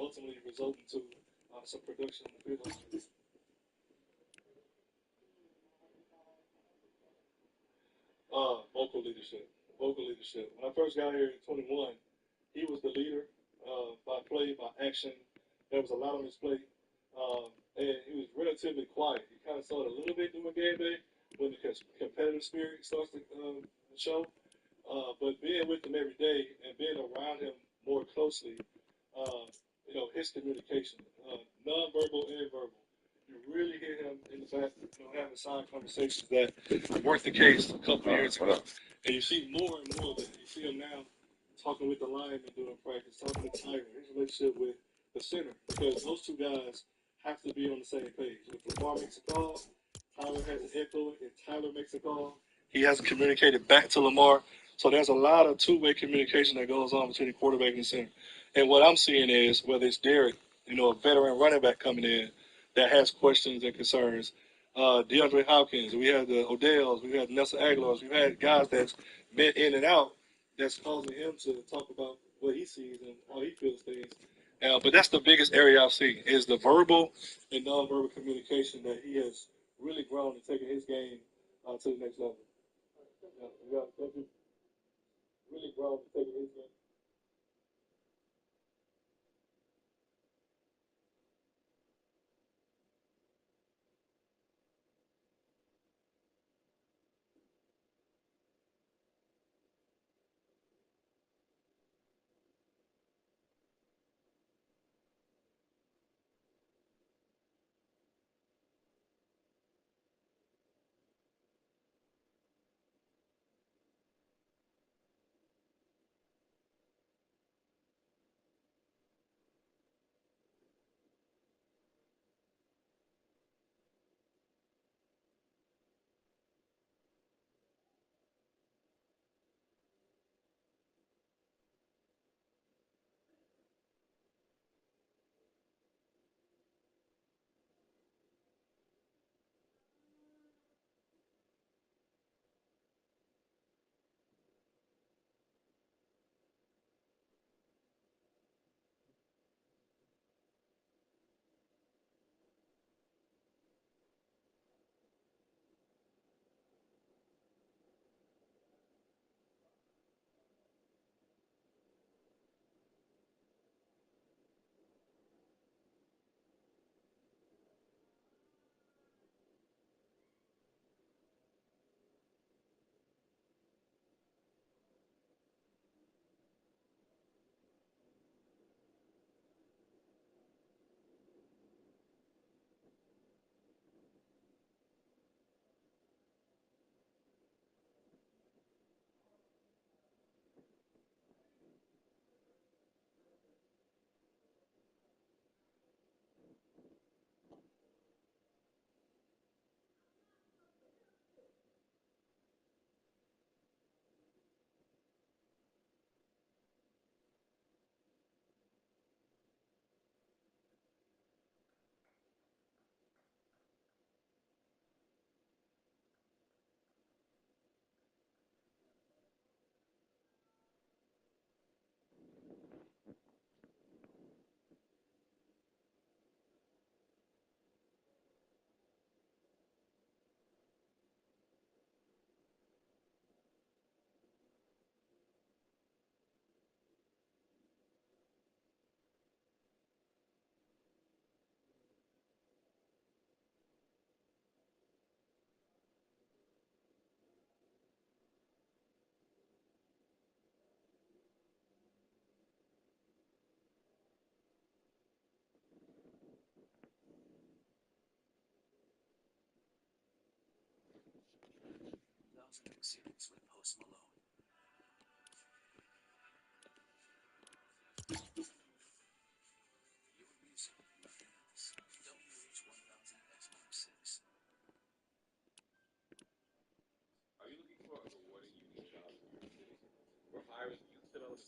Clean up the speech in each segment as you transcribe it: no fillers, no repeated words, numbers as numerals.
ultimately result into some production on the field. Vocal leadership. Vocal leadership. When I first got here in 21, he was the leader by play, by action. There was a lot on his plate. And he was relatively quiet. You kind of saw it a little bit during game day when the competitive spirit starts to show. But being with him every day and being around him more closely, uh, his communication, nonverbal and verbal. You really hear him in the back, having side conversations that weren't the case a couple of years ago. And you see more and more of it. You see him now talking with the lineman during practice, talking with Tyler, his relationship with the center, because those two guys have to be on the same page. If Lamar makes a call, Tyler has to echo it. If Tyler makes a call, he has to communicate it back to Lamar. So there's a lot of two-way communication that goes on between the quarterback and the center. And what I'm seeing is whether it's Derek, a veteran running back coming in that has questions and concerns, DeAndre Hopkins, we had the Odells, we had Nelson Aguilars, we've had guys that's been in and out that's causing him to talk about what he sees and how he feels things. But that's the biggest area I've seen is the verbal and nonverbal communication that he has really grown and taken his game to the next level. Really grown and taken his game.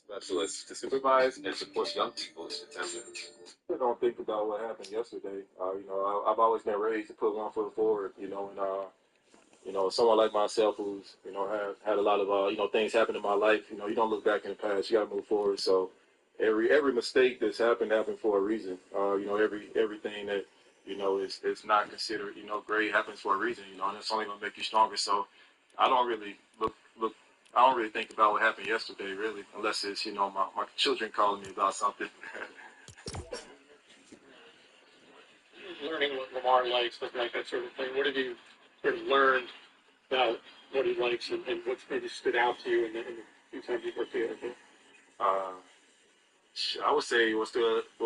Specialists to supervise and support young people in September. I don't think about what happened yesterday. I've always been raised to put one foot forward. Someone like myself who's had a lot of things happen in my life. You don't look back in the past. You got to move forward. So, every mistake that's happened for a reason. Everything that is not considered great happens for a reason. And it's only gonna make you stronger. So I don't really look. I don't really think about what happened yesterday, really, unless it's my children calling me about something. Learning what Lamar likes, stuff like that sort of thing. What have you sort of learned about what he likes and what's maybe stood out to you in the few times you've worked together? Uh, I would say what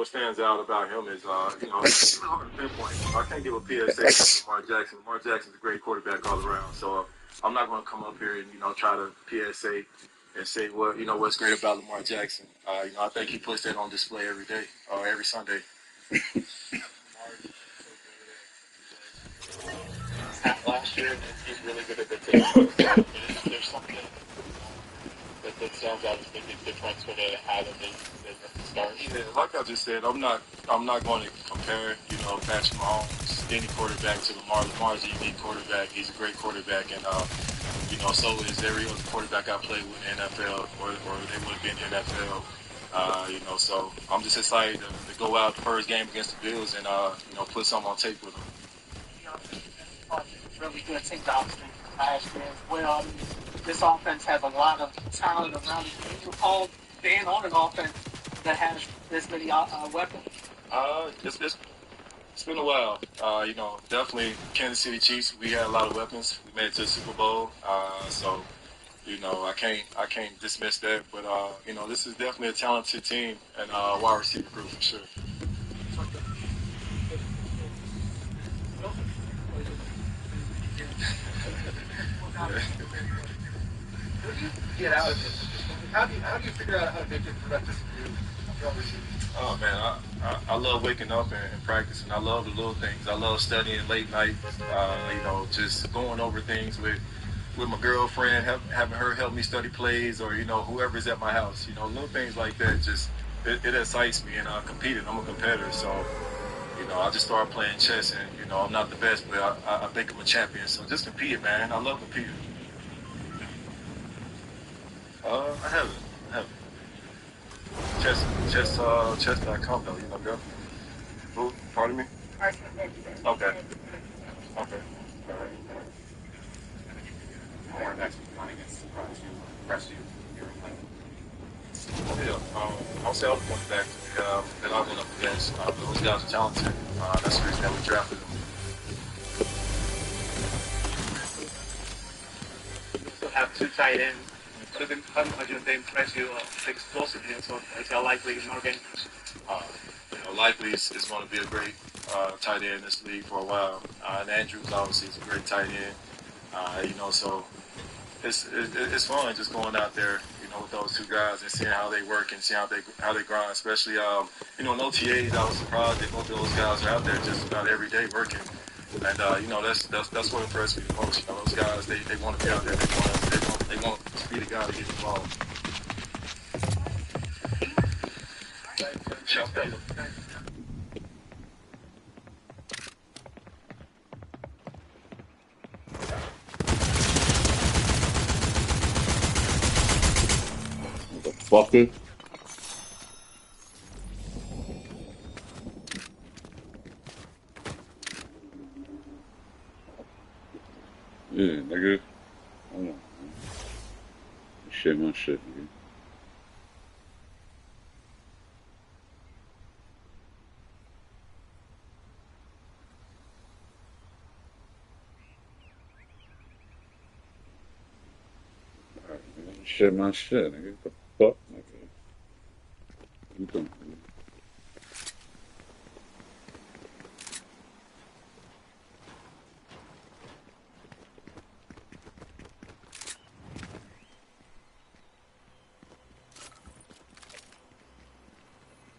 stands out about him is it's hard to pinpoint. I can't give a PSA to Lamar Jackson. Lamar Jackson's a great quarterback all around. So I'm not going to come up here and try to PSA and say what's great about Lamar Jackson. I think he puts that on display every day or every Sunday. Last year, and he's really good at the team. There's something that stands out as maybe the difference when they had at the start. Yeah, like I just said, I'm not going to compare Patrick Mahomes, any quarterback, to Lamar. Lamar's a unique quarterback. He's a great quarterback, and so is every other quarterback I played with in the NFL, or they would have been in the NFL. So I'm just excited to go out the first game against the Bills and put something on tape with them. Really good take Dobson last year as well. I mean, this offense has a lot of talent around it. Can you recall being on an offense that has this many weapons? It's been a while. Definitely Kansas City Chiefs. We had a lot of weapons. We made it to the Super Bowl. So I can't dismiss that. But this is definitely a talented team and wide receiver group for sure. What do you get out of this? How do you figure out how to make it productive for you? Oh man, I love waking up and practicing. I love the little things. I love studying late nights. Just going over things with my girlfriend, having her help me study plays, or whoever's at my house. Little things like that. Just it excites me, and I'm a competitor, so I just started playing chess, and I'm not the best, but I think I'm a champion. So just competing, man. I love competing. I haven't. Chess.com though, girl. Who? Pardon me? Okay. Okay. Yeah, I'll say I'll point back to that I went up against. Those guys are talented. That's the reason that we drafted them. You have two tight ends. So how much do they impress you explosiveness or how likely is Morgan? Likely is going to be a great tight end in this league for a while. And Andrews obviously is a great tight end. So it's fun just going out there, with those two guys and seeing how they work and seeing how they grind. Especially, in OTAs, I was surprised that both of those guys are out there just about every day working. And that's what impressed me the most. Those guys they want to be out there. They want to be the guy to get involved. Fucker. Yeah, nigga. Hold on, man. Shit, my shit, nigga. Alright, man. Shit, my shit, nigga. What the fuck, nigga? You doing, nigga?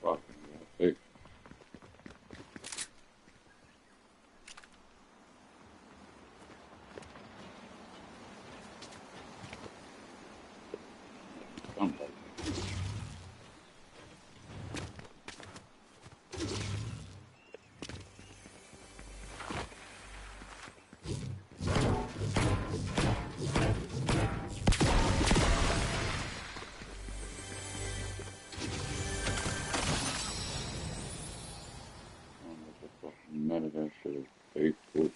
Fuck, nigga. Hey. Come on. none of that shit. Facebook.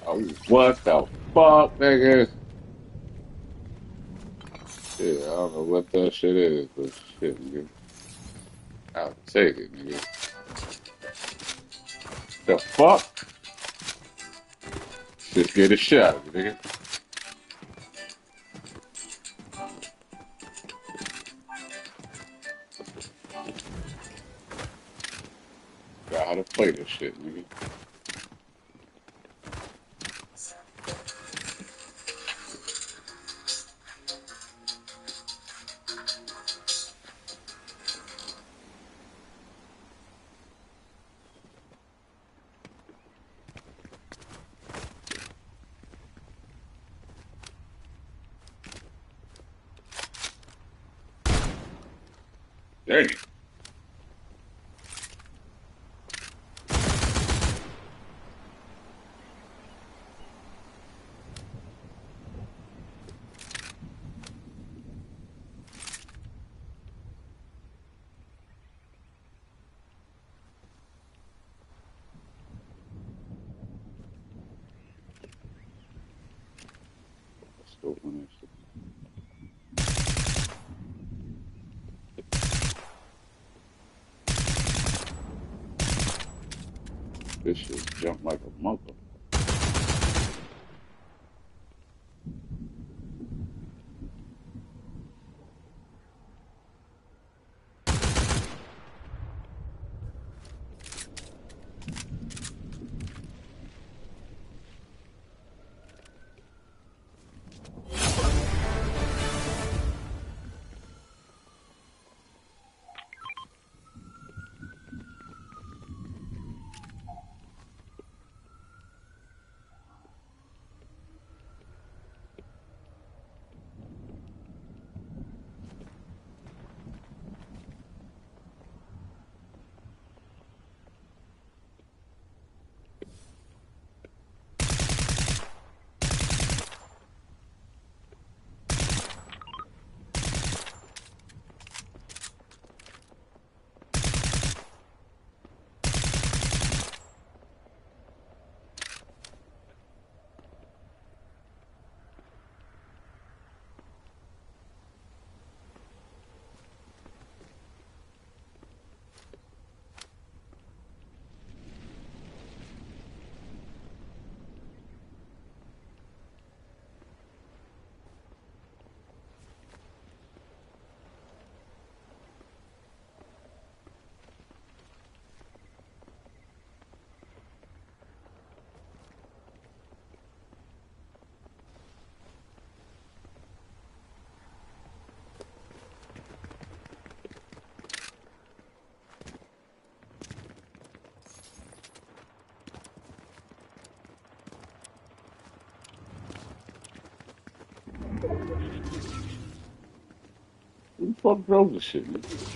Oh, what the fuck, nigga? Shit, I don't know what that shit is, but shit, nigga. I'll take it, nigga. The fuck? Just get a shot, nigga. Got how to play this shit, nigga. Dang. Let's go on this. This shit jump like a mother. Who the fuck drove this shit, nigga?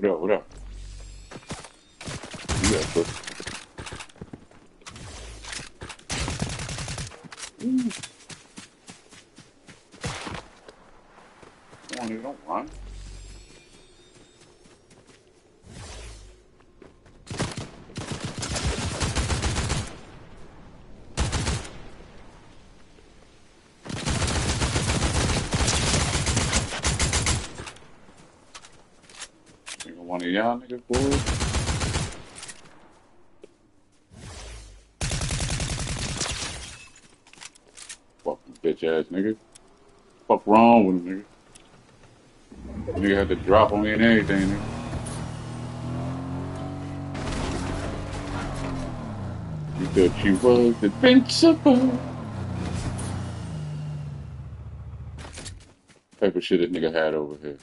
up? What up? You got push. Come on, nigga, don't run. Nigga, one of y'all niggas, boy. Fucking bitch ass nigga. Fuck wrong with him, nigga? Nigga had to drop on me and everything, nigga. You thought you was invincible. Type of shit that nigga had over here.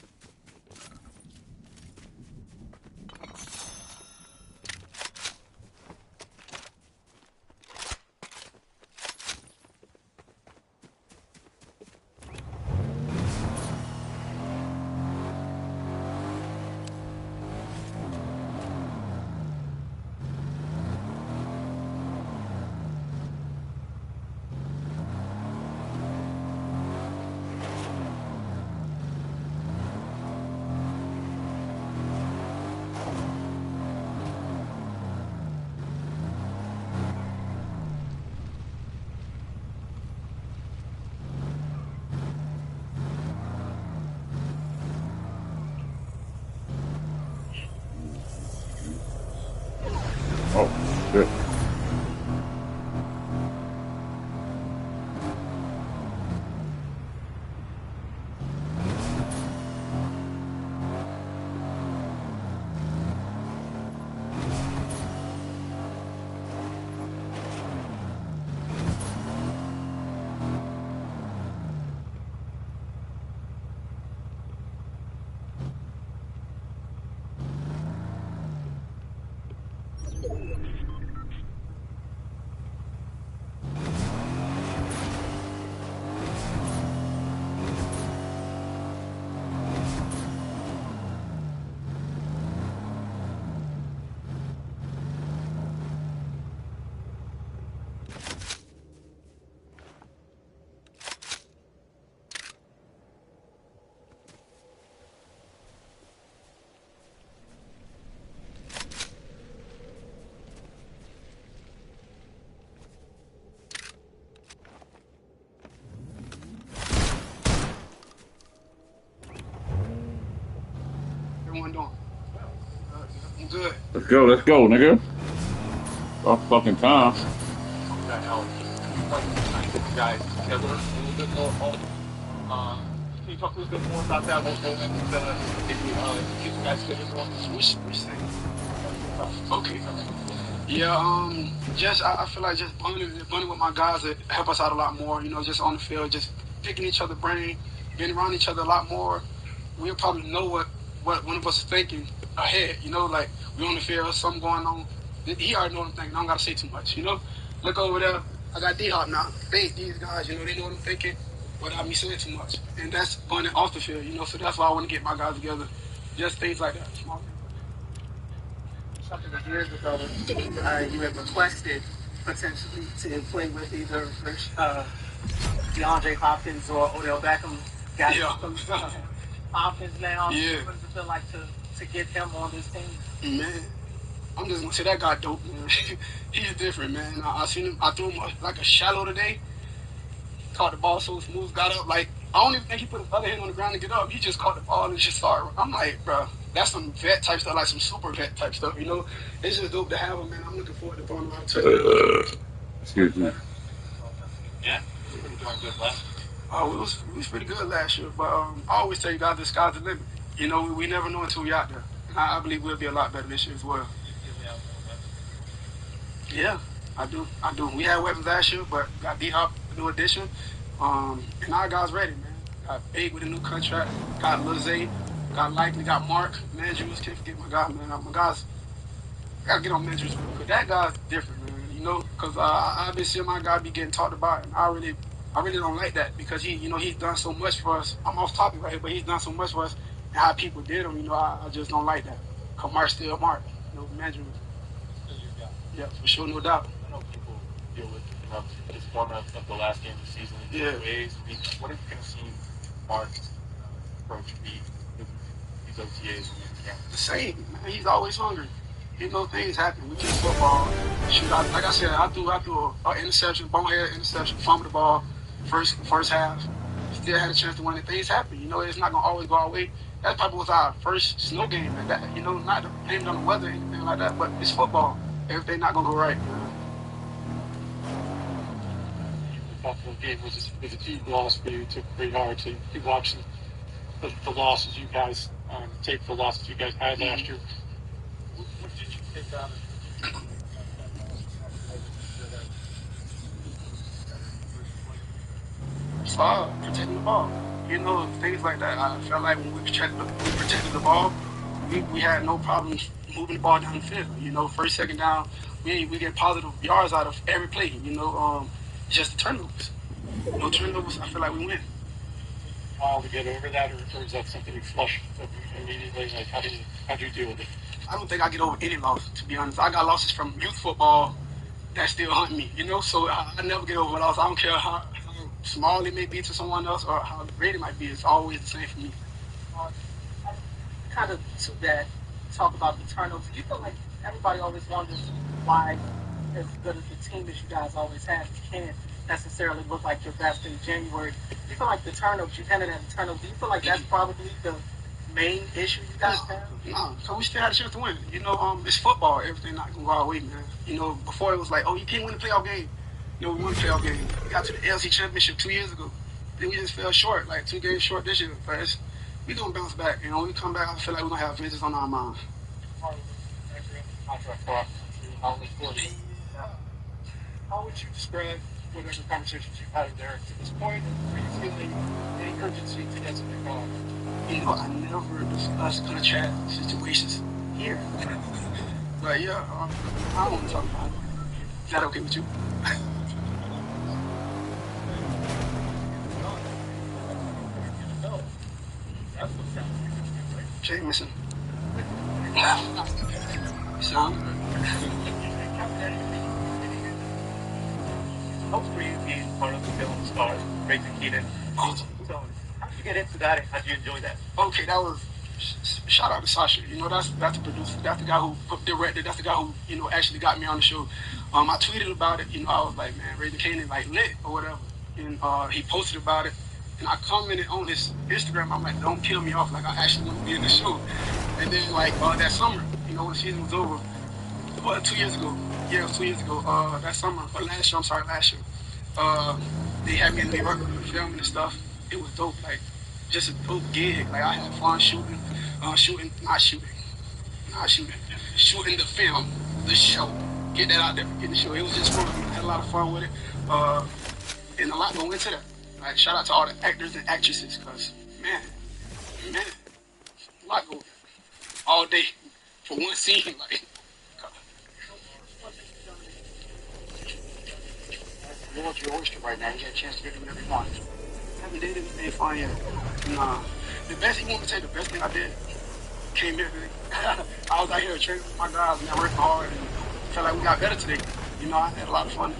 Oh, shit. Everyone doing? I'm good. Let's go, nigga. About fucking time. That helps. Like, trying to get the guys together a little bit more. Can you talk a little bit more about that? What maybe get the guys together more? Which thing? Okay. Yeah, I feel like just bonding with my guys that help us out a lot more, you know, just on the field, just picking each other's brain, being around each other a lot more. We'll probably know what one of us is thinking ahead, you know, like we on the field, something going on. He already know what I'm thinking. I don't got to say too much, you know. Look over there. I got D-Hop now. These guys, you know, they know what I'm thinking without me saying too much. And that's bonding off the field, you know, so that's why I want to get my guys together. Just things like that. Small things. Something that years ago, you had requested potentially to play with either DeAndre Hopkins or Odell Beckham. Got Yeah. some Hopkins now. Yeah. What does it feel like to get him on this team? Man, I'm just gonna say that guy dope, man. He's different, man. I seen him. I threw him like a shallow today. Caught the ball so smooth, got up. Like I don't even think he put his other hand on the ground to get up. He just caught the ball and just started. I'm like, bro, that's some vet type stuff, like some super vet type stuff. You know, it's just dope to have him, man. I'm looking forward to throwing him out to. Excuse me. Yeah. Pretty darn good last. We was pretty good last year, but I always tell you guys the sky's the limit. You know, we never know until we out there. And I believe we'll be a lot better this year as well. Yeah, I do. We had weapons last year, but got D-Hop, new addition. And our guys ready, man. Got Big with a new contract. Got Lil Zay. Got Likely. Got Mark. Mandrews. Can't forget my guy, man. My guys, I gotta get on Mandrews real quick. That guy's different, man. You know, because I've been seeing my guy be getting talked about, and I really don't like that because he's done so much for us. I'm off topic right here, but he's done so much for us and how people did him. You know, I just don't like that. Cause Mark still Mark. You know, Andrews. Still your guy. Yeah, for sure, no doubt. I know people deal with this format of the last game of the season in different ways. I mean, what are you going to see Mark's approach be with these OTAs? The same, man. He's always hungry. You know, things happen. We play football. Shoot, like I said, I threw an interception, bonehead interception, fumbled the ball first half. Still had a chance to win it. Things happen. You know, it's not gonna always go our way. That probably was our first snow game like that. You know, not blamed on the weather or anything like that, but it's football. Everything not gonna go right. The Buffalo game was a huge loss for you. It took pretty hard to watch the losses you guys take the losses you guys had last year. What did you take out of Protecting the ball. You know, things like that. I felt like when we protected the ball, we had no problems moving the ball down the field. You know, first, second down, we get positive yards out of every play. You know, just the turnovers. No turnovers, I feel like we win. While to get over that, or is that something you flush immediately? Like, how do you deal with it? I don't think I get over any loss, to be honest. I got losses from youth football that still hunt me, you know? So I never get over a loss. I don't care how small it may be to someone else or how great it might be. It's always the same for me. Kind of to that, talk about the turnovers. You feel like everybody always wonders why, as good as the team as you guys always have, you can't necessarily look like your best in January. You feel like the turnovers, you hinted at the turnovers. Do you feel like that's probably the main issue you guys have? No, because we still had a chance to win. You know, it's football. Everything not going to go our way, man. You know, before it was like, oh, you can't win a playoff game. You know, we won a playoff game. We got to the LC Championship 2 years ago. Then we just fell short, like 2 games short this year. But we're going to bounce back. You know, when we come back, I feel like we're going to have vengeance on our minds. How would you describe whatever conversations you've had there to this point? Are you feeling any urgency to get something going? You know, I never discuss contract situations here. But yeah, I don't want to talk about it. Is that okay with you? Jameson. Son? Hopes for you being part of the film stars, Raising Keenan. So, how did you get into that and how did you enjoy that? Okay, that was shout out to Sasha. You know, that's the producer. That's the guy who directed. That's the guy who, you know, actually got me on the show. I tweeted about it. You know, I was like, man, Raising Keenan like lit or whatever. And he posted about it. And I commented on his Instagram. I'm like, don't kill me off. Like, I actually want to be in the show. And then, like, that summer, you know, when the season was over, 2 years ago. Yeah, it was 2 years ago. That summer, or last year. They had me in New York filming and stuff. It was dope. Like, just a dope gig. Like, I had fun shooting the film, the show. Get that out there, get the show. It was just fun. I had a lot of fun with it. And a lot go into that. Like, shout out to all the actors and actresses, because, man, a lot go all day for one scene. Like, You're at your oyster right now. You get a chance to do whatever you want. haven't did anything fun yet. Nah. The best, you want me to tell you the best thing I did? Came here today. I was out here training with my guys and I worked hard and felt like we got better today. You know, I had a lot of fun.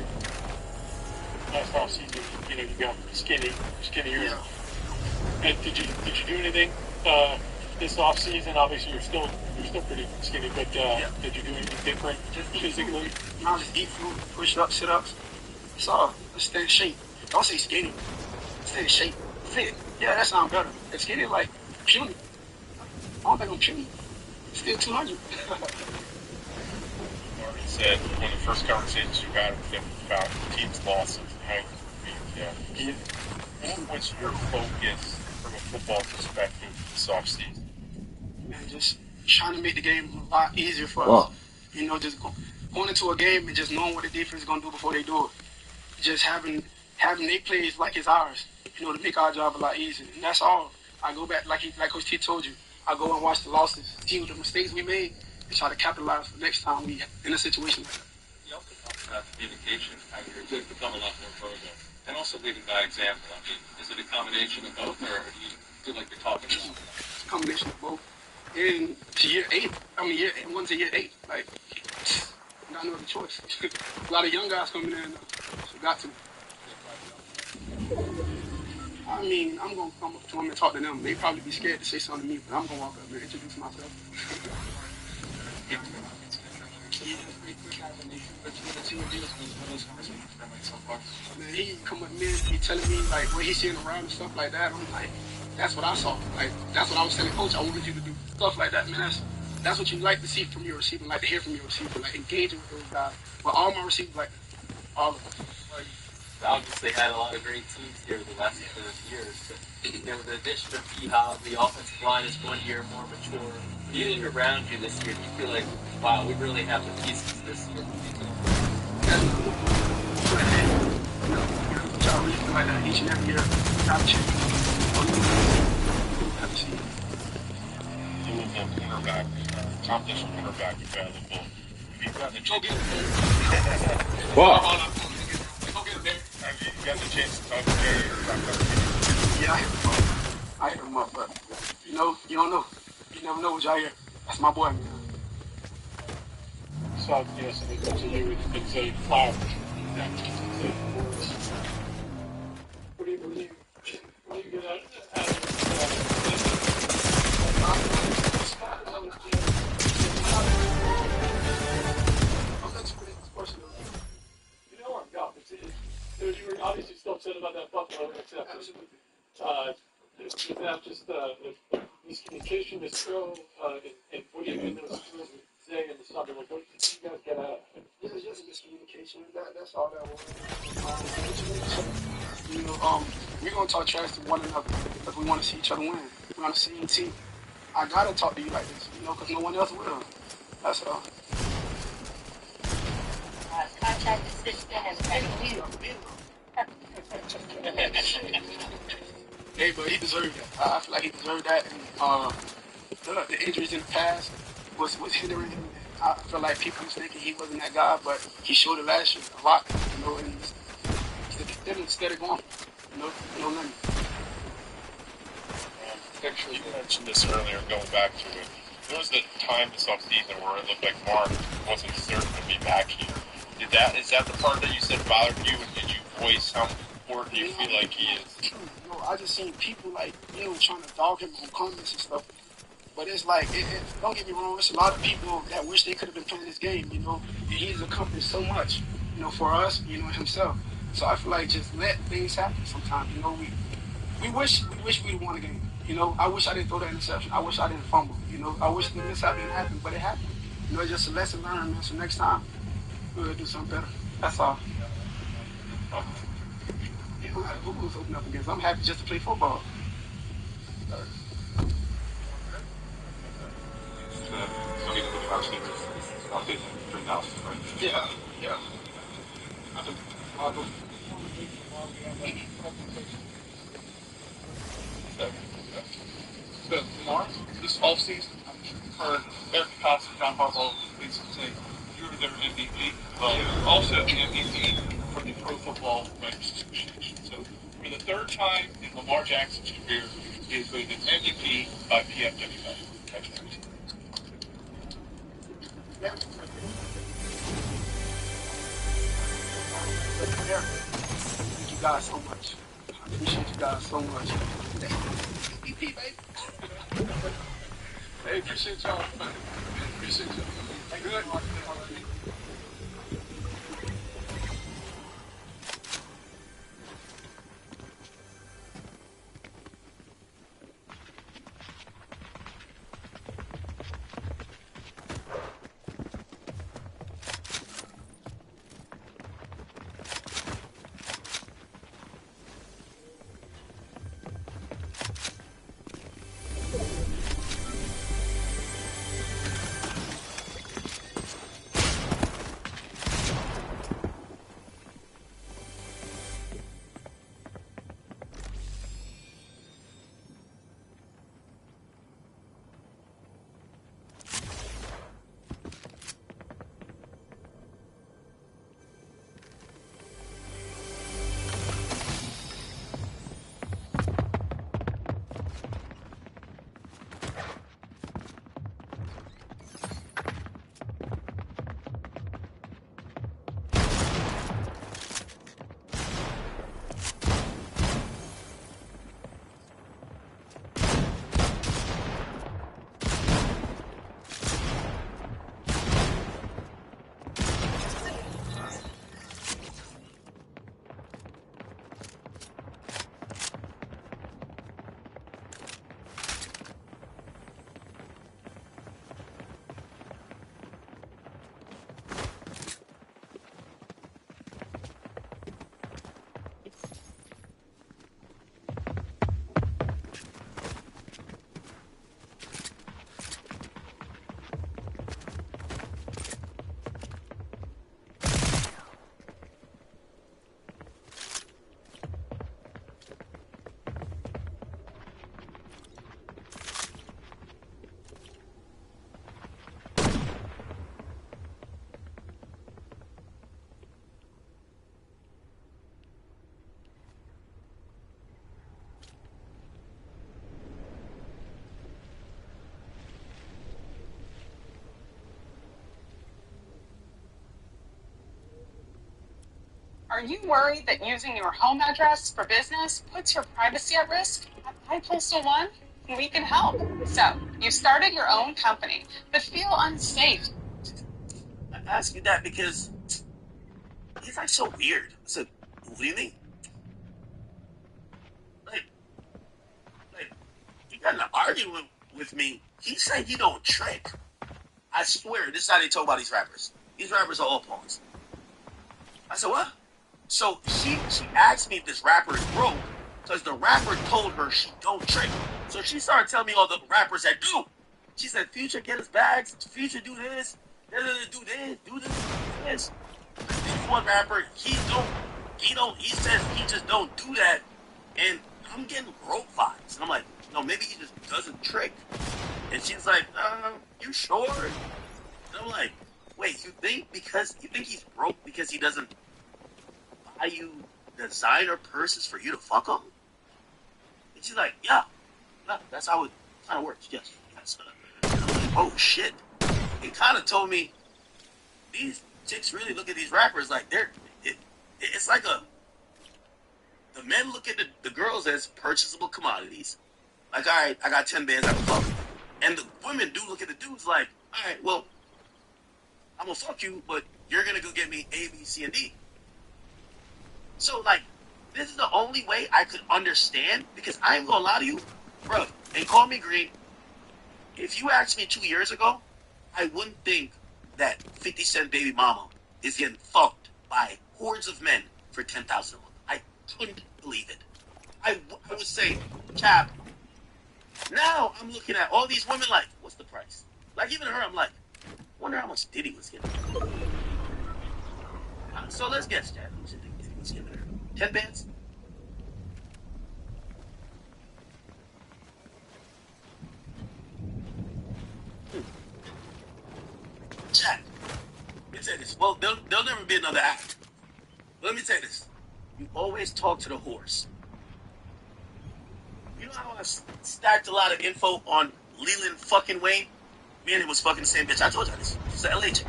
Last off season, you know, you got skinnier. Yeah. And did you do anything this off season? Obviously, you're still pretty skinny, but did you do anything different physically? Now just eat food, push ups, sit ups. It's all. Let's stay in shape. Don't say skinny. Stay in shape. Fit. Yeah, that sounds better. And skinny like puny. I don't think I'm puny. Still 200. Martin said one of the first conversations you had with him about the team's losses and how you what's your focus from a football perspective this offseason? Man, just trying to make the game a lot easier for us. You know, just going into a game and just knowing what the defense is going to do before they do it. Just having their plays like it's ours, you know, to make our job a lot easier. And that's all. I go back, like Coach T told you, I go and watch the losses, see what the mistakes we made, and try to capitalize for next time we in a situation like that. You also talked about communication, how you're become a lot more verbal, and also leading by example. I mean, is it a combination of both, or do you feel like you're talking about it? It's a combination of both. in to year 8. I mean, one to year 8. Like, got no other choice. A lot of young guys coming in, so got to. I mean, I'm gonna come up to them and talk to them. They probably be scared to say something to me, but I'm gonna walk up and introduce myself. Man, he come up to me, he telling me like what he's seeing around and stuff like that. I'm like, that's what I saw. Like, that's what I was telling coach. I wanted you to do stuff like that, man. That's what you like to see from your receiver, like to hear from your receiver, like engaging with those guys. But all my receivers, like all of them. Obviously had a lot of great teams here the last couple of years. But, with the addition of P-Hop, the offensive line is 1 year more mature. Even around you this year, do you feel like, wow, we really have the pieces this year? Like that each and every year, got change. Louisville cornerback, accomplished cornerback available. If you've got the chance, have you got the chance to talk to Jerry or talk to him? Yeah, I hit him up, but you don't know. You never know what y'all hear. That's my boy, man. So, yes, to you, it's a flower. What do you believe? When you get out you were obviously still upset about that Buffalo interception. Is that just miscommunication, misthrow, and what do you think those schools were saying in the summer? Like, what did you guys get out of it? This is just miscommunication. That's all that was. We're gonna talk trash to one another because we want to see each other win. We're on the same team. I gotta talk to you like this, because no one else will. That's all. Contract decision has been Hey, but he deserved that. I feel like he deserved that. And the injuries in the past was hindering him. I feel like people was thinking he wasn't that guy, but he showed it last year a lot. And instead of going, no limit. You mentioned this earlier, going back to it. There was a time this offseason where it looked like Mark wasn't certain to be back here. Is that the part that you said bothered you, and did you voice how important you feel like he is? I just seen people trying to dog him on comments and stuff. But it's like, don't get me wrong, it's a lot of people that wish they could have been playing this game, And he's accomplished so much, for us, himself. So I feel like just let things happen sometimes, We wish we'd won the game. I wish I didn't throw that interception. I wish I didn't fumble. I wish the mishap didn't happen, but it happened. It's just a lesson learned, man. So next time, we'll do something better. That's all. Who's open up against? I'm happy just to play football. Yeah. So, Mark, this offseason, for Eric Costa, John Harbaugh, please say you were their MVP, but also MVP for the Pro Football Writers Association. So, for the third time in Lamar Jackson's career, he is voted MVP by PFWA. Congratulations. Thank you guys so much. I appreciate you guys so much. MVP, baby. Hey, appreciate y'all. Appreciate y'all. Good. Are you worried that using your home address for business puts your privacy at risk? At iPostal One, we can help. So, you started your own company, but feel unsafe. I ask you that because he's like so weird. I said, what do you mean? Like, you got in an argument with me. He said you don't trick. I swear, this is how they talk about these rappers. These rappers are all pawns. I said, what? So she asked me if this rapper is broke because the rapper told her she don't trick. So she started telling me all the rappers that do. She said, Future, get his bags. Future, do this. Do this. Do this. This one rapper, he says he just don't do that. And I'm getting broke vibes. And I'm like, no, maybe he just doesn't trick. And she's like, you sure? And I'm like, wait, you think he's broke because he doesn't buy you designer purses for you to fuck him? And she's like, yeah, that's how it kind of works. Yes. And I'm like, oh shit. It kind of told me these chicks really look at these rappers like it's like the men look at the girls as purchasable commodities. Like, all right, I got 10 bands, I can fuck. And the women do look at the dudes like, all right, well, I'm gonna fuck you, but you're gonna go get me A, B, C, and D. So, like, this is the only way I could understand, because I ain't gonna lie to you, bro, and call me green. If you asked me 2 years ago, I wouldn't think that 50 Cent baby mama is getting fucked by hordes of men for $10,000 a month. I couldn't believe it. I would say, Cap, now I'm looking at all these women like, what's the price? Like, even her, I'm like, wonder how much Diddy was giving her. So let's guess, Chad. How much did Diddy was giving her? 10 bands? Chad, let me say this. Well, there'll never be another act. But let me say this. You always talk to the horse. You know how I stacked a lot of info on Leland fucking Wayne? Me and him was fucking the same bitch. I told you this. She's an LA chick.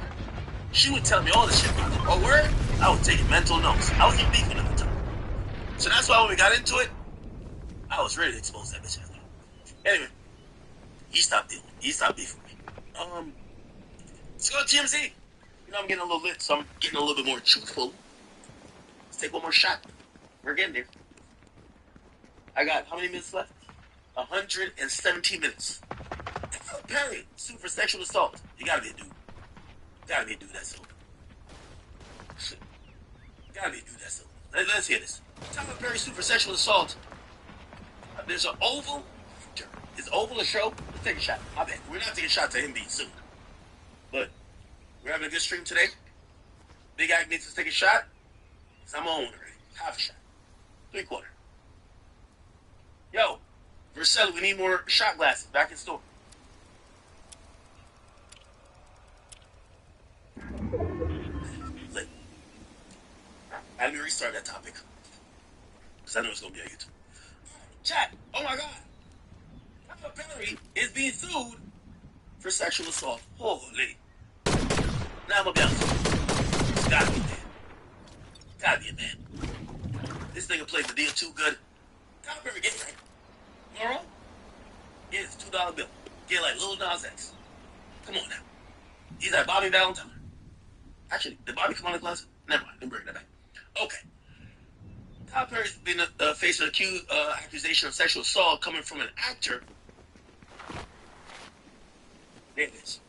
She would tell me all this shit about it. Oh, word? I was taking mental notes. I was even beefing at the time. So that's why when we got into it, I was ready to expose that bitch. Anyway, he stopped dealing. He stopped beefing with me. Let's go to TMZ. You know, I'm getting a little lit, so I'm getting a little bit more truthful. Let's take one more shot. We're getting there. I got how many minutes left? 117 minutes. Perry, sued for sexual assault. You gotta be a dude. Gotta be a dude that's open. Gotta be a dude that's open. Let's hear this. Tyler Perry sued for sexual assault. There's an Oval. Is Oval a show? Let's take a shot. I bet. We're not taking a shot to him being sued. But we're having a good stream today. Big Act needs to take a shot. Because I'm on already. Half a shot. 3/4. Yo, Vercelli, we need more shot glasses back in store. Let me restart that topic. Because I know it's going to be on YouTube. Chat, oh my God. Tyler Perry is being sued for sexual assault. Holy. Now I'm going to be honest. It's got to be a man. Got to be a man. This nigga played the deal too good. Tyler Perry, get right. You alright? Get his $2 bill. Get like Lil Nas X. Come on now. He's like Bobby Valentine. Actually, did Bobby come on the closet? Never mind. Didn't bring that back. Okay. Tyler Perry's been facing an accusation of sexual assault coming from an actor. There it is.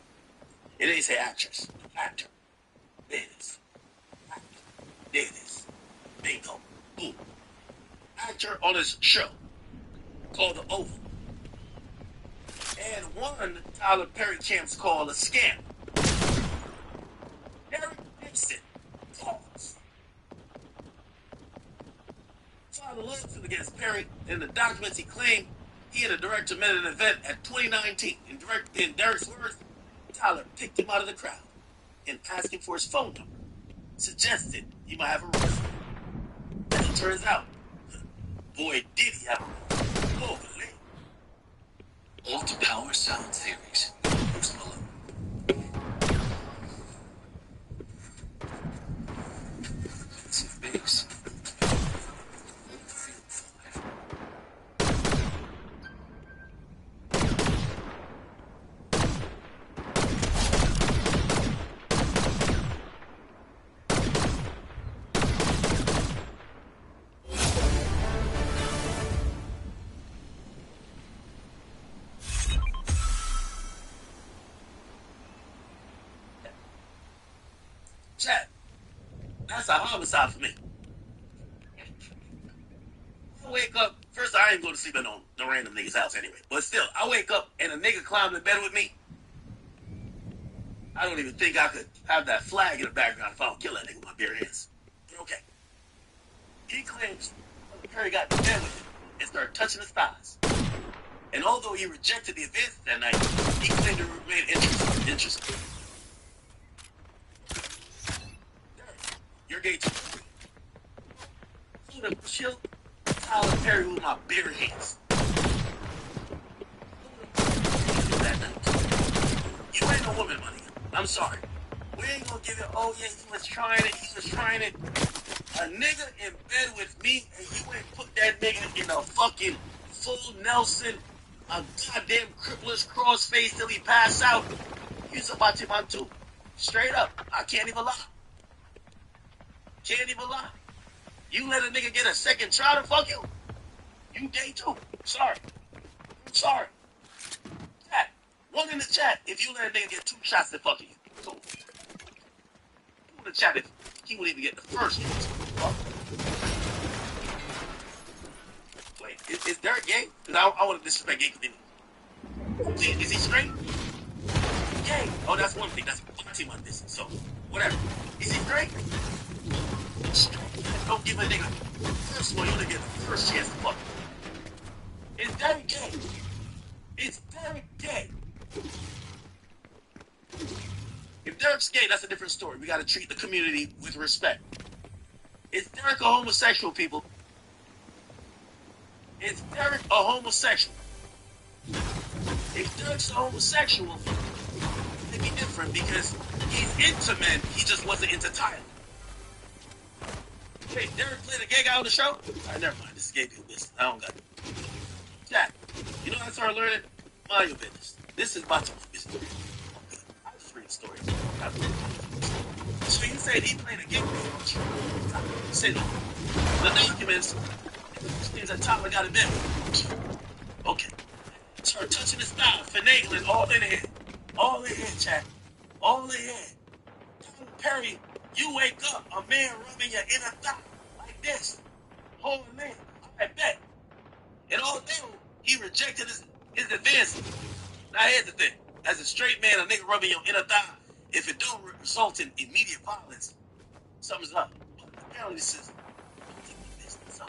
It didn't say actress. Actor. There it is. Actor. There it is. Bingo. Boom. Actor on his show called The Oval. And one Tyler Perry camps called a scam. Derek Gibson calls. Filed a lawsuit against Perry. In the documents, he claimed he and the director met at an event at 2019. In Derek's words, Tyler picked him out of the crowd and asked him for his phone number. Suggested he might have a roof. As it turns out, boy, did he have a roof. Holy. Alt Power Sound Series. Bruce Malone. Bass. Chat. That's a homicide for me. I wake up. First, I ain't going to sleep at no random nigga's house anyway. But still, I wake up and a nigga climbed in bed with me. I don't even think I could have that flag in the background if I don't kill that nigga with my bare hands. But okay. He claims Curry got in bed with him and started touching his thighs. And although he rejected the advance that night, he claimed to remain interested. You're gay too. Who the chill Tyler Perry with my bare hands? That night. You ain't no woman, money. I'm sorry. We ain't gonna give it, oh yeah, he was trying it. A nigga in bed with me, and you ain't put that nigga in a fucking full Nelson, a goddamn crippless crossface till he pass out. He's about to man too. Straight up. I can't even lie. Can't even lie. You let a nigga get a second try to fuck you? You gay too. Sorry. I'm sorry. Chat. One in the chat if you let a nigga get 2 shots to fucking you. Cool. Two in the chat if he would even get the first one. Wait, is Derek gay? Because I want to disrespect gay community. Is he straight? Gay. Oh, that's one thing. That's one team on this. So, whatever. Is he straight? Don't give a nigga first one, you only get the first chance to fuck. It's Derek gay. It's Derek gay. If Derek's gay, that's a different story. We gotta treat the community with respect. Is Derek a homosexual, people? Is Derek a homosexual? If Derek's a homosexual, it'd be different because he's into men, he just wasn't into Tyler. Hey, Derek played a gay guy on the show? Alright, never mind. This is gay people business. I don't got it. Jack, you know how I started learning? Mind your business. This is about to business. Okay. I just read stories. So you said he played a gay guy on the show? You said the documents, things that Tyler got in bed with. Okay. Started touching his thigh, finagling, all in here. All in here, Jack. All in here. Tyler Perry. You wake up, a man rubbing your inner thigh like this. Holy man, I bet. And all day, he rejected his advances. Now here's the thing. As a straight man, a nigga rubbing your inner thigh, if it don't result in immediate violence, something's up. But apparently this is business. So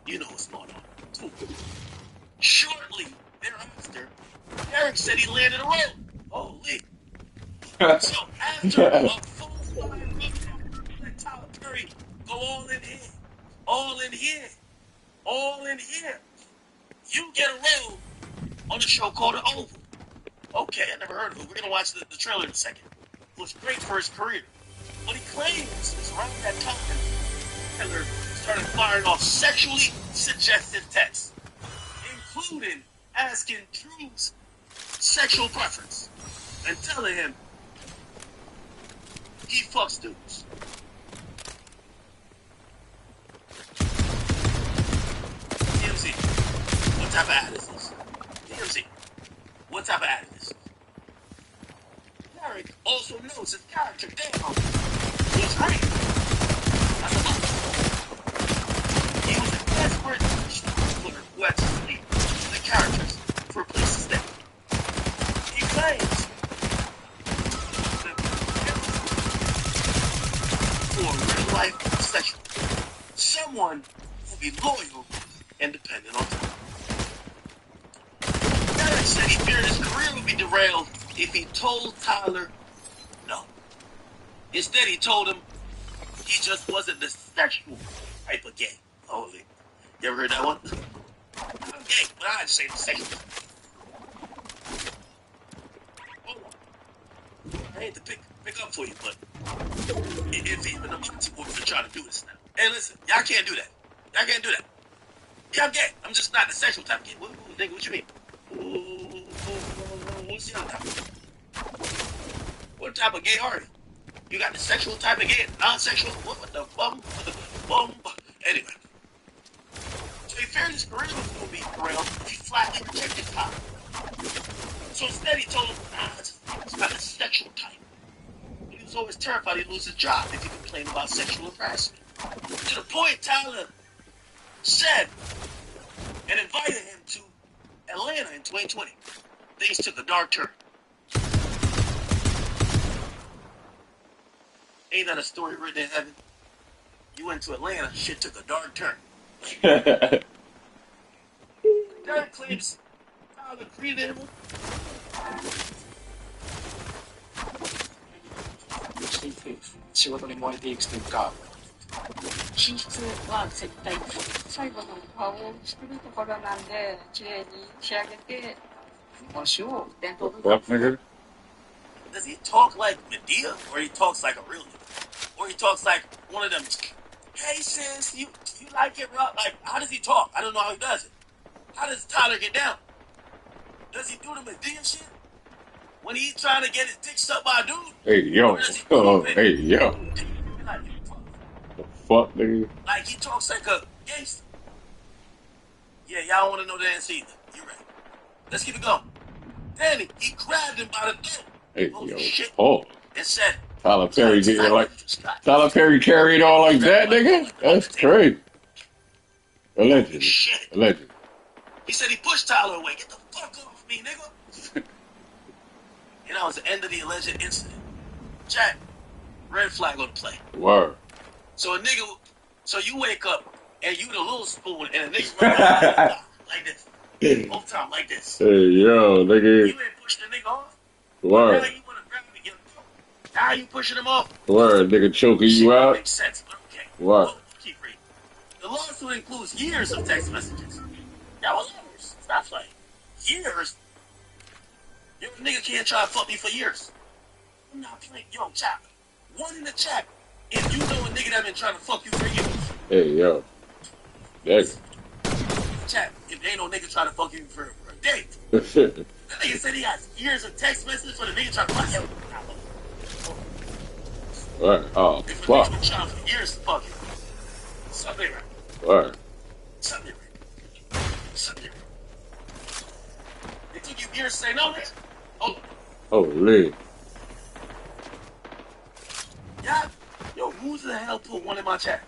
you know what's going on. Two. Shortly thereafter, Eric said he landed a road. Holy. So after a full let Tyler Perry go all in here. All in here. All in here. You get a role on a show called The Oval. Okay, I never heard of it. We're going to watch the trailer in a second. It was great for his career. What he claims is around that time, Taylor started firing off sexually suggestive texts, including asking Drew's sexual preference and telling him he fucks dudes. DMZ, what type of ad is this? DMZ, what type of ad is this? Derek also knows his character, damn, he's great. That's a lot. He was a desperate shooter who had to sleep with the characters for a place to stay. He claims for a real-life sexual. Someone who will be loyal and dependent on him. Derek said he feared his career would be derailed if he told Tyler no. Instead, he told him he just wasn't the sexual type of gay. Holy. You ever heard that one? I'm gay, but I just say the sexual. Hold on. I hate to pick up for you, but if even the Monty boys are trying to do this now. Hey, listen, y'all can't do that. Y'all can't do that. Yeah, I'm gay. I'm just not the sexual type of gay. What you mean? What's the other type? What type of gay are you? You got the sexual type of gay, non-sexual? What the bum? Anyway. So he feared his career was going to be derailed. He flatly rejected Tyler. So instead he told him, it's not a sexual type. He was always terrified he'd lose his job if he complained about sexual harassment. To the point Tyler said and invited him to Atlanta in 2020. Things took a dark turn. Ain't that a story written in heaven? You went to Atlanta, shit took a dark turn. Derek claims Tyler treated him. Fuck, nigga. Does he talk like Medea, or he talks like a real nigga? Or he talks like one of them, hey sis, you like it rough? Like, how does he talk? I don't know how he does it. How does Tyler get down? Does he do the Medea shit? When he's trying to get his dick sucked by a dude? Hey, yo. Oh, hey, yo. Like, The fuck, nigga? like he talks like a gangster. Yeah, y'all want to know the answer either. You're right. Let's keep it going. Danny, he grabbed him by the throat. Hey, Oh, yo. shit. Oh. And said, Tyler Perry did it like Tyler Perry carried on like that, nigga? That's crazy. Allegedly. shit. Allegedly. He said he pushed Tyler away. Get the fuck off me, nigga. And that was the end of the alleged incident. Jack, red flag on the play. Word. So a nigga, so you wake up and you the little spoon and a nigga run like this. Whole time like this. Hey, yo, nigga. You ain't pushed the nigga off. Now Word. you want to grab him and get him through. Now you pushing him off. Word, nigga choking Shit you don't out. make sense, but okay. Word. Well, keep reading. The lawsuit includes years of text messages. That was years. Stop playing. Years? Yo, nigga can't try to fuck me for years. I'm not playing. Yo, chat. One in the chat. If you know a nigga that been trying to fuck you for years. Hey, yo. Nigga. Chat. If ain't no nigga trying to fuck you for a day. That nigga said he has years of text messages for the nigga trying to fuck him. Word. Oh, If a fuck. nigga been trying for years to fuck you. Something right. Word. Something right. Something right. It took you years to say no, nigga. Hold on. Holy. Y'all, yo, who the hell put one in my chat?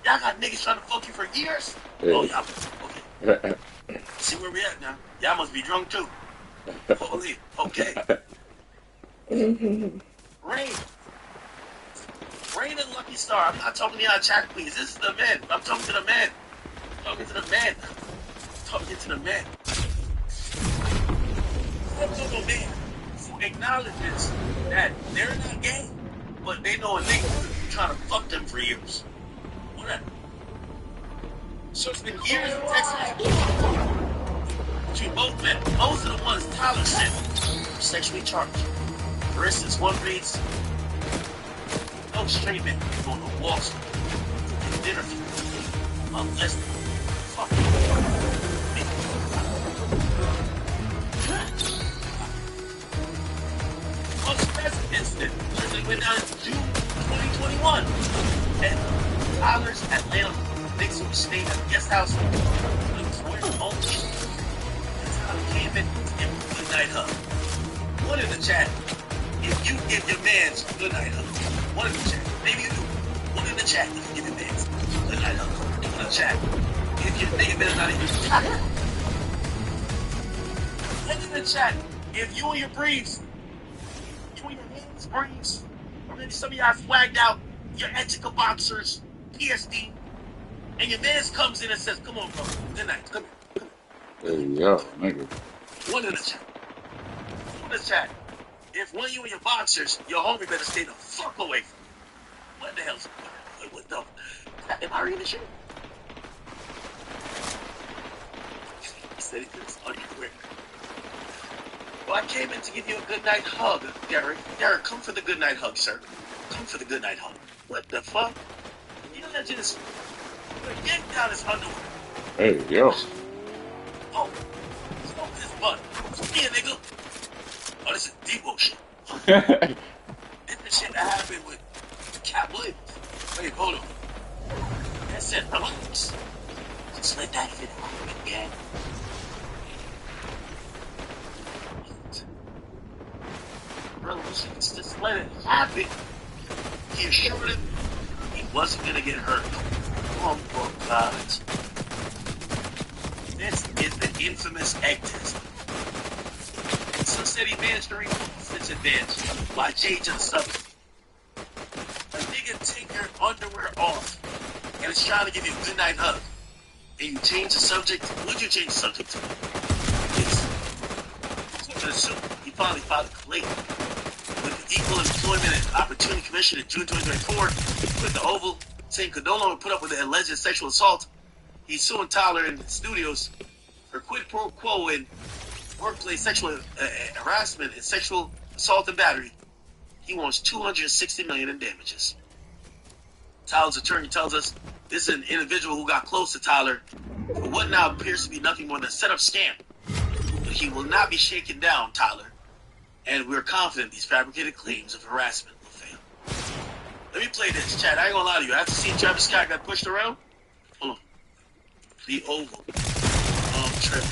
Y'all got niggas trying to fuck you for years? Hey. Oh, y'all, okay. See where we at now? Y'all must be drunk too. Holy, okay. Rain. Rain and Lucky Star. I'm not talking to y'all chat, please. This is the man. I'm talking to the man. I'm talking to the man. I'm talking to the man. I'm talking to the man who acknowledges that they're not gay, but they know a nigga who's trying to fuck them for years. Whatever. So it's been years of text messages between both men. Most of the ones Tyler sent were sexually charged. For instance, one reads, no straight man going to Wall Street and dinner for unless fuck me. Most present incident usually went down in June 2021 at Tyler's Atlanta. Niggas who stayed at the guest house was wearing home. Tyler came in and good night hug. One in the chat, if you give your man's good night hug. One in the chat, maybe you do. One in the chat, if you give your man's good night hug. One in the chat, if your nigga better not even tired. One in the chat, if you and your briefs, you and your man's briefs, or maybe some of y'all flagged out your Etika boxers, PSD, and your man comes in and says, come on, bro. Good night. Come here. Hey, yo, nigga. One in the chat. One in the chat. If one of you and your boxers, your homie better stay the fuck away from you. What the hell's what the? Am I reading this shit? He said he did his underwear. Well, I came in to give you a good night hug, Derek. Derek, come for the good night hug, sir. Come for the good night hug. What the fuck? You know that just yank down his underwear. Hey, yo. Oh, smoke his butt. Yeah, nigga. Oh, this is Debo shit. This the shit that happened with Cat Williams. Wait, hold on. That said, relax. Just let that shit happen again. Relax. Just let it happen. he assured him he wasn't going to get hurt. Humble vibes. This is the infamous egg test. Some said he managed to remove this advantage by changing the subject. A nigga take your underwear off and is trying to give you a good night hug. And you change the subject. What'd you change the subject to? It's to assume he finally filed a complaint with the Equal Employment and Opportunity Commission in June 2024 with the Oval saying could no longer put up with the alleged sexual assault. He's suing Tyler in the studios for quid pro quo in workplace sexual harassment and sexual assault and battery. He wants $260 million in damages. Tyler's attorney tells us this is an individual who got close to Tyler for what now appears to be nothing more than a set-up scam. But he will not be shaken down, Tyler, and we're confident these fabricated claims of harassment will fail. Let me play this, Chad. I ain't gonna lie to you. After seeing Travis Scott got pushed around, hold on. The Oval trip.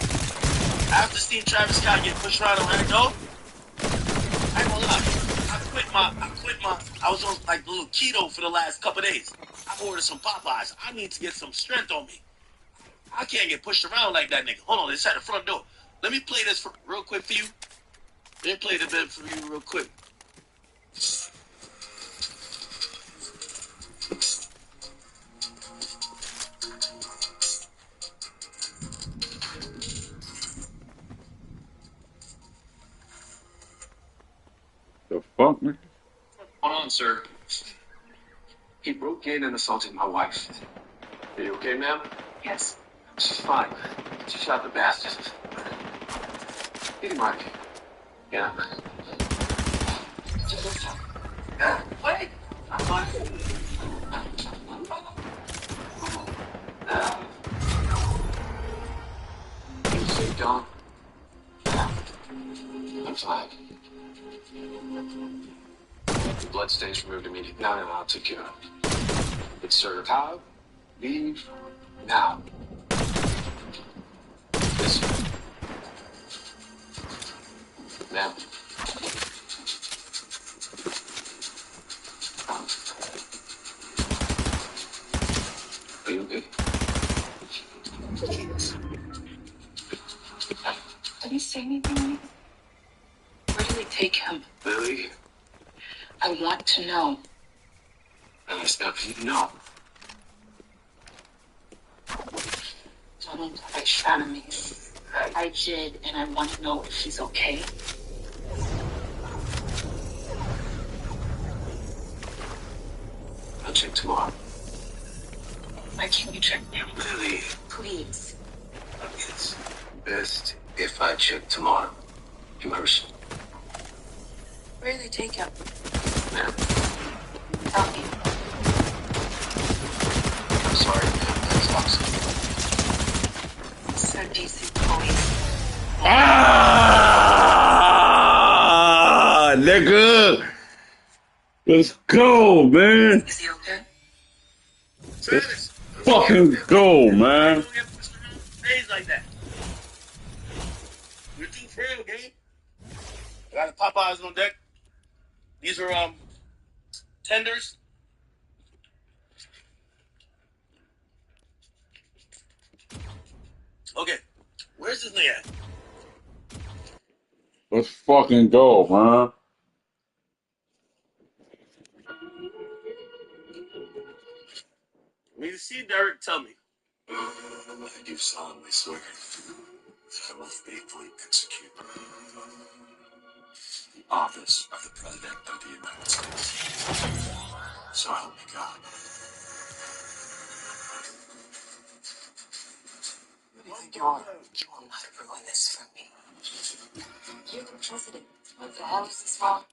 After seeing Travis Scott get pushed around on Ragdoll, I ain't gonna lie. I was on like a little keto for the last couple days. I ordered some Popeyes. I need to get some strength on me. I can't get pushed around like that nigga. Hold on, it's at the front door. Let me play this real quick for you. Let me play the bit for you real quick. The fuck, man? Hold on, sir. He broke in and assaulted my wife. Are you okay, ma'am? Yes. She's fine. She shot the bastard. Hey, Mike. Yeah. Wait. I'm fine. You say, Don? I'm fine. The blood stains removed immediately. No, I'll take care of it. It's sir. How? Leave now. Yes, sir. Now. Are you okay? Did he say anything? Where did they take him? Lily? I want to know. I expect you to know. Don't try to shatter me. I did, and I want to know if she's okay. I'll check tomorrow. Why can't you check now? Lily, Please. it's best if I check tomorrow. Immersion. Where did they take him? Ma'am, Tell me. I'm sorry, ma'am. That's toxic. So DC police. Ah, nigga. Let's go, man. Is he okay? Let's fucking go, man. Days like that. We're too frail, gang. I got the Popeyes on deck. These are tenders. Okay, where's this nigga at? Let's fucking go, man. When you see Derek, tell me. I do solemnly swear that I will faithfully execute the office of the President of the United States. So help me God. Who do you think you are? You will not ruin this for me. You're the president. What the hell is this wrong?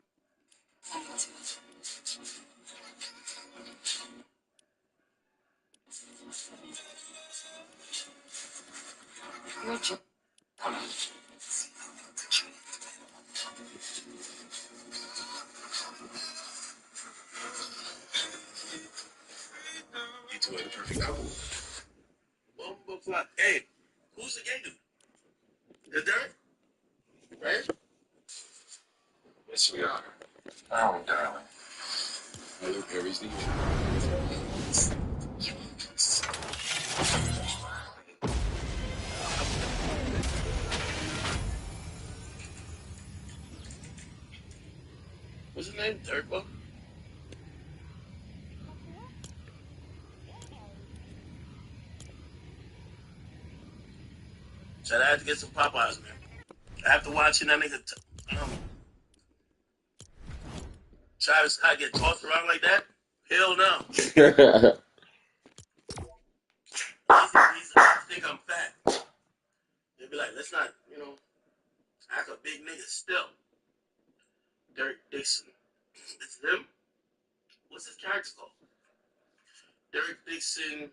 I need to. You're a jerk. You two are the perfect couple. Hey, who's the gay dude? Is Derek? Right? Yes, we are. Oh, darling. Tyler Perry's the What's his name? Turbo? So I had to get some Popeyes, man. After watching that nigga, Travis Scott get tossed around like that? Hell no. I think I'm fat. They'd be like, let's not, act a big nigga still. Derek Dixon. It's him? What's his character called? Derek Dixon.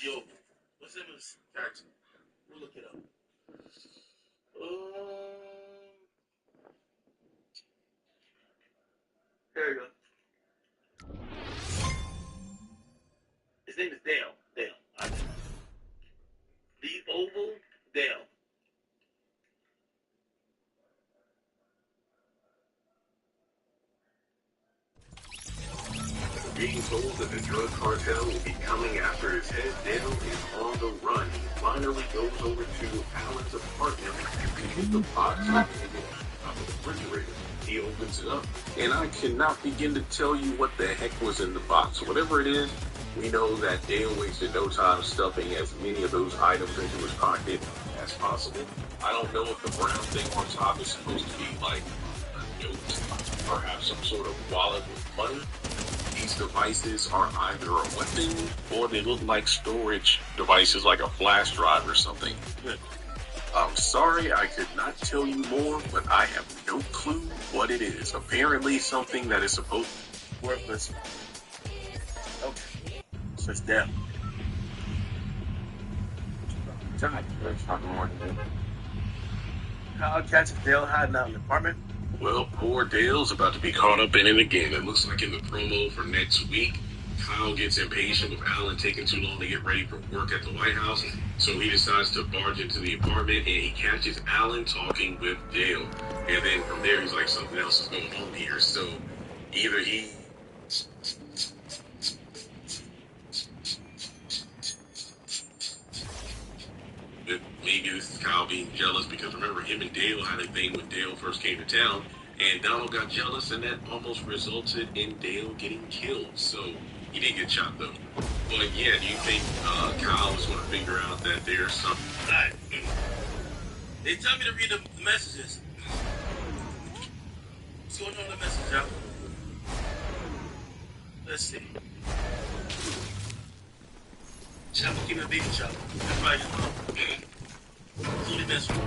Yo. What's his character? We'll look it up. There you go. His name is Dale. Dale. The Oval Dale. Being told that the drug cartel will be coming after his head, Dale is on the run. He finally goes over to Alan's apartment to get the box out of the refrigerator. He opens it up, and I cannot begin to tell you what the heck was in the box. Whatever it is, we know that Dale wasted no time stuffing as many of those items into his pocket as possible. I don't know if the brown thing on top is supposed to be like a note, perhaps some sort of wallet with money. These devices are either a weapon or they look like storage devices like a flash drive or something. I'm sorry I could not tell you more, but I have no clue what it is. Apparently something that is supposed to be worthless. Okay. So it's Dale. How catches Dale hiding out in the apartment? Well, poor Dale's about to be caught up in it again. It looks like in the promo for next week, Kyle gets impatient with Alan taking too long to get ready for work at the White House, so he decides to barge into the apartment and he catches Alan talking with Dale. And then from there, he's like, something else is going on here. So either he... Maybe this is Kyle being jealous because remember, him and Dale had a thing when Dale first came to town, and Donald got jealous, and that almost resulted in Dale getting killed. So he didn't get shot though. But yeah, do you think Kyle is going to figure out that there's something? Alright. They tell me to read the messages. What's going on in the message, y'all? Let's see. Chapel, give me a baby chapel. That's right. Fully messed with.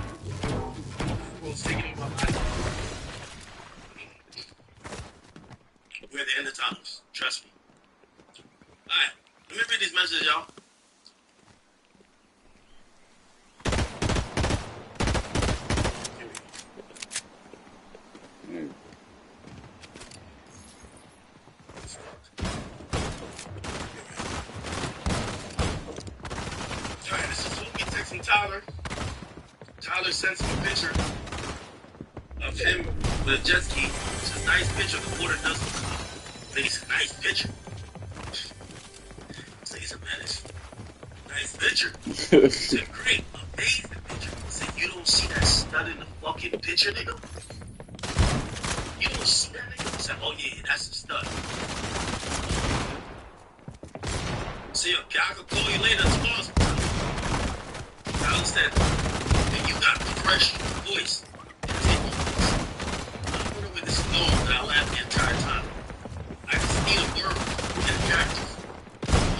World's taking over my life. We're at the end of times. Trust me. Alright, let me read these messages, y'all. Alright, this is Luke texting Tyler. Tyler sends him a picture of him with a jet ski. It's a nice picture. The water does look good. I think it's a nice picture. I think it's a menace. Nice picture. It's a great, amazing picture. Say, you don't see that stud in the fucking picture, nigga? You don't see that nigga? Say, oh yeah, that's a stud. See, okay, I can call you later tomorrow. I understand. And you got the fresh voice. I don't know where this is going, but I'll laugh the entire time. I just need a word and a character.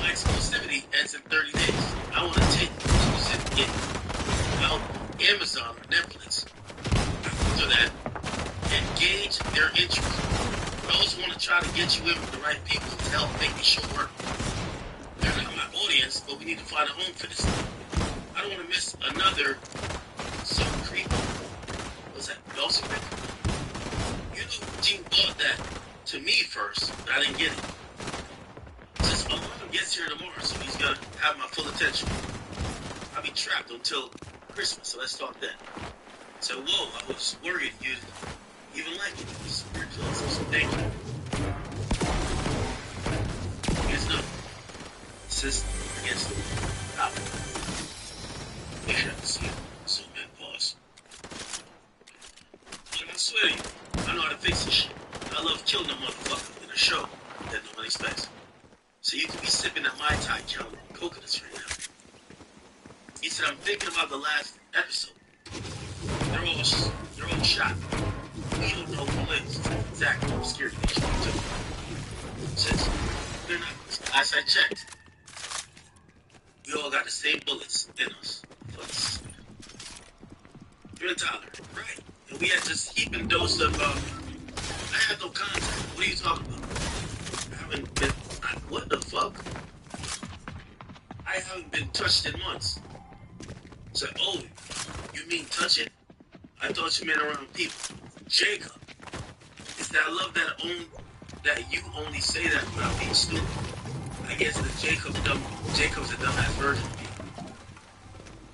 My exclusivity ends in 30 days. I want to take exclusivity in Amazon or Netflix. After that, engage their interest. I also want to try to get you in with the right people to help make the show work. They're not my audience, but we need to find a home for this thing. I don't want to miss another Some Creek. What's that? Dawson Creek? You know, Gene bought that to me first, but I didn't get it. Since my mom gets here tomorrow, so he's got to have my full attention. I'll be trapped until Christmas, so let's talk then. So, whoa, I was worried you'd even like it. It's weird clothes, so thank you. assist against Falcons. Make sure I can see it. So, man, pause. But I swear to you, I know how to fix this shit. I love killing a motherfucker in a show that no one expects. So you could be sipping at Mai Tai counting coconuts right now. He said, I'm thinking about the last episode. They're all shot. We don't know who is. Exactly. I'm scared of each other too. Since they're not, last I checked, we all got the same bullets in us. You're in Tyler, right? And we had just heaping dose of, I have no contact. What are you talking about? I haven't been, what the fuck? I haven't been touched in months. So, oh, you mean touching? I thought you meant around people. Jacob. It's that love that you only say that without being stupid. I guess that Jacob's a dumbass version of me.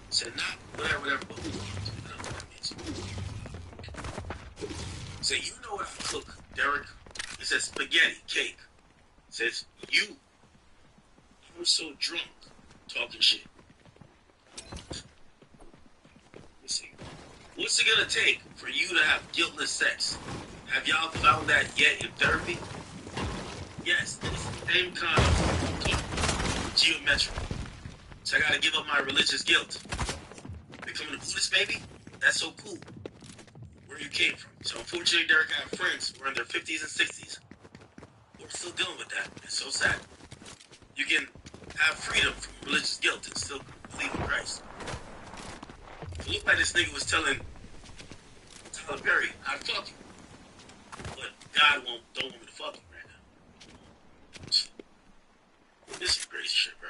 Said not whatever. But say, you know what I cook, Derek? It says spaghetti, cake. It says, I'm so drunk talking shit. Let's see. What's it gonna take for you to have guiltless sex? Have y'all found that yet in therapy? Yes, it's the same kind of geometry. So I gotta give up my religious guilt. Becoming a Buddhist, baby? That's so cool. Where you came from. So unfortunately, Derek, I have friends who are in their 50s and 60s. We're still dealing with that. It's so sad. You can have freedom from religious guilt and still believe in Christ. It looked like this nigga was telling Tyler Perry how to fuck you. But God don't want me to fuck you right now. This is crazy shit, bro.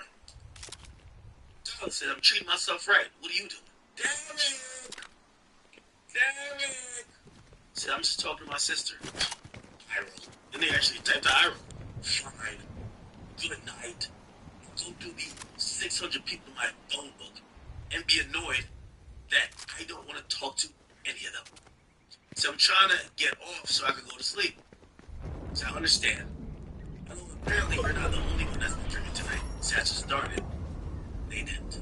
Tyler said, I'm treating myself right. What are you doing? Derek! Said, I'm just talking to my sister. I wrote. And they actually typed out I wrote. Fine. Good night. Go do the 600 people in my phone book and be annoyed that I don't want to talk to any of them. So I'm trying to get off so I can go to sleep. So I understand. I know apparently you're not the only one that's been drinking tonight. Satch just started. They didn't.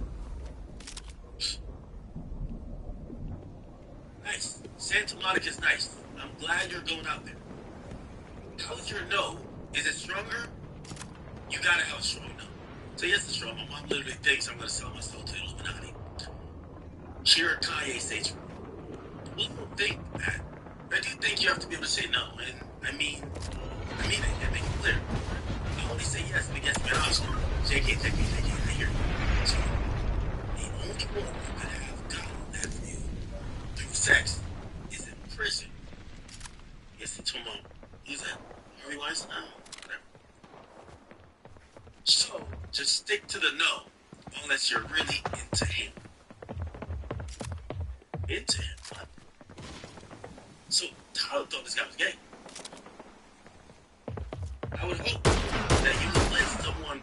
Nice. Santa Monica's nice. I'm glad you're going out there. How is your no? Is it stronger? You gotta have a strong no. So yes, it's strong. My mom literally thinks I'm gonna sell my soul to the Illuminati. She heard Kanye say true. Well, don't think that. I do think you have to be able to say no. And I mean it and make it clear. I only say yes if it gets me an Oscar. JK, I hear you. So, the only one who could have gotten that from you through sex is in prison. Yes, he told mom. Who's that? Harvey Weinstein? Whatever. So, just stick to the no, unless you're really into him. Into him? What? So, Tyler thought this guy was gay. I would hope that you would let someone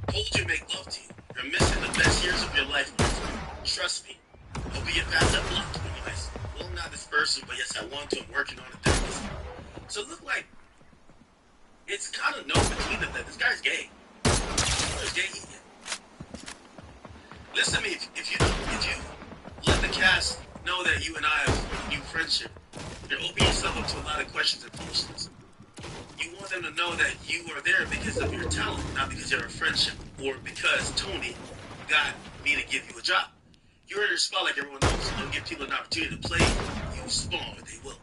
hold you, make love to you. You're missing the best years of your life, my friend. Trust me. I'll be your path up block to be nice. Well, I'm not this person, but yes, I want to. I'm working on it. So it looked like it's kind of known between them that this guy's gay. He's gay. Listen to me. If you let the cast know that you and I have new friendship, you're opening yourself up to a lot of questions and foolishness. You want them to know that you are there because of your talent, not because you're a friendship or because Tony got me to give you a job. You're in your spot like everyone else. Don't give people an opportunity to play you small, but they will.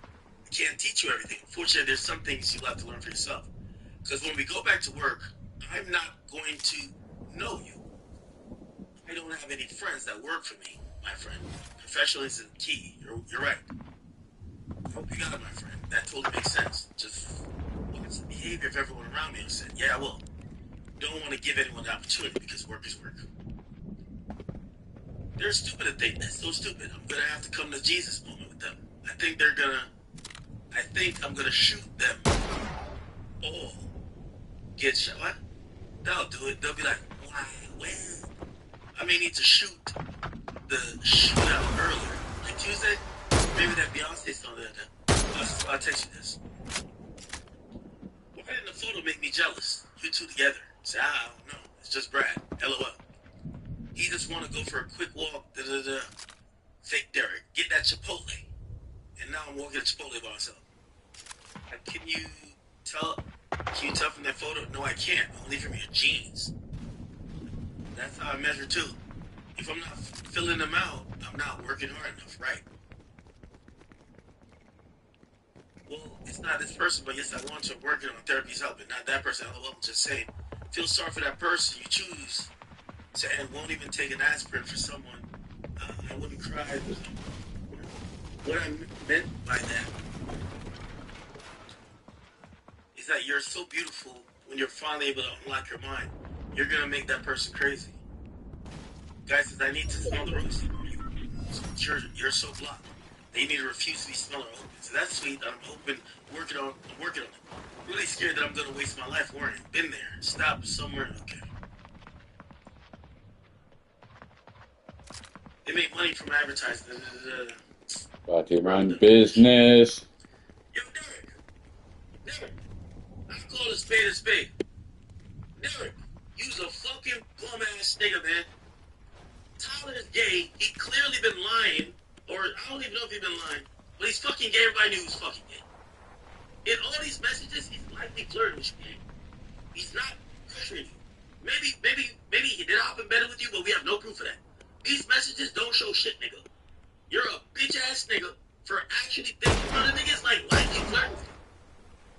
I can't teach you everything. Unfortunately, there's some things you'll have to learn for yourself. Because when we go back to work, I'm not going to know you. I don't have any friends that work for me, my friend. Professionalism is key. You're right. I hope you got it, my friend. That totally makes sense. Just watch the behavior of everyone around me and said, yeah, I will. Don't want to give anyone an opportunity because work is work. They're stupid at things. That's so stupid. I'm going to have to come to Jesus moment with them. I think I'm going to shoot them all. Get shot. What? They'll do it. They'll be like, wow, well. I may need to shoot the shootout earlier. Like Tuesday? Maybe that Beyonce song that I'll text you this. Why didn't the photo make me jealous? You two together. Say, I don't know. It's just Brad. LOL. He just want to go for a quick walk. Fake Derek. Get that Chipotle. And now I'm walking at Chipotle by myself. Can you tell from that photo? No, I can't. Only from your jeans. That's how I measure too. If I'm not filling them out, I'm not working hard enough, right? Well, it's not this person, but yes, I want to work on therapy's helping, not that person. I'm just saying, feel sorry for that person you choose to and won't even take an aspirin for someone. I wouldn't cry. What I meant by that is that you're so beautiful when you're finally able to unlock your mind. You're going to make that person crazy. Guys says, I need to smell the rose. You're so blocked. They need to refuse to be smelling open. So that's sweet that I'm open, working on it. Really scared that I'm going to waste my life worrying. Been there. Stop somewhere. Okay. They make money from advertising. About to run business. Yo, Derek. I call a spade a spade. Derek, you's a fucking bum-ass nigga, man. Tyler is gay. He clearly been lying. Or, I don't even know if he's been lying. But he's fucking gay. Everybody knew he was fucking gay. In all these messages, he's likely flirting with you, gay. He's not pressuring you. Maybe he did hop in bed with you, but we have no proof of that. These messages don't show shit, nigga. You're a bitch-ass nigga for actually thinking other niggas like you flirting with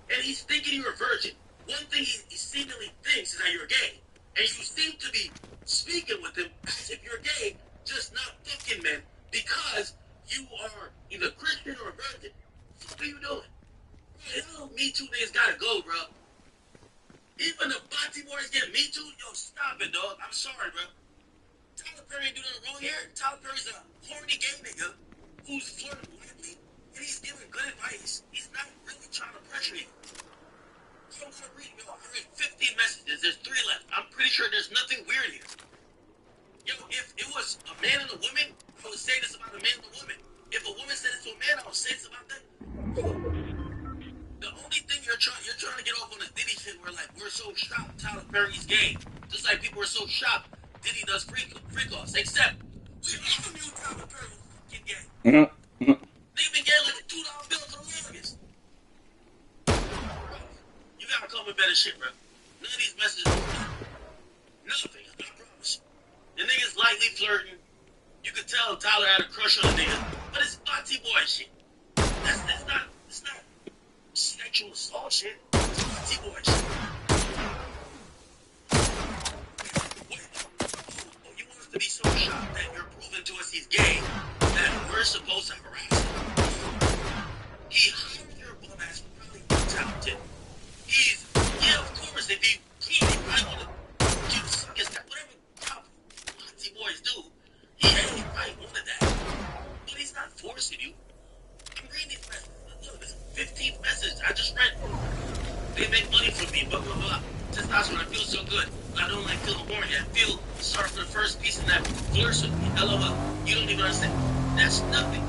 you. And he's thinking you're a virgin. One thing he seemingly thinks is that you're gay. And you seem to be speaking with him as if you're gay, just not fucking men, because you are either Christian or a virgin. What are you doing? Bro, Me Too niggas gotta go, bro. Even the Bati boys get Me Too? Yo, stop it, dog. I'm sorry, bro. Tyler Perry ain't doing nothing wrong here. Tyler Perry's a horny gay nigga who's flirting lightly, and he's giving good advice. He's not really trying to pressure you. You don't gotta read, yo. I read 15 messages. There's 3 left. I'm pretty sure there's nothing weird here. Yo, if it was a man and a woman, I would say this about a man and a woman. If a woman said it to a man, I would say this about them. The only thing you're trying to get off on this Diddy shit where, like, we're so shocked Tyler Perry's gay. Just like people were so shocked Diddy does freak offs. Except, we all knew Tyler Perry was fucking gay. They've been getting like a $2 bill for the longest. You gotta come with better shit, bro. None of these messages nothing, I promise you. The nigga's lightly flirting. You could tell Tyler had a crush on the nigga. But it's Bati boy shit. It's not sexual assault shit. It's Bati boy shit. You want us to be so shocked that you're proving to us he's gay that we're supposed to harass him? He hired your bum ass for probably talented. Of course, if he probably want to give suckers that whatever Bati boys do. He probably wanted that. But he's not forcing you. I'm reading these messages. Look, this 15th message I just read. They make money from me, blah, blah, blah. Testosterone, I feel so good. I don't like feeling horny. I feel sorry for the first piece in that flirts with me. LOL. You don't even understand. That's nothing.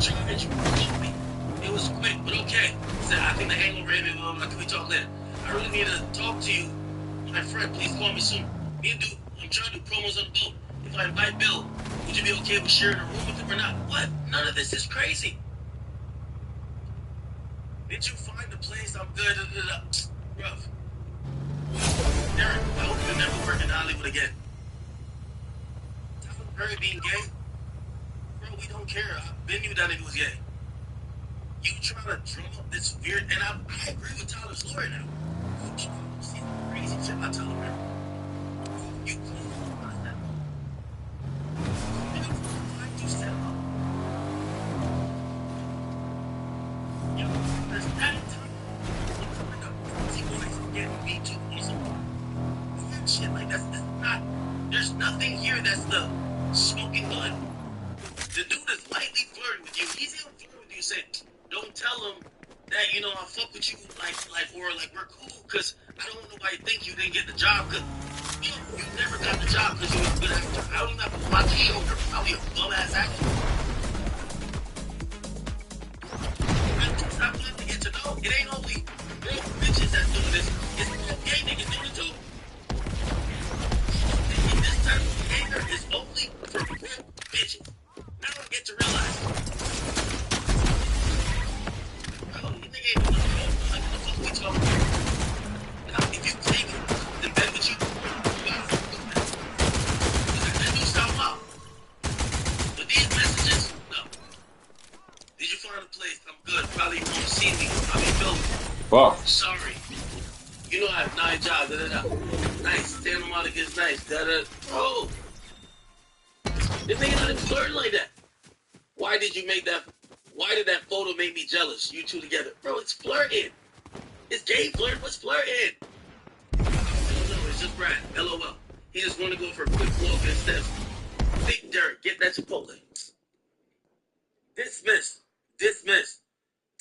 Charge me. It was quick, but okay. Said, I think the hangover hit me, blah, blah, blah. Can we talk later? I really need to talk to you. My friend, please call me soon. I'm trying to do promos on the boat. If I invite Bill, would you be okay with sharing a room with him or not? What? None of this is crazy. Did you find a place? I'm good. Rough. Derek, I hope you never work in Hollywood again. Tyler Perry being gay? Bro, we don't care. I been knew that nigga was gay. You trying to drum up this weird, and I agree with Tyler's lawyer now. You trying to see crazy shit about Tyler Perry. You there's nothing here that's the smoking gun. The dude is lightly flirting with you. He's even flirting with you saying, don't tell him that, you know, I fuck with you, like, or we're cool, because I don't want nobody to think you didn't get the job, because you never got the job because you was a good actor. I don't even have to watch the show. You're probably a bum-ass actor. Stop trying to get to know. It ain't only broke bitches that's doing this. It's gay niggas doing it too. fuck. Sorry. You know I have 9 jobs. Da, da, da. Nice. Santa Monica's nice. Da, da. Bro. This nigga not even flirting like that. Why did you make that? Why did that photo make me jealous? You two together. Bro, it's flirting. It's gay flirt. What's flirting? No, it's just Brad. LOL. He just want to go for a quick walk instead of Big Dirt. Get that Chipotle. Dismissed. Dismissed.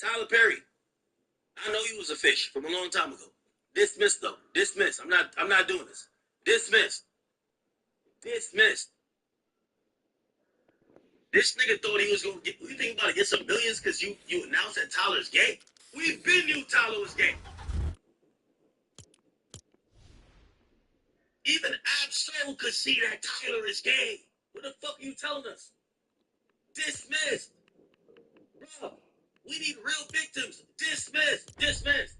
Tyler Perry. I know you was a fish from a long time ago. Dismissed though. Dismissed. I'm not doing this. Dismissed. Dismissed. This nigga thought he was gonna get. You think about to get some millions because you announced that Tyler's gay? We've been knew Tyler was gay. Even Absol could see that Tyler is gay. What the fuck are you telling us? Dismissed. Bro, we need real victims. Dismissed. Dismissed.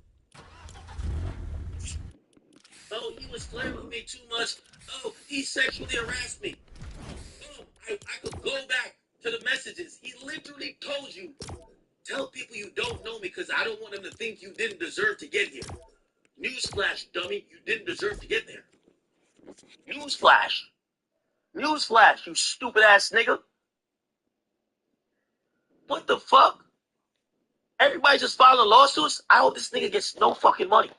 Oh, he was flirting with me too much. Oh, he sexually harassed me. Oh, I could go back to the messages. He literally told you, tell people you don't know me because I don't want them to think you didn't deserve to get here. Newsflash, dummy, you didn't deserve to get there. Newsflash. Newsflash, you stupid ass nigga. What the fuck? Everybody just filing lawsuits? I hope this nigga gets no fucking money.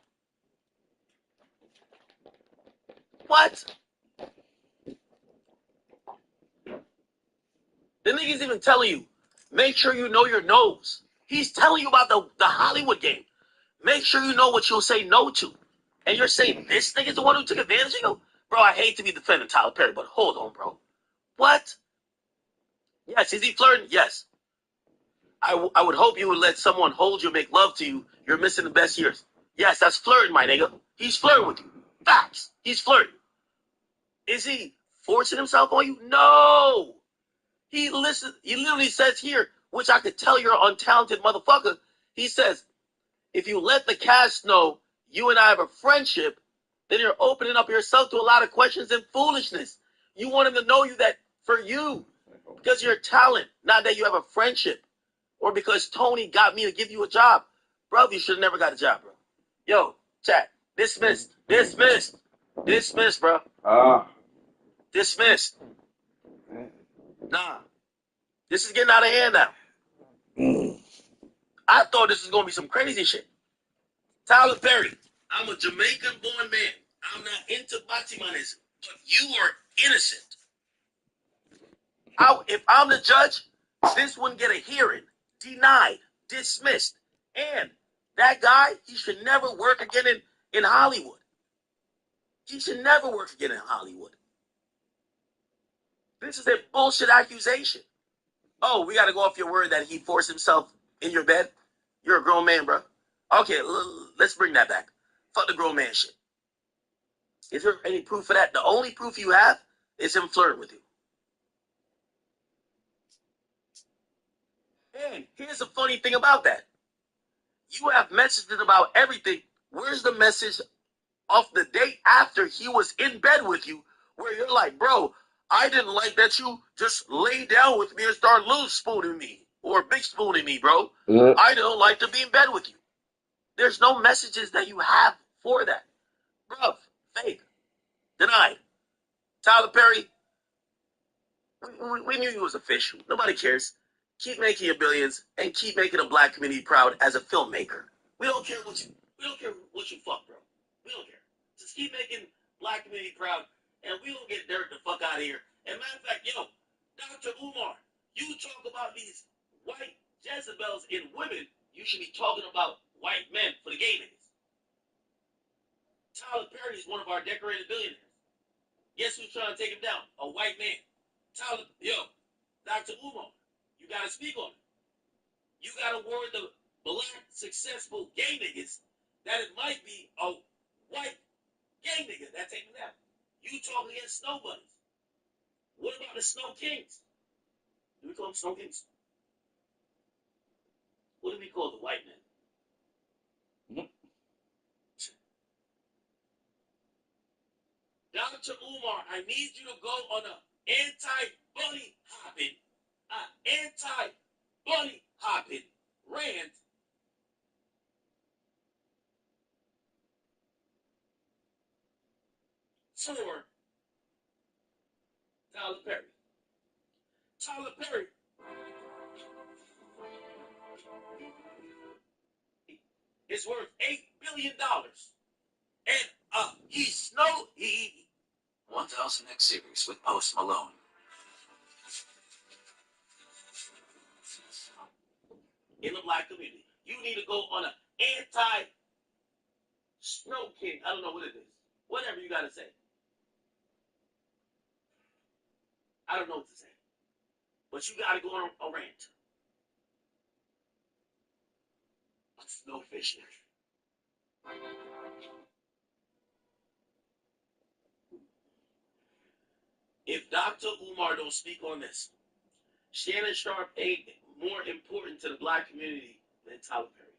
What? The nigga's even telling you, make sure you know your no's. He's telling you about the Hollywood game. Make sure you know what you'll say no to. And you're saying this nigga's the one who took advantage of you? Bro, I hate to be defending Tyler Perry, but hold on, bro. What? Yes, is he flirting? Yes. I would hope you would let someone hold you and make love to you. You're missing the best years. Yes, that's flirting, my nigga. He's flirting with you. Facts. He's flirting. Is he forcing himself on you? No. He literally says here, which I could tell you're an untalented motherfucker. He says, if you let the cast know you and I have a friendship, then you're opening up yourself to a lot of questions and foolishness. You want him to know you that for you, because you're a talent, not that you have a friendship, or because Tony got me to give you a job. Bro, you should have never got a job, bro. Yo, chat, dismissed, dismissed, dismissed, bro. Dismissed. Nah. This is getting out of hand now. I thought this was going to be some crazy shit. Tyler Perry, I'm a Jamaican-born man. I'm not into Batimanism, but you are innocent. If I'm the judge, this wouldn't get a hearing. Denied. Dismissed. And that guy, he should never work again in Hollywood. He should never work again in Hollywood. This is a bullshit accusation. Oh, we got to go off your word that he forced himself in your bed? You're a grown man, bro. Okay, let's bring that back. Fuck the grown man shit. Is there any proof of that? The only proof you have is him flirting with you. And here's the funny thing about that. You have messages about everything. Where's the message of the day after he was in bed with you where you're like, bro, I didn't like that you just laid down with me and started little spooning me or big spooning me, bro. I don't like to be in bed with you. There's no messages that you have for that. Bro, fake. Denied. Tyler Perry, we knew you was a fish. Nobody cares. Keep making your billions and keep making the black community proud as a filmmaker. We don't care what you fuck, bro. We don't care. Just keep making black community proud and we don't get dirt the fuck out of here. And matter of fact, yo, Dr. Umar, you talk about these white Jezebels in women, you should be talking about white men for the gay niggas. Tyler Perry is one of our decorated billionaires. Guess who's trying to take him down? A white man. Tyler, yo, Dr. Umar, you gotta speak on it. You gotta warn the black successful gay niggas that it might be a white gay nigga that taking him down. You talk against snow bunnies. What about the Snow Kings? Do we call them Snow Kings? What do we call the white men? Dr. Umar, I need you to go on an anti-bunny hopping rant Tyler Perry. Tyler Perry. Is worth $8 billion. And he 1000X series with Post Malone. In the black community, you need to go on an anti-Snow King. I don't know what it is. Whatever you gotta say. I don't know what to say. But you gotta go on a rant. No fishing. If Dr. Umar don't speak on this, Shannon Sharp ain't more important to the black community than Tyler Perry.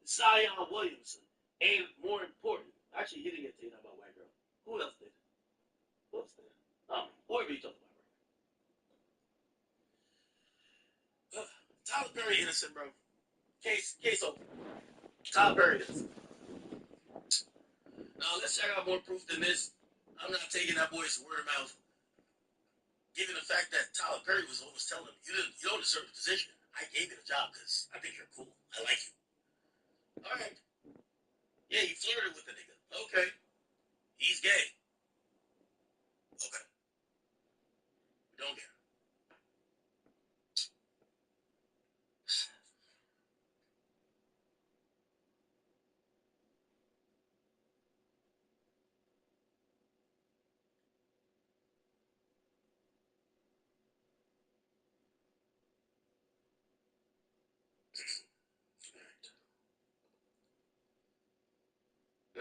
Zion Williamson ain't more important. Actually, he didn't get taken out by a white girl. Who else did? Who else did? Whoever you talking about, bro. Tyler Perry innocent, bro. Case over. Tyler Perry innocent. Now, let's check out more proof than this. I'm not taking that boy's word of mouth. Given the fact that Tyler Perry was always telling him, you don't deserve the position. I gave you the job because I think you're cool. I like you. All right. Yeah, he flirted with the nigga. Okay. He's gay. Okay. We don't care.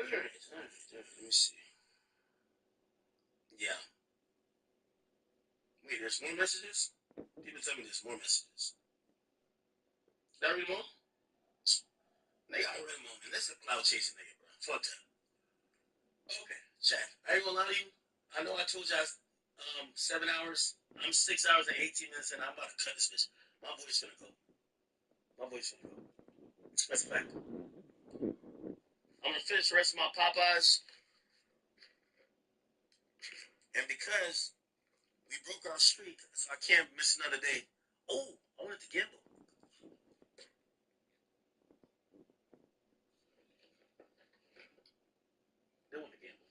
All right. Let me see. Yeah. Wait, there's more messages? People tell me there's more messages. Did I read them all? Nigga, I read them all, man. That's a cloud chasing nigga, bro. Fuck that. Okay, chat. I ain't gonna lie to you. I know I told you 7 hours. I'm 6 hours and 18 minutes and I'm about to cut this bitch. My voice gonna go. That's a fact. I'm gonna finish the rest of my Popeyes. And because we broke our streak, so I can't miss another day. Oh, I wanted to gamble. They want to gamble.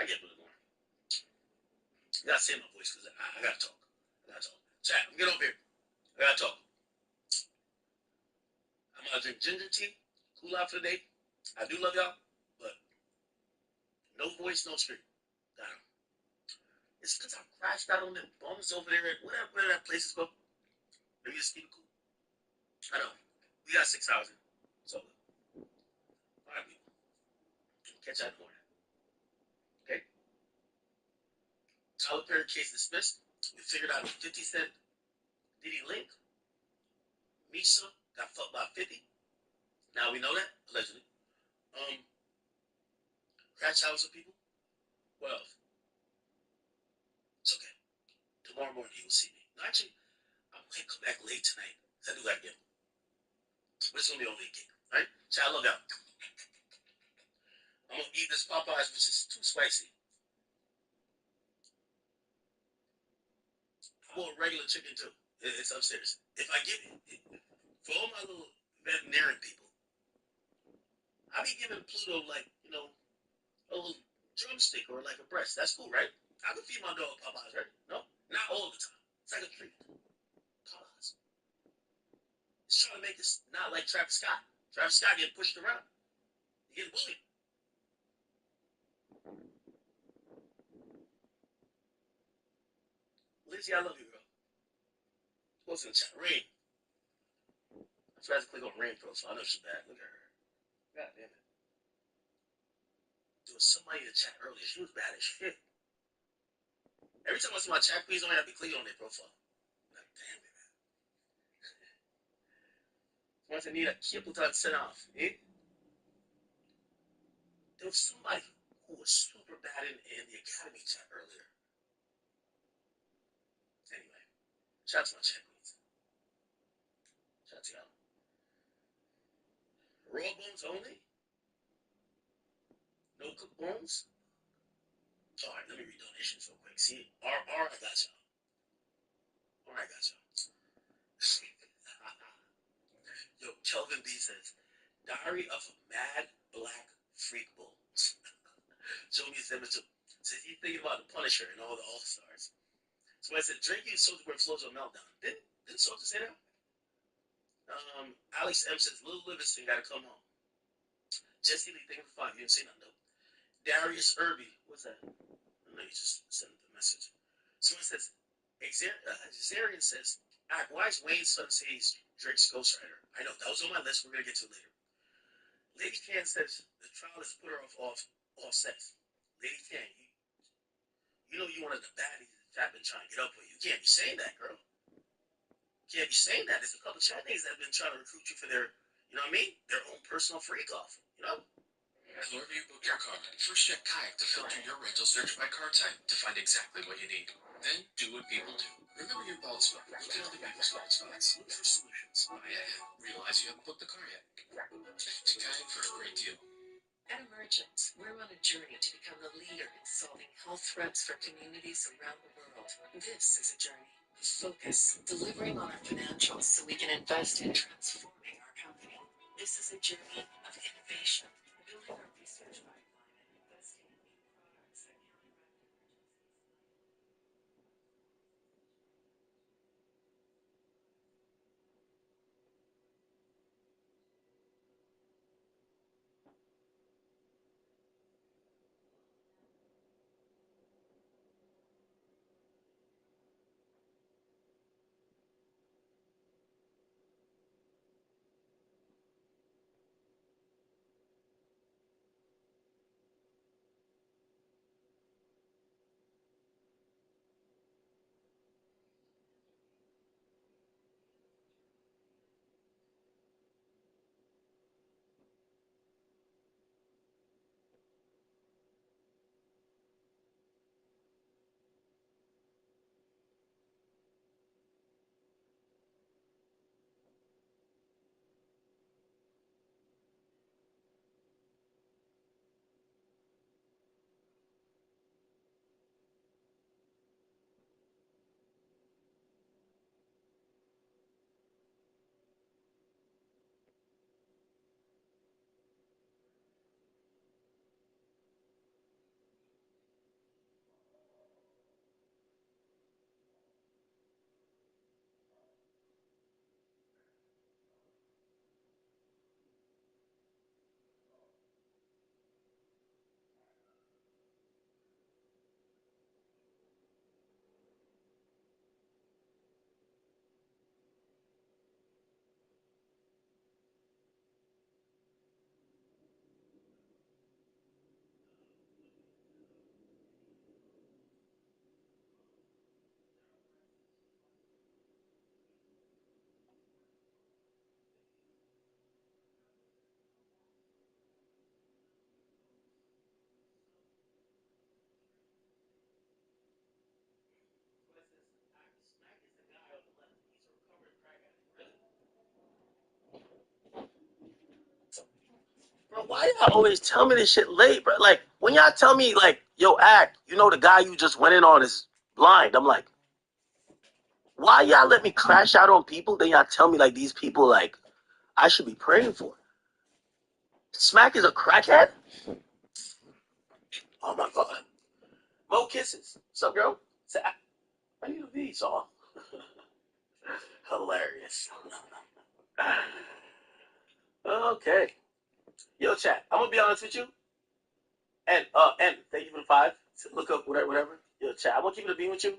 I get a little more. You gotta save my voice because I gotta talk. Chat, I'm getting over here. I gotta talk. I'm gonna drink ginger tea, cool out for the day. I do love y'all, but no voice, no stream. Got him. It's because I crashed out on them bums over there at whatever that place is called. Let me just keep it cool. I know. We got 6 hours in. So, all right, people. Catch you in the morning. Okay? Tyler Perry case dismissed. We figured out 50 Cent. Did he link? Misha got fucked by 50. Now we know that, allegedly. Crash hours of people. What else? It's okay. Tomorrow morning you will see me. No, actually, I might come back late tonight. I do that again. But it's gonna be only a gig, right? So I love y'all. I'm gonna eat this Popeyes, which is too spicy. I want regular chicken too. It's upstairs. If I give it, for all my little veterinarian people, I be giving Pluto like, a little drumstick or like a breast. That's cool, right? I can feed my dog Popeyes, right? No? Not all the time. It's like a treat. Popeyes. It's trying to make this not like Travis Scott. Travis Scott getting pushed around. He getting bullied. Lizzie, I love you, girl. What's in the chat? Rain. I tried to click on Rain Pro, so I know she's bad. Look at her. God damn it. There was somebody in the chat earlier. She was bad as shit. Every time I see my chat, please only have to click on their profile. Like, damn it, man. Once I need a triple touch set off, eh? There was somebody who was super bad in the academy chat earlier. Anyway, shout out to my chat, please. Shout out to y'all. Raw bones only? No cooked bones? All right, let me read donations real quick. See, all right, I got y'all. All right, I got y'all. Yo, Kelvin B says, Diary of a Mad Black Freak Bull. Joey Simmons says he's thinking about the Punisher and all the All-Stars. So I said, Drake used Soulja Boy flows on Meltdown. Didn't Soulja say that? Alex M says, Little Livingston got to come home. Jesse Lee, thank you for 5. You didn't say nothing, though. Darius Irby, what's that? No, you just sent the message. Someone says, Xarian says, why is Wayne's son says Drake's ghostwriter? I know, that was on my list. We're going to get to it later. Lady Can says, the trial has put her off sex. Lady Can, you know you one of the baddies that I've been trying to get up with. You can't be saying that, girl. You can't be saying that. There's a couple of chat niggas that have been trying to recruit you for their, you know what I mean? Their own personal freak off, you know? Wherever you book your car, first check Kayak to filter your rental search by car type to find exactly what you need. Then do what people do. Remember your bald spot. Look at other people's bald spots. Look for solutions. Buy ahead. Realize you haven't booked the car yet. To Kayak for a great deal. At Emergent, we're on a journey to become the leader in solving health threats for communities around the world. This is a journey of focus, delivering on our financials so we can invest in transforming our company. This is a journey of innovation, building our research pipeline and investing in new products that counteract emergencies. Bro, why y'all always tell me this shit late, bro? Like, when y'all tell me, like, yo, Act, you know the guy you just went in on is blind. I'm like, why y'all let me crash out on people? Then y'all tell me, like, these people, like, I should be praying for. Smack is a crackhead? Oh, my God. Mo Kisses. What's up, girl? Say, I need a V song. Hilarious. Okay. Yo, chat, I'm going to be honest with you. And thank you for the 5. Look up whatever. Yo, chat, I'm going to keep it a beam with you.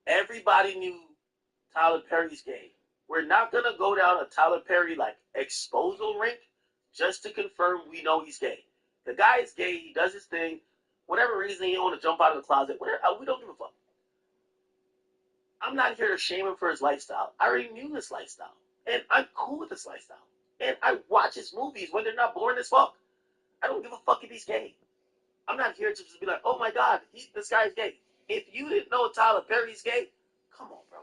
Everybody knew Tyler Perry's gay. We're not going to go down a Tyler Perry, like, exposal rink just to confirm we know he's gay. The guy is gay. He does his thing. Whatever reason, he don't want to jump out of the closet. Whatever, we don't give a fuck. I'm not here to shame him for his lifestyle. I already knew this lifestyle. And I'm cool with this lifestyle. And I watch his movies when they're not boring as fuck. I don't give a fuck if he's gay. I'm not here to just be like, oh my God, this guy's gay. If you didn't know Tyler Perry's gay, come on, bro.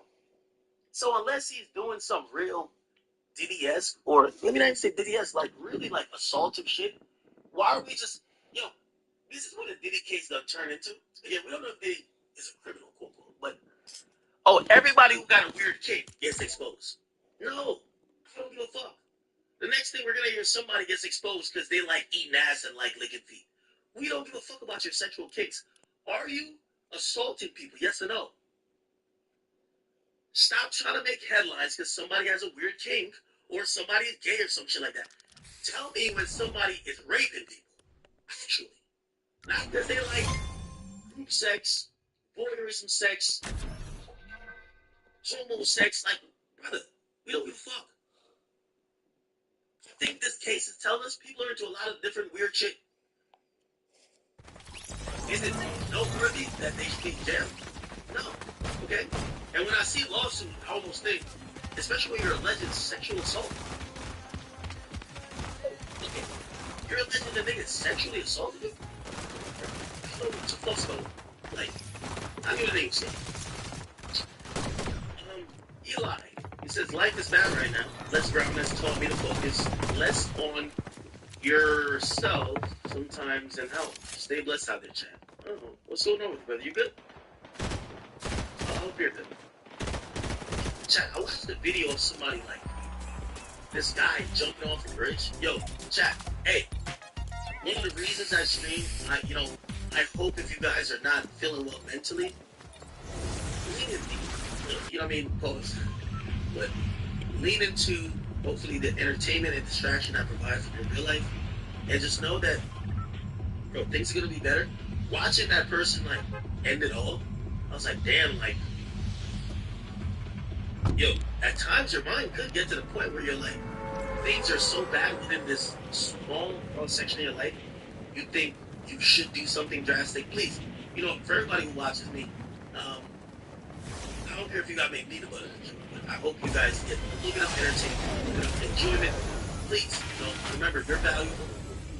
So unless he's doing some real Diddy-esque, or let me not even say Diddy-esque, like really like assaultive shit, why are we just, this is what a Diddy case done turn into. Again, we don't know if Diddy is a criminal, quote unquote, but everybody who got a weird kink gets exposed. No, I don't give a fuck. The next thing we're gonna hear, somebody gets exposed because they like eating ass and like licking feet. We don't give a fuck about your sexual kinks. Are you assaulting people? Yes or no? Stop trying to make headlines because somebody has a weird kink or somebody is gay or some shit like that. Tell me when somebody is raping people. Actually. Not because they like group sex, voyeurism sex, homo sex. Like, brother, we don't give a fuck. I think this case is telling us people are into a lot of different weird shit. Is it noteworthy that they should be in jail? No. Okay? And when I see a lawsuit, I almost think, especially when you're alleged sexual assault. Okay. You're alleged that nigga sexually assaulted you? I don't know what the fuck's going on. Like, I don't even think so. Eli, he says, life is bad right now. Les Brown has taught me to focus less on yourself sometimes and help. Stay blessed out there, Chad. I don't know. What's going on with you, brother? You good? I hope you're good. Chad, I watched the video of somebody like this guy jumping off a bridge. Yo, Chad, hey, one of the reasons I stream, I hope if you guys are not feeling well mentally, lean into, you know what I mean? Pause. But lean into, hopefully, the entertainment and distraction I provide for your real life. And just know that, bro, things are going to be better. Watching that person, like, end it all, I was like, damn, like, yo, at times your mind could get to the point where you're like, things are so bad within this small section of your life, you think you should do something drastic. Please, for everybody who watches me, I don't care if you got to make me the butter, but I hope you guys get a little bit of entertainment, a little bit of enjoyment. Please, remember, you're valuable.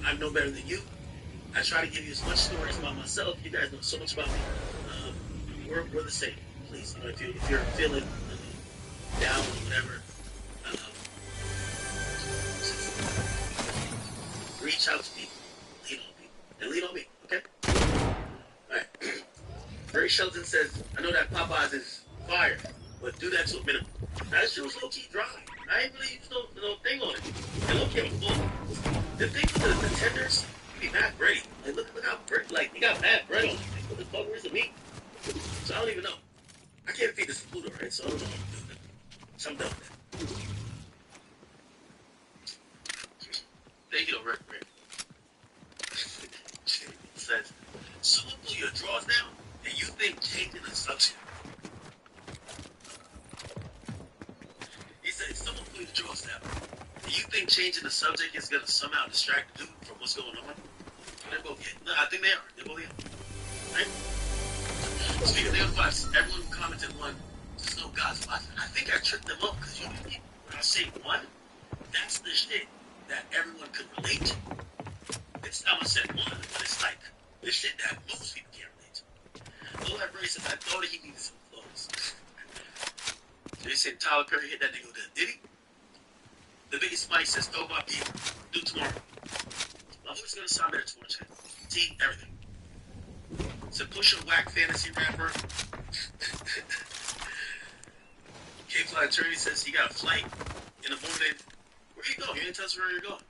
I'm no better than you. I try to give you as much stories about myself. You guys know so much about me. We're the same. Please, if you're feeling down or whatever, reach out to people, lean on people, and lean on me, okay? Alright. Ray Shelton says, I know that Popeyes is fire, but do that to a minimum. That shit was low-key dry. I ain't really used no thing on it. And low-key, I'm full. The thing with the tenders, you be mad bready. Like, look how bread, like, you got mad bread on it. Like, what the fuck, where's the meat? So I don't even know. I can't feed this Pluto, right? So I don't know what to do with it. So I'm done with that. Thank you, Rick. Says, someone pull your drawers down, and you think changing the subject. He said, someone pull your drawers down, and you think changing the subject is going to somehow distract the dude from what's going on? They're both getting. No, I think they are. They're both getting. Right? Speaking of the advice, everyone who commented one, there's no God's life. I think I tricked them up because when I say one, that's the shit that everyone could relate to. It's not I said one, but it's like the shit that most people can't relate to. Low that braces, I thought he needed some clothes. So they said Tyler Perry hit that nigga with a Diddy. The biggest Mike says, throw my beat, do tomorrow. My voice is gonna sound better tomorrow, chat. T, everything. So push a whack fantasy rapper. K-Fly Attorney says he got a flight in the morning. Where you going? You didn't tell us where you're going.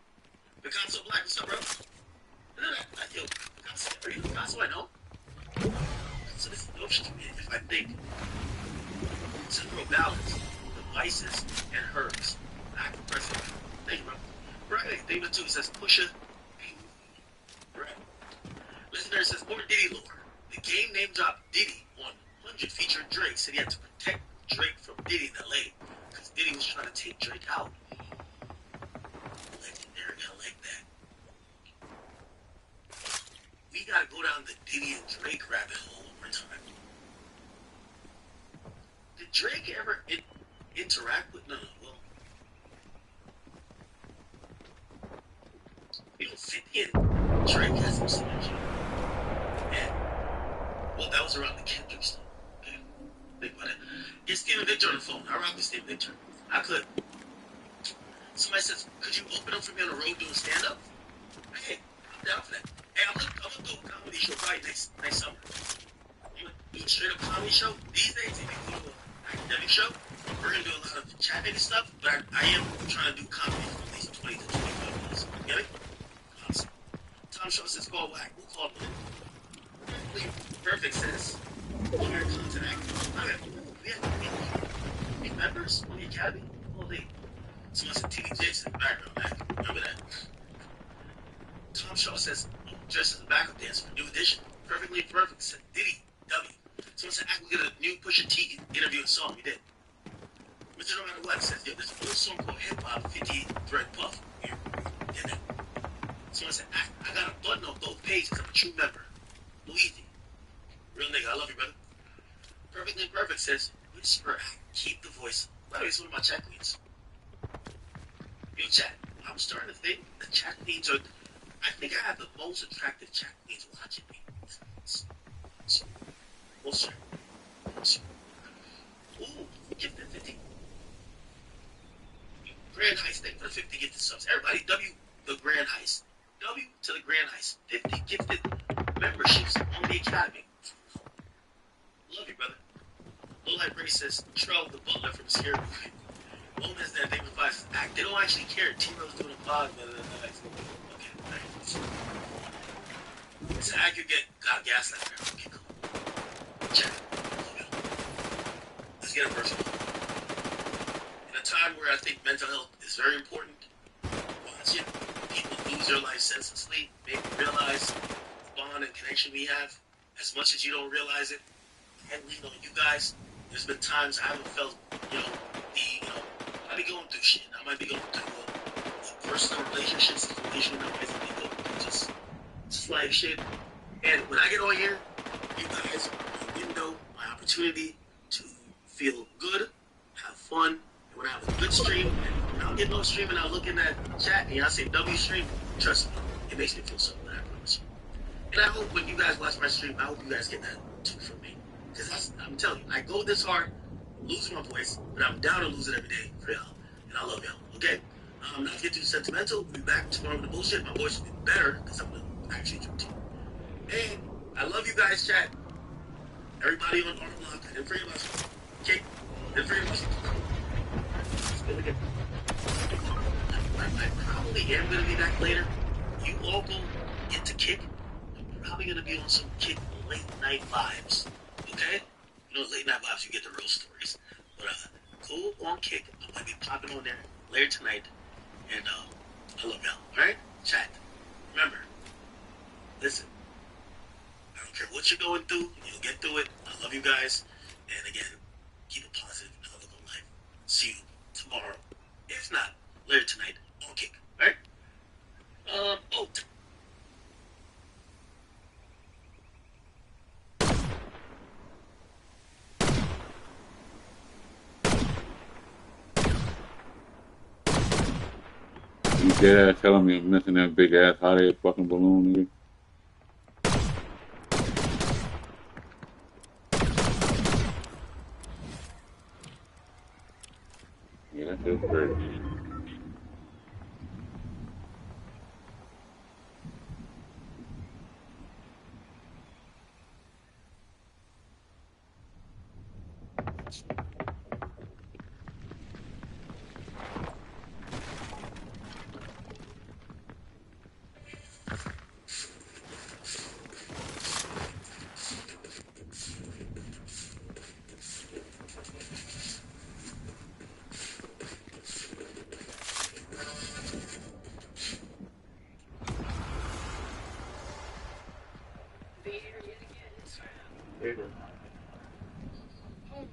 Picasso Black, what's up, bro? Yo, Picasso, are you Picasso? I know. So this is no shit to me. If I think it's a real balance, the vices and herbs. Not the president. Thank you, bro. Right, David too says Pusha. Right. Listener says more Diddy lore. The game name dropped Diddy on 100 featured Drake. Said he had to protect Drake from Diddy in LA because Diddy was trying to take Drake out. Legendary, I like that. We gotta go down the Diddy and Drake rabbit hole over time. Did Drake ever interact with? No. Well, 50 and Drake has some synergy. And well, that was around the Kendrick stuff. Okay, think about it. Get Steven Victor on the phone. I rock with Steven Victor. I could. somebody says, could you open up for me on the road doing stand-up? Hey, I'm down for that. Hey, I'm gonna do a comedy show probably next summer. I'm gonna do a straight-up comedy show. These days, if you do an academic show, we're gonna do a lot of chatting and stuff, but I am trying to do comedy for at least 20 to 25 minutes. Get it? Awesome. Tom Shaw says, call whack. We'll call it. Perfect says, lawyer content actor. I mean, we have members on the academy. Holy. Someone said T.D. Jakes in the background. I remember that. Tom Shaw says, dressed as a backup dancer for New Edition. Perfectly perfect, said Diddy W. Someone said, we got a new Pusha T interview and song. We did. Mr. No Matter What says, there's a new song called Hip Hop 50 Thread Puff. We did that. Someone said, I got a button on both pages. I'm a true member. Luigi. Real nigga. I love you, brother. Perfectly Perfect says, whisper, keep the voice. By the way, it's one of my chat queens. Yo, chat. I'm starting to think the chat queens are. I think I have the most attractive chat queens watching me. Most attractive. Ooh, gifted 50. Grand Heist, thank you for the 50 gifted subs. Everybody, W the Grand Heist. W to the Grand Heist. 50 gifted memberships on the Academy. Love you, brother. Low Light Ray says, Trell the butler from Scary Movie. Gomez that David Vice act. They don't actually care. T-Rose doing a pod, but okay, right. It's an aggregate gaslight. Okay, cool. Check. Let's get it personal. In a time where I think mental health is very important, watching people lose their life senselessly, make you realize the bond and connection we have, as much as you don't realize it. And lean on you guys. There's been times I haven't felt, I be going through shit. I might be going through a personal relationship situation. I might be going through just life shit. And when I get on here, you guys are my window, my opportunity to feel good, have fun. And when I have a good stream, and when I'm getting on stream and I look in that chat and I say W stream, trust me, it makes me feel so good. I promise you. And I hope when you guys watch my stream, I hope you guys get that too from me. Because I'm telling you, I go this hard, losing my voice, but I'm down to lose it every day for y'all. And I love y'all, okay? Not to get too sentimental, we'll be back tomorrow with the bullshit. My voice will be better because I'm going to actually drink tea. And I love you guys, chat. Everybody on Art Block, I didn't forget about you. Okay? Didn't forget about you. I probably am going to be back later. You all go into Kick. I'm probably going to be on some Kick late night vibes. Okay? You know, late night vibes, you get the real stories. But go on Kick. I might be popping on there later tonight. And I love y'all. Alright? Chat. Remember, listen. I don't care what you're going through. You'll get through it. I love you guys. And again, keep a positive outlook on life. See you tomorrow. If not, later tonight on Kick. Alright? You dead ass telling me I'm missing that big ass hot air fucking balloon, nigga? Yeah, that feels great.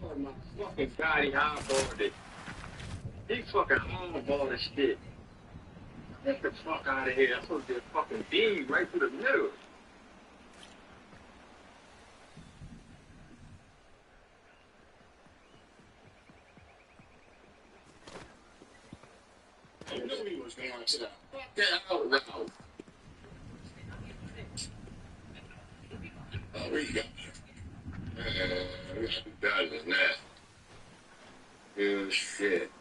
Oh my fucking god, he hardballed it. He fucking hardballed this shit. Get the fuck out of here. I'm supposed to be a fucking beam right through the middle. I knew he was going to that. Fuck that out now. Oh, where you got we got some dozens now. Good shit.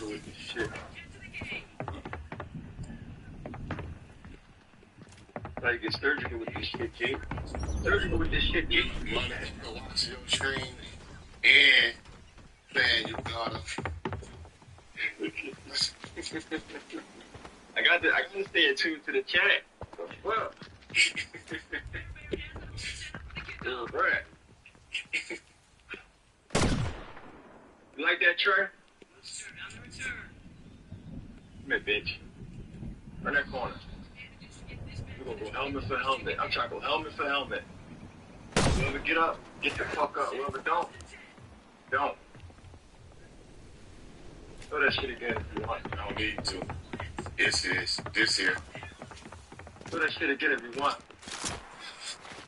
surgical with this shit. Like, get surgical with this shit, G. Surgical with this shit, G. Money to watch your screen and playing your daughter. I got to stay attuned to the chat. Well, right. You like that, Trey? Come here, bitch. Run that corner. We're gonna go helmet for helmet. I'm trying to go helmet for helmet. Whoever get up, get the fuck up. Whoever don't. Throw that shit again if you want. I don't need to. This here. Throw that shit again if you want.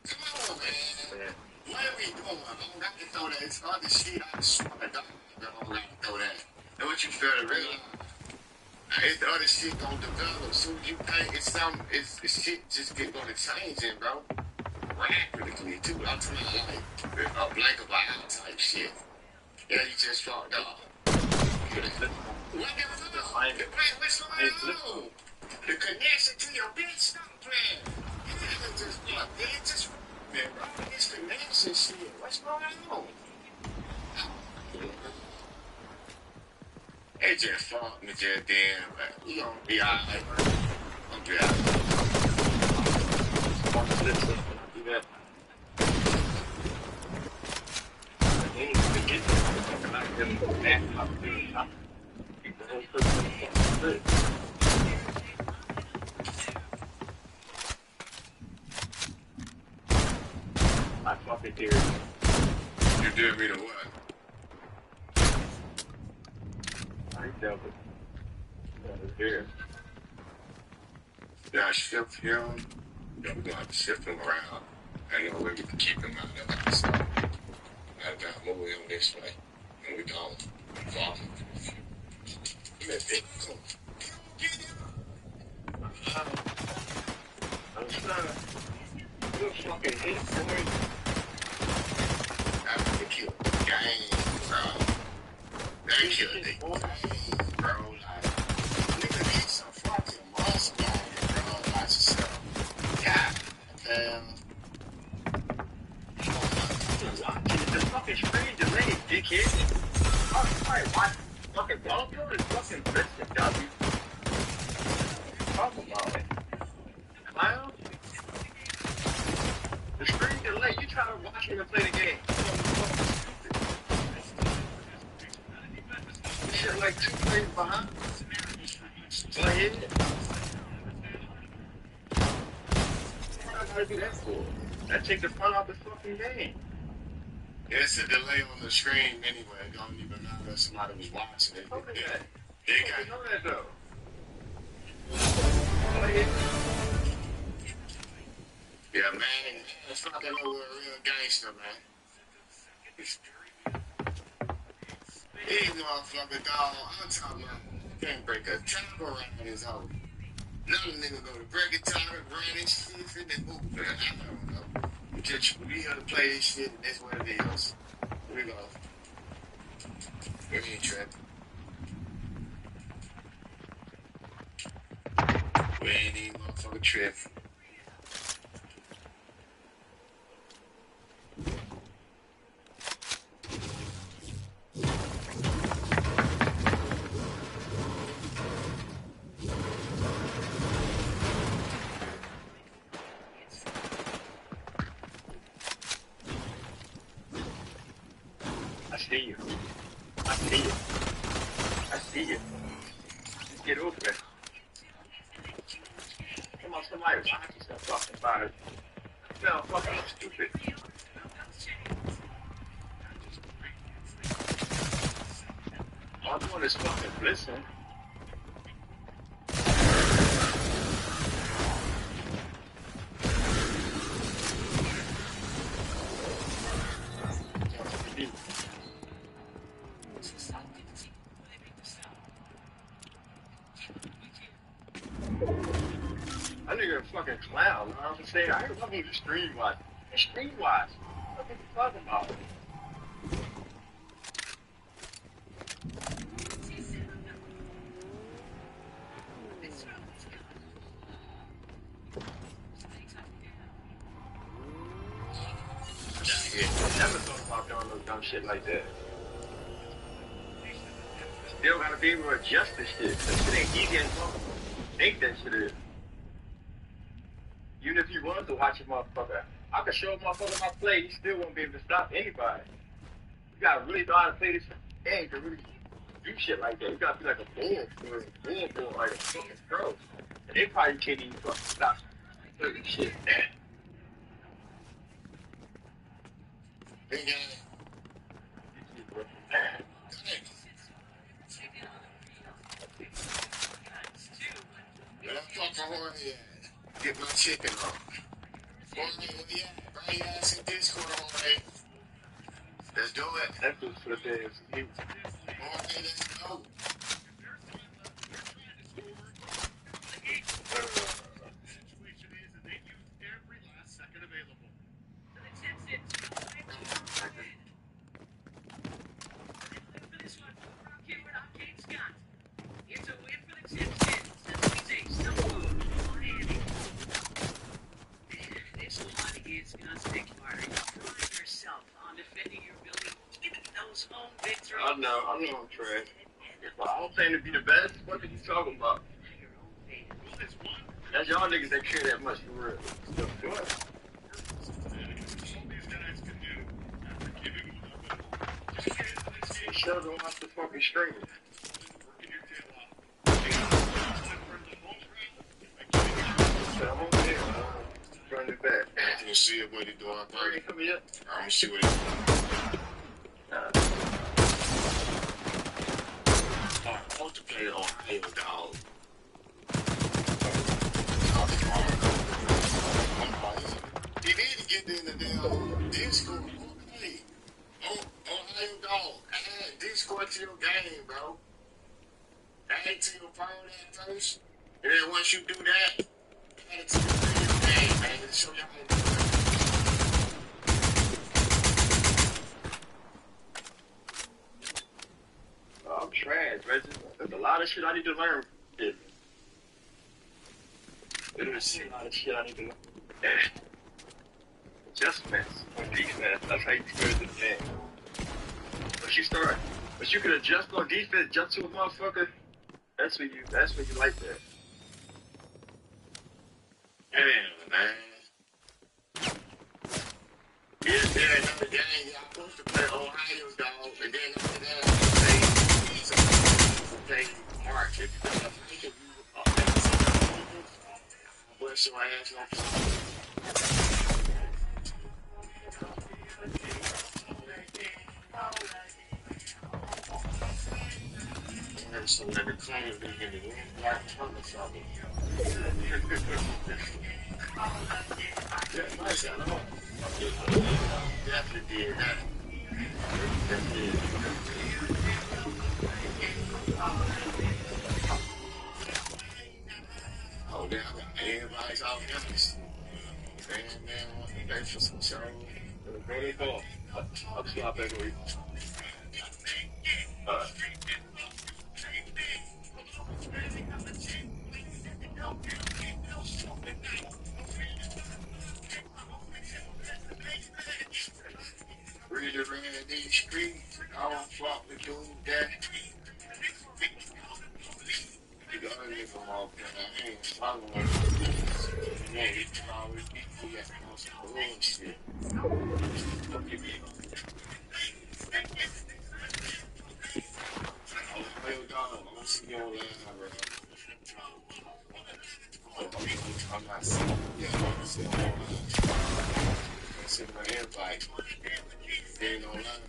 Come on, man. What are we doing? I don't got to throw that. It's hard to see. I swear to God, I don't got to throw that. And what you fail to realize, it's the other shit gonna develop. Soon as you think it's shit just gonna change it, bro. Rapidly, too. I'm talking like a blink of an eye type shit. Yeah, you just fucked up. What's going on? The connection to your bitch, stop playing. You just fuck, bitch. Just man, bro. This connection shit. What's going on? They just fucked me just then, but we gonna be alright, bro. I'm be alright. Do that. They need to get the fucking out of them back up, dude. Keep the whole person good. I fucking dare you. You dare me to what? I dealt with here. Yeah, shift him. Yeah, we're gonna have to shift him around. I know where we can keep him out there. So, I got move him this way. And we gone. Fall. Come here, bitch. Come on. Get him. I'm trying. You fucking hit, boy. I think kill the game, bro. They killed the game, bro. Like, nigga need some fucking muscle on it, bro. Like yourself. God damn. The fucking screen delay, dickhead. Oh, right, watch fucking Bronco is fucking Bristol, W. Talk about it. Clown? The screen delay, you try to watch me to play the game. Shit like 2 plays behind. Go ahead. What I gotta do that for? That take the fun out the fucking game. Yeah, it's a delay on the screen anyway. It don't even matter if somebody was watching it. Look at that. They got You know that though. Go ahead. yeah, man. It's not that no real gangster, man. These motherfucker dog, I'm talking about can't break a top around his home. Another nigga go to break a top, run his shit, and then move, man. I don't know. We here to play this shit, and that's what it is. We go. We ain't tripping. We ain't even motherfucking tripping. I see you. I see you. I see you. Get over it. Come on, somebody watch yourself fucking about it. No, fucking stupid. All I'm doing is fucking listen. I nigga a fucking clown. You know what I'm saying? I love you to stream watch. Stream watch. What are you talking about? Never thought about doing no dumb shit like that. Still gotta be able to adjust this shit. That shit ain't easy as fuck. Think that shit is. Even if you wanted to watch a motherfucker, I could show a motherfucker my play, he still won't be able to stop anybody. You gotta really know how to play this game to really do shit like that. You gotta be like a bull like a fucking pro. And they probably can't even fucking stop certain shit. Big guy. But I'm fucking horny ass. Get my chicken on. Horny, where you at? Bring your ass in Discord on, man. Let's do it. That's just for the days. Horny, let's go. I know I'm trash. But I don't claim to be the best. What are you talking about? That's y'all niggas that care that much for real. What? Sure go off the fucking string. I'm over there. Run it back. You see what he doing? Come here. I'm gonna see what he doing. Multiplayer on Halo Dog. You need to get in the damn Discord. Hey, Ohio Dog, add Discord to your game, bro. Add to your phone that first. And then once you do that, add it to your game, man. And show you how to do it. I'm trash, Reggie. There's a lot of shit I need to learn. Yeah. There's a lot of shit I need to learn. Adjustments on defense. That's how you do it in the game. But you can adjust on defense, jump to a motherfucker. That's when you like that. Damn, man. Is there another game y'all supposed to play Ohio Dog, and then after that, play March. If you think you bless your ass on. There's some nigga claims being in the black tongue or something. Yeah, nice, I know. Definitely did that. Definitely did. Oh, damn, everybody's out there. Man, thanks for some show. Go to ball. I'll stop every week. Really ran these streets. I don't fuck with you, Dad. You gotta live them all, I ain't following them. Yeah, you can always beat me at some bullshit. Oh, dog, I'm see you online, bro. I'm not seeing you. I'm seeing you online. I'm seeing my invite. Ain't online.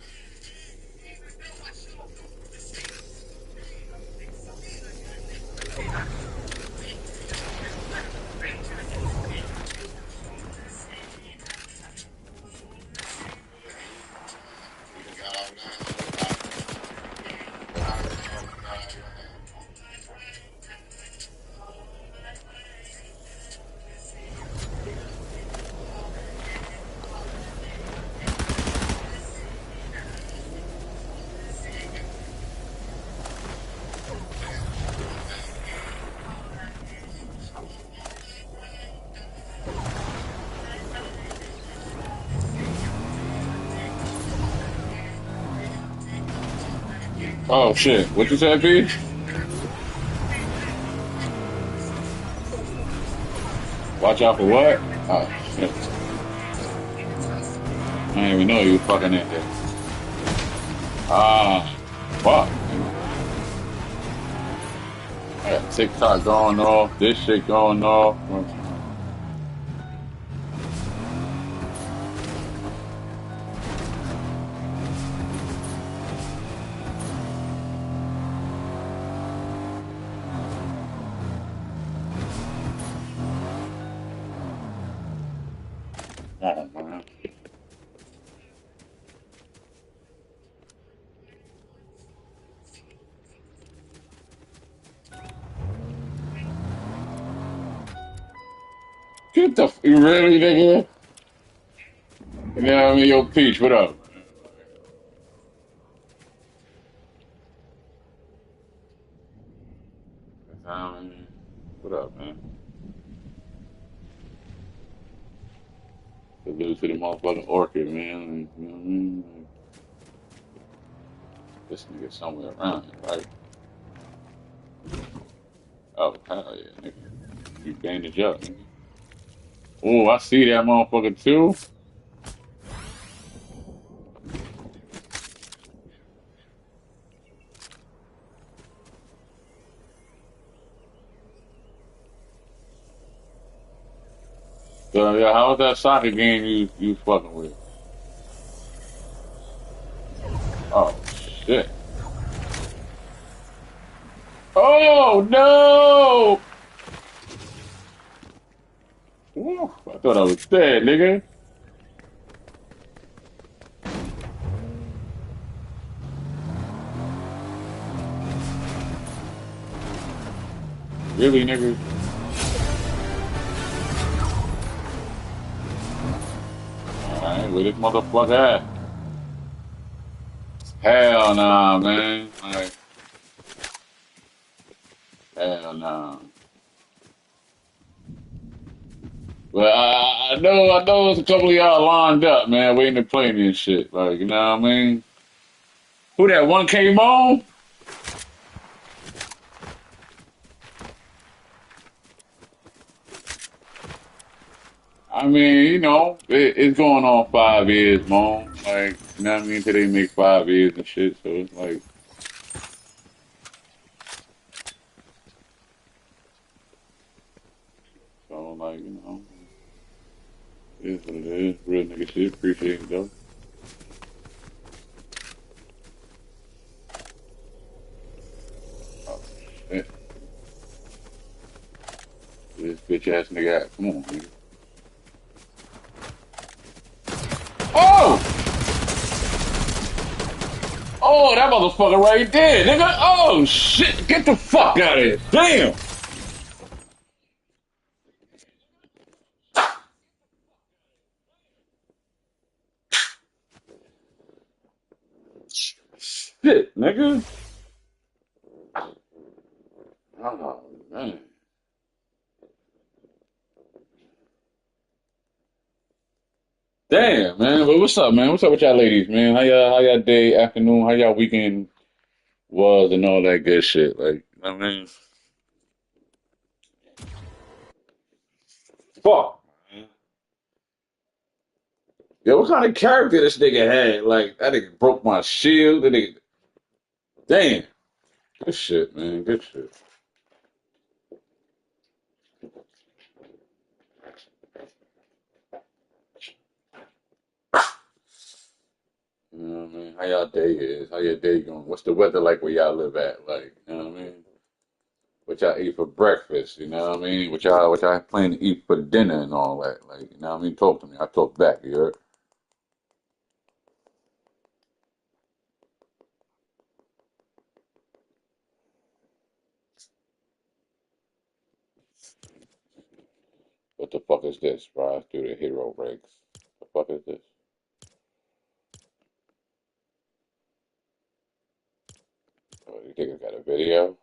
Oh shit! What you said, B? Watch out for what? Oh shit! I didn't even know you was fucking in there. Ah, fuck. Nigga. I got TikTok going off. This shit going off. Oh man. Get the you really nigga? You know what I mean? Yo, Peach, what up? What up, man? Salute to the motherfucking orchid, man. Like, you know what I mean? Like, this nigga somewhere around here, right? Oh, hell yeah, nigga. You bandage up, nigga. Oh, I see that motherfucker too. So, yeah, how was that soccer game you fucking with? Oh, shit. Oh, no! Woo, I thought I was dead, nigga. Really, nigga? Alright, where this motherfucker at? Hell nah, man. Like, hell nah. But I know it's a couple of y'all lined up, man, waiting to play me and shit. Like, you know what I mean? Who that one came on? I mean, it's going on 5 years, man. Like, you know what I mean? Till they make 5 years and shit. So it's like, so like, it is what it is. Real nigga shit. Appreciate it though. Oh shit. Where this bitch ass nigga at? Come on, nigga. Oh! Oh, that motherfucker right there, nigga. Oh shit. Get the fuck out of here. Damn. Shit, nigga. Oh man. Damn, man. But what's up, man? What's up with y'all ladies, man? How y'all day, afternoon, how y'all weekend was and all that good shit? Like, I mean, fuck. Yo, what kind of character this nigga had? Like, that nigga broke my shield. That nigga, damn. Good shit, man. Good shit. You know what I mean? How y'all day is? How your day going? What's the weather like where y'all live at? Like, you know what I mean? What y'all eat for breakfast? You know what I mean? What y'all plan to eat for dinner and all that? Like, you know what I mean? Talk to me. I talk back, you heard? What the fuck is this? Rise through the hero ranks. The fuck is this? Oh, you think I got a video?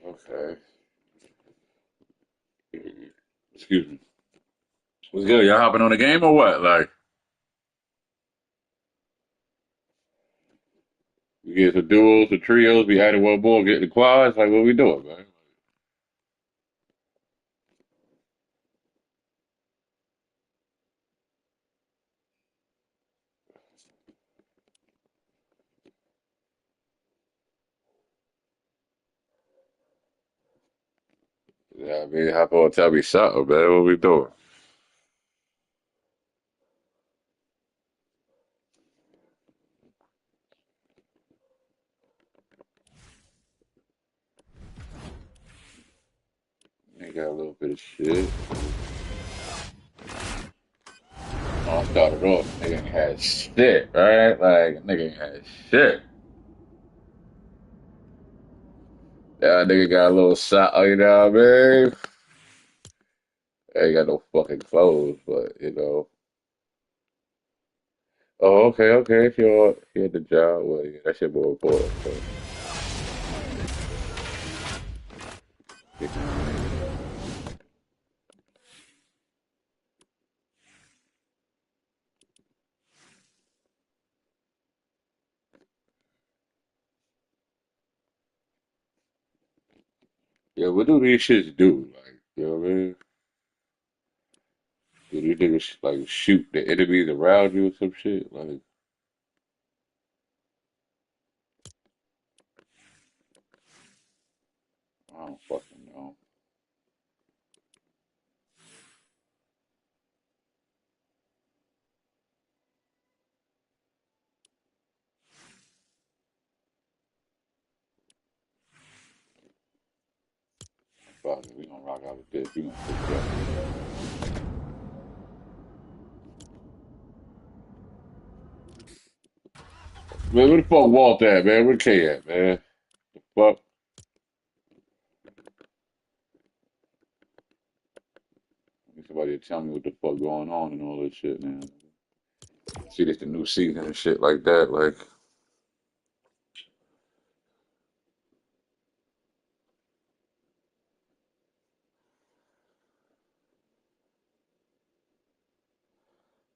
Okay. Excuse me. What's good? Y'all hopping on the game or what? Like, we get the duos, the trios, we added one more, get the quads. Like, what we doing, man? Yeah, I mean, hop on, tell me something, man. What we doing? They got a little bit of shit. I started off, nigga ain't had shit, right? Like, nigga ain't had shit. That nigga got a little shot, you know what I mean? Ain't got no fucking clothes, but, you know. Oh, okay, okay. If you're at the job, well, yeah, that shit more important. So, get on in. Yeah, what do these shits do? Like, you know what I mean? Do these niggas, like, shoot the enemies around you or some shit? Like, I don't fucking know. Fuck it, we gonna rock out with this. We gonna take that. Man, where the fuck Walt at, man? Where the K at, man? The fuck? Need somebody to tell me what the fuck going on and all this shit, man. See, this the new season and shit like that. Like,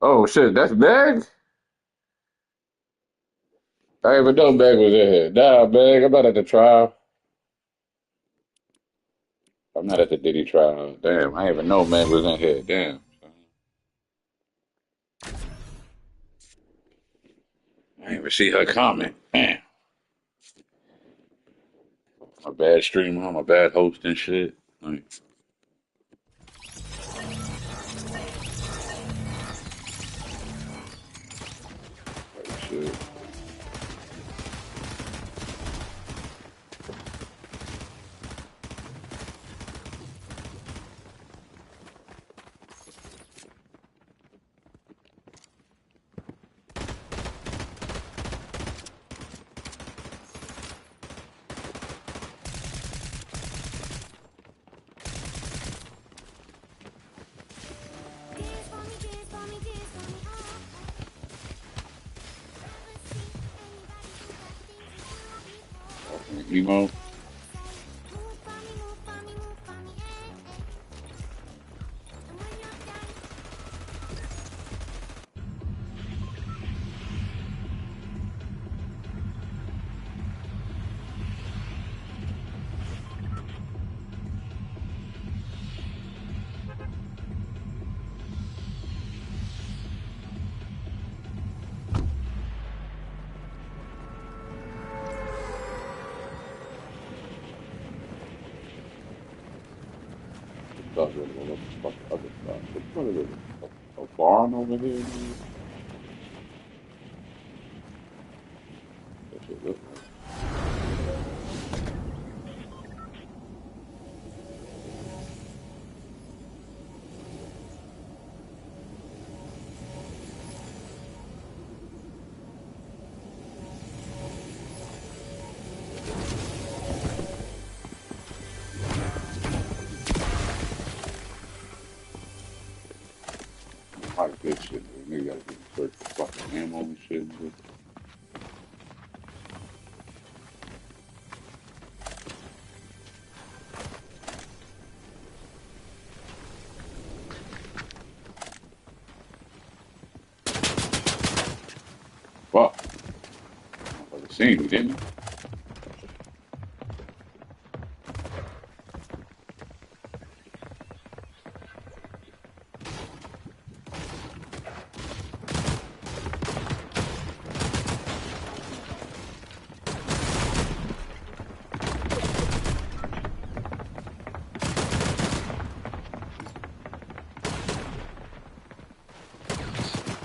oh shit, that's Meg? I didn't even know Meg was in here. Nah, Meg, I'm not at the trial. I'm not at the Diddy trial. Damn, I didn't even know Meg was in here. Damn. I didn't even see her comment. Damn. I'm a bad streamer. I'm a bad host and shit. Like, shit. Emo. What the fuck other stuff? What is it? A barn over here, nigga? That shit look like. Like this shit, nigga. Nigga gotta be search for fucking ammo and shit. Nigga. Seen me, didn't you?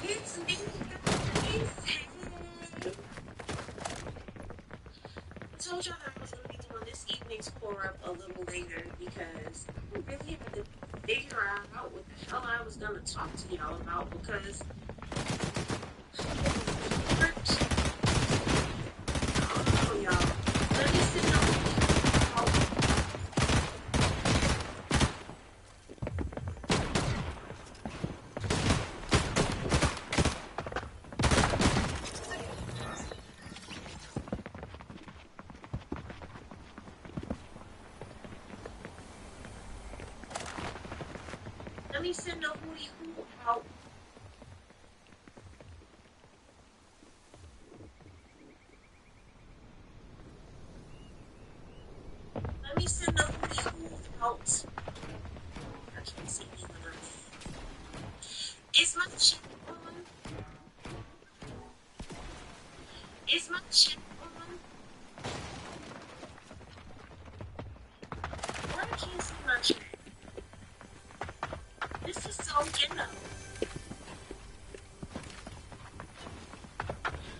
It's me, guys. I told y'all that I was going to be doing this evening's pour up a little later because I really had to figure out what the hell I was going to talk to y'all about because oh, y'all. Let me sit down. Let me send a hootie hoo out. Let me send a hootie hoo out. I can't see me when I'm in. Is my chat on? Is my chat on? Why I can't see my chat? This is so ghetto.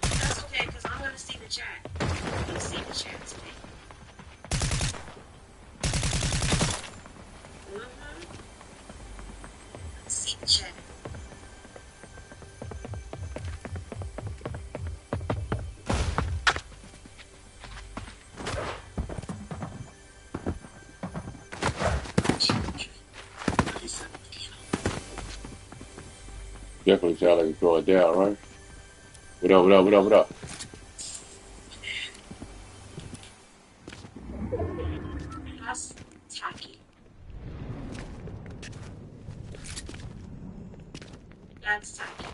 That's okay, because I'm going to see the chat. I'm going to see the chat today. Let's see the chat. Definitely sound like you throw it down, right? What up, what up, what up, what up? That's tacky. That's tacky.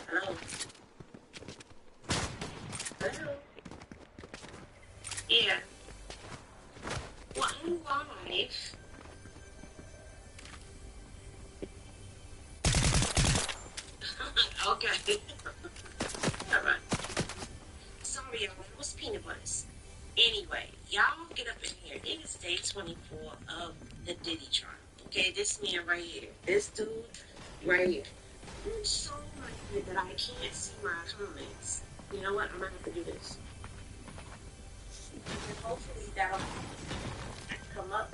Hello? Hello? Yeah. Well, I'm live. Okay. Alright. Sorry, y'all. It was peanut butters. Anyway, y'all get up in here. It is day 24 of the Diddy trial. Okay, this man right here. This dude right here. I'm so mad that I can't see my comments. You know what? I'm gonna have to do this. And hopefully that'll come up.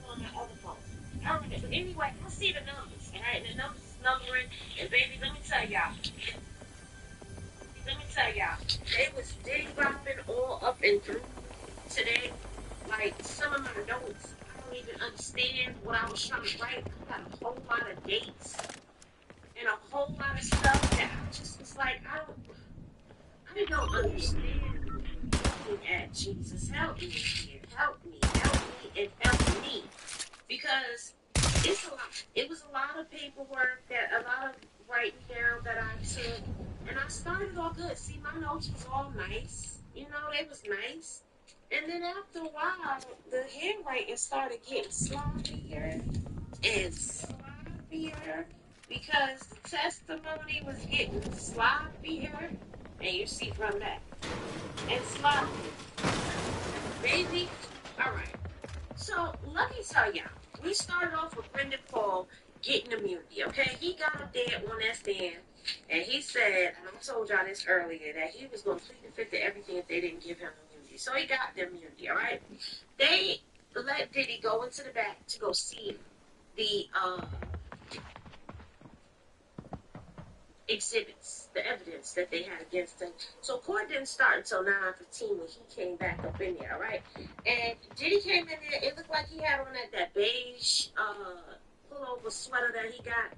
On my other phone. Alright, but anyway, I see the numbers. Alright, the numbers is numbering. And baby, let me tell y'all. They was dig bopping all up and through today. Like some of my notes, I don't even understand what I was trying to write. I got a whole lot of dates and a whole lot of stuff that I just was like, I don't understand. Looking at Jesus, help me here, help me, and help me, because it's a lot. It was a lot of paperwork, that a lot of writing down that I took, and I started all good. See, my notes was all nice, you know, they was nice, and then after a while, the handwriting started getting sloppier and sloppier because the testimony was getting sloppier, and you see from that, and sloppy, baby. All right. So let me tell y'all, we started off with Brendan Paul getting immunity, okay? He got up there on that stand, and he said, and I told y'all this earlier, that he was going to plead the fifth to everything if they didn't give him immunity. So he got the immunity, all right? They let Diddy go into the back to go see him, the exhibits, the evidence that they had against him. So court didn't start until 9:15 when he came back up in there, right? And Diddy came in there, it looked like he had on that beige pullover sweater that he got.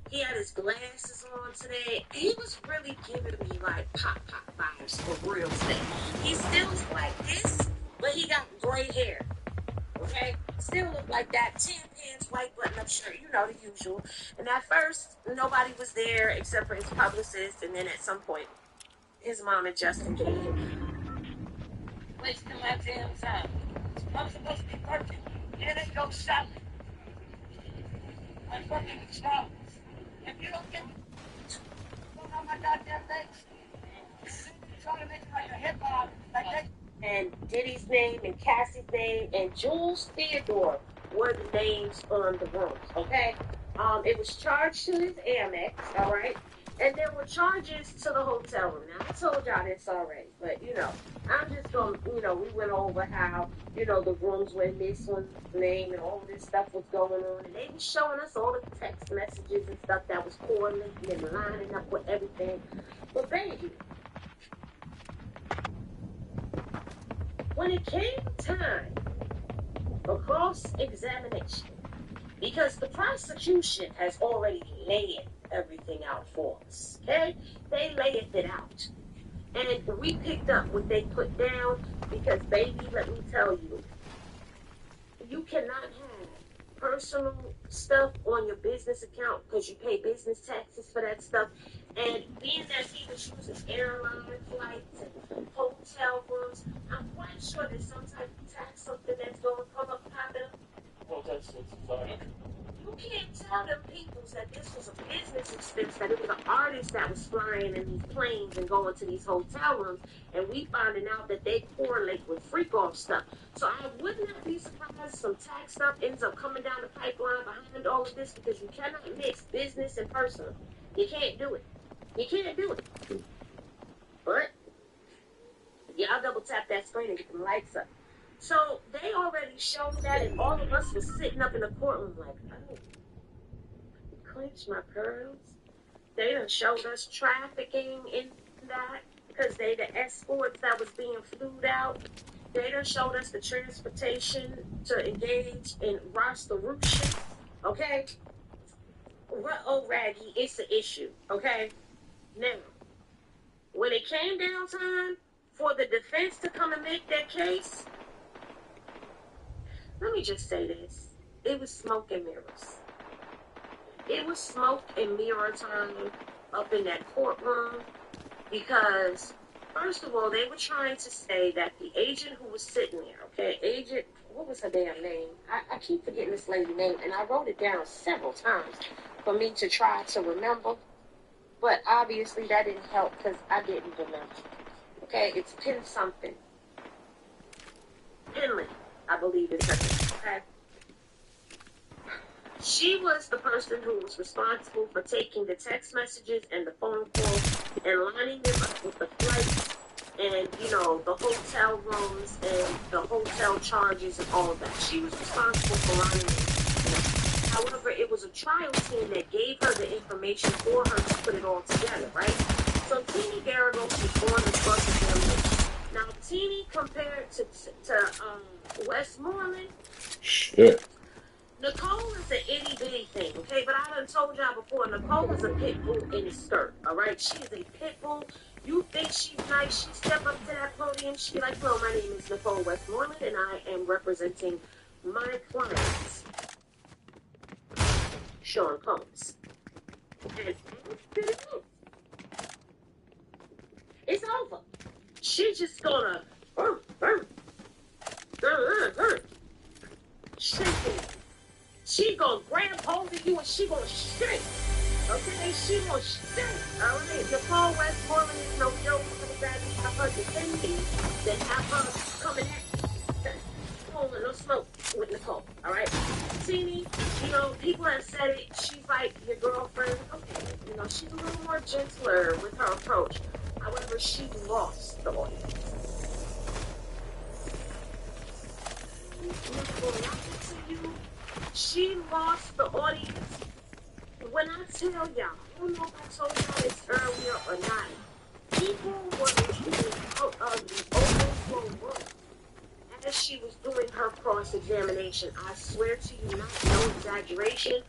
He had his glasses on today. He was really giving me like pop vibes for real today. He still looked like this, but he got gray hair. Okay? Still look like that. Tan pants, white button-up shirt. You know, the usual. And at first, nobody was there except for his publicist. And then at some point, his mom and Justin came. Wasting my damn time. I'm supposed to be working. Here they go shopping. I'm working with Charles. If you don't get on my goddamn legs, trying to make it like a hip-hop, like that. And Diddy's name and Cassie's name and Jules Theodore were the names on the rooms, okay? It was charged to his Amex, all right? And there were charges to the hotel room. Now, I told y'all this already, but, you know, I'm just going to, you know, we went over how, you know, the rooms where this one's name and all this stuff was going on. And they were showing us all the text messages and stuff that was correlating and lining up with everything. But, baby, when it came time for cross-examination, because the prosecution has already laid everything out for us, okay? They laid it out. And we picked up what they put down because, baby, let me tell you, you cannot have personal stuff on your business account because you pay business taxes for that stuff. And being that he was using airline flights and hotel rooms, I'm quite sure there's some type of tax, something that's going to come up popping up. Well, that's fine. You can't tell them people that this was a business expense, that it was an artist that was flying in these planes and going to these hotel rooms, and we finding out that they correlate with freak-off stuff. So I would not be surprised some tax stuff ends up coming down the pipeline behind all of this, because you cannot mix business and personal. You can't do it. You can't do it. But y'all double tap that screen and get the lights up. So they already showed that, and all of us was sitting up in the courtroom like, oh, clench my pearls. They done showed us trafficking in that because they the escorts that was being flued out. They done showed us the transportation to engage in prostitution. Okay? Oh, Raggy, it's an issue. Okay? Now, when it came down time for the defense to come and make their case, let me just say this. It was smoke and mirrors. It was smoke and mirror time up in that courtroom because, first of all, they were trying to say that the agent who was sitting there, okay, agent, what was her damn name? I keep forgetting this lady's name, and I wrote it down several times for me to try to remember, but obviously that didn't help because I didn't remember. Okay, it's Penn something. Penley, I believe is her name, okay? She was the person who was responsible for taking the text messages and the phone calls and lining them up with the flights and, you know, the hotel rooms and the hotel charges and all of that. She was responsible for lining them. However, it was a trial team that gave her the information for her to put it all together, right? So Teenie Garagos was on the cross-examination. Now, Teenie compared to Westmoreland, Shit. Nicole is an itty-bitty thing, okay? But I done told y'all before, Nicole is a pit bull in a skirt, all right? She is a pit bull. You think she's nice, she step up to that podium, she be like, hello, my name is Nicole Westmoreland, and I am representing my clients, Sean Combs. And it's over. She's just gonna shake it. She gonna grab hold of you and she gonna shake. Okay, she gonna shake. All right, Nicole Westmoreland is no joke. Somebody have her defending, then have her coming at you. Hold on, no smoke with Nicole. All right, Teenie, you know, people have said it. She's like your girlfriend. Okay, you know, she's a little more gentler with her approach. However, she lost the audience. Nicole, I can see you. She lost the audience. When I tell y'all, I don't know if I told y'all this earlier or not, people were leaving out of the overflow room as she was doing her cross-examination. I swear to you, no exaggeration.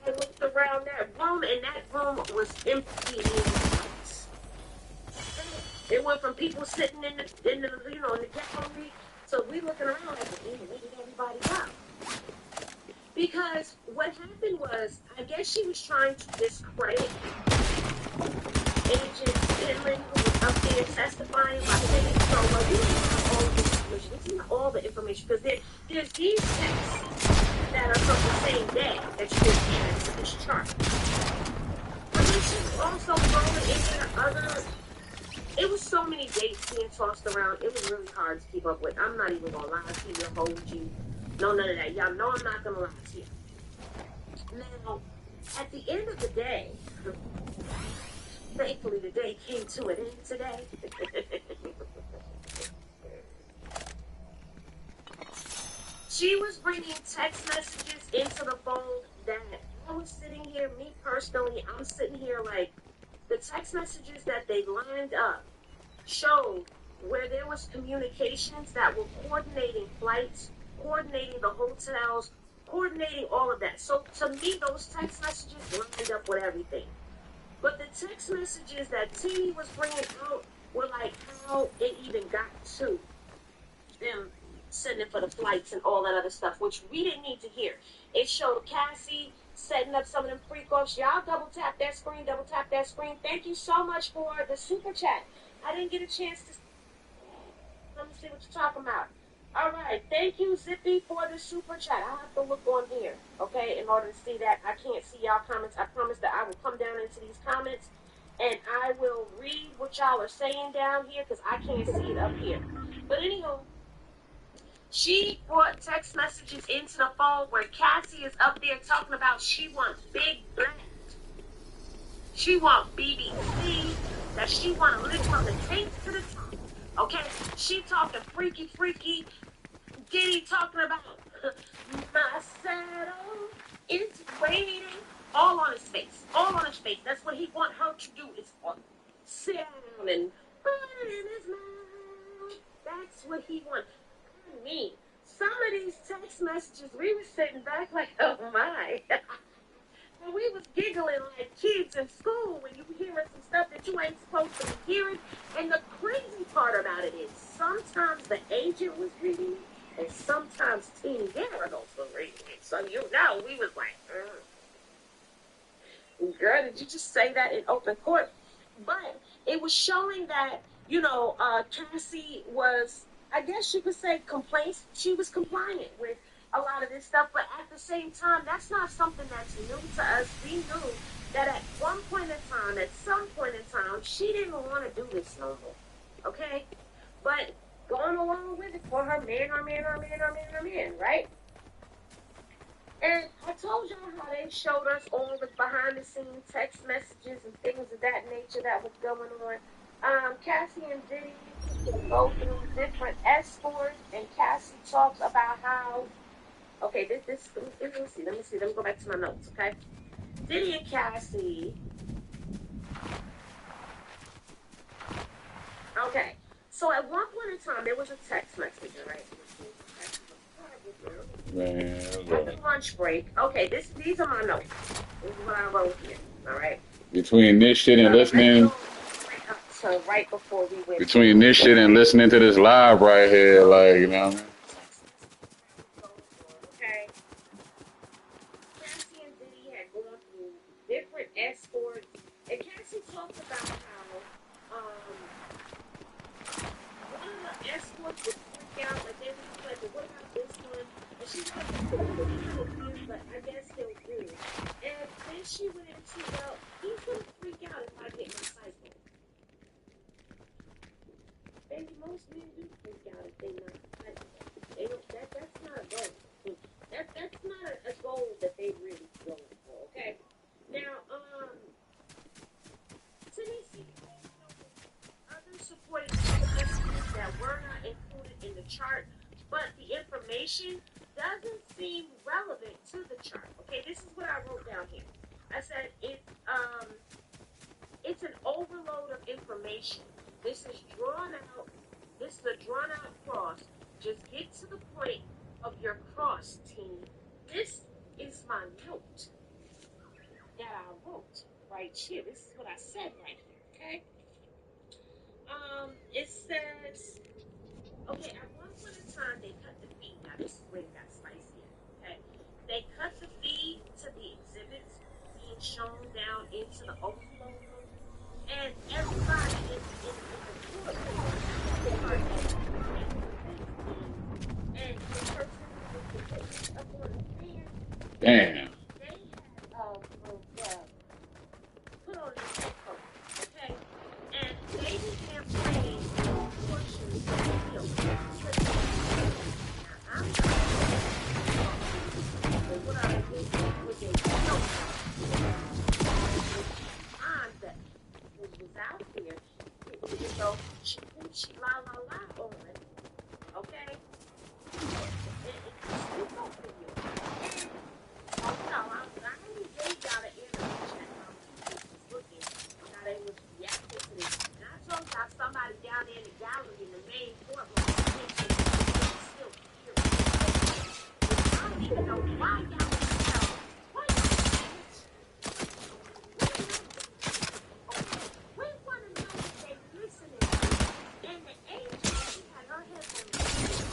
I looked around that room, and that room was empty. It went from people sitting in the gallery to we looking around like, where did everybody go? Because what happened was, I guess she was trying to discredit Agent Finley, who was up there testifying by saying, so, well, we don't have all of this information. This is not all the information, because there's these texts that are from the same day that you didn't add to this chart. But then she was also throwing into the other. It was so many dates being tossed around. It was really hard to keep up with. I'm not even going to lie to you, hold you. No, none of that. Y'all know I'm not going to lie to you. Now, at the end of the day, thankfully the day came to an end today. She was bringing text messages into the fold that I was sitting here, me personally, I'm sitting here like, the text messages that they lined up showed where there was communications that were coordinating flights, coordinating the hotels, coordinating all of that. So to me, those text messages lined up with everything. But the text messages that T was bringing out were like how it even got to them sending for the flights and all that other stuff, which we didn't need to hear. It showed Cassie setting up some of them freak-offs. Y'all double tap that screen, double tap that screen. Thank you so much for the super chat. I didn't get a chance to... Let me see what you're talking about. All right, thank you, Zippy, for the super chat. I'll have to look on here, okay, in order to see that. I can't see y'all comments. I promise that I will come down into these comments, and I will read what y'all are saying down here, because I can't see it up here. But anywho, she brought text messages into the phone where Cassie is up there talking about she wants Big Black. She wants BBC. That she want to lick from the tape to the top. Okay? She talking freaky. Diddy talking about my saddle is waiting. All on his face. That's what he want her to do is sit down and put it in his mouth. That's what he want. I mean, some of these text messages, we were sitting back like, oh my. And we was giggling like kids in school when you were hearing some stuff that you ain't supposed to be hearing. And the crazy part about it is sometimes the agent was reading it, and sometimes Team Garagos was reading it. So we was like, girl, did you just say that in open court? But it was showing that, Cassie was, I guess you could say, she was compliant with a lot of this stuff, but at the same time, that's not something that's new to us. We knew that at some point in time, she didn't want to do this no more, okay? But going along with it for her man, right? And I told y'all how they showed us all the behind-the-scenes text messages and things of that nature that was going on. Cassie and Diddy go through different escorts, and Cassie talks about how, okay, let me see, let me go back to my notes, okay? Diddy and Cassie, okay, so at one point in time, there was a text message, right? At the lunch break, okay, these are my notes. This is what I wrote here, all right? Between this shit and listening... So right before we went... Between this shit and listening to this live right here, like, you know what I mean? Okay. Cassie and Diddy had gone through different escorts, and Cassie talked about how one of the escorts would freak out, like they would be like, what about this one? And she was like, but I guess he'll do. And then she went into, well, he's going to freak out if I get my cycle. And most men do freak out if they not cycle. That's not a goal. That's not a goal that they really go for, okay? Now, Tennessee, other supporting messages that were not included in the chart, but the information doesn't seem relevant to the I said it's an overload of information. This is drawn out. This is a drawn out cross. Just get to the point of your cross, team. This is my note that I wrote right here. This is what I said right here. Okay. It says, okay, at one point in time they cut the feed. Now this is where it got spicy. Okay. They cut the feed to the exhibits being shown down into the overflow room. And everybody in the court and the person who was up on the stand, Damn. they had put on this headphone, okay? And they began playing portions of the film. Now, I'm not sure what I did with a film that was out there, you know, she la la la on it, okay? It's no video. Oh no, I only gave y'all the internet check while people was looking, how they was reacting to this. And I told y'all somebody down there in the gallery in the main courtroom still here. I don't even know why y'all why y'all we want to know if they listening. And the angel, she had her headphones on.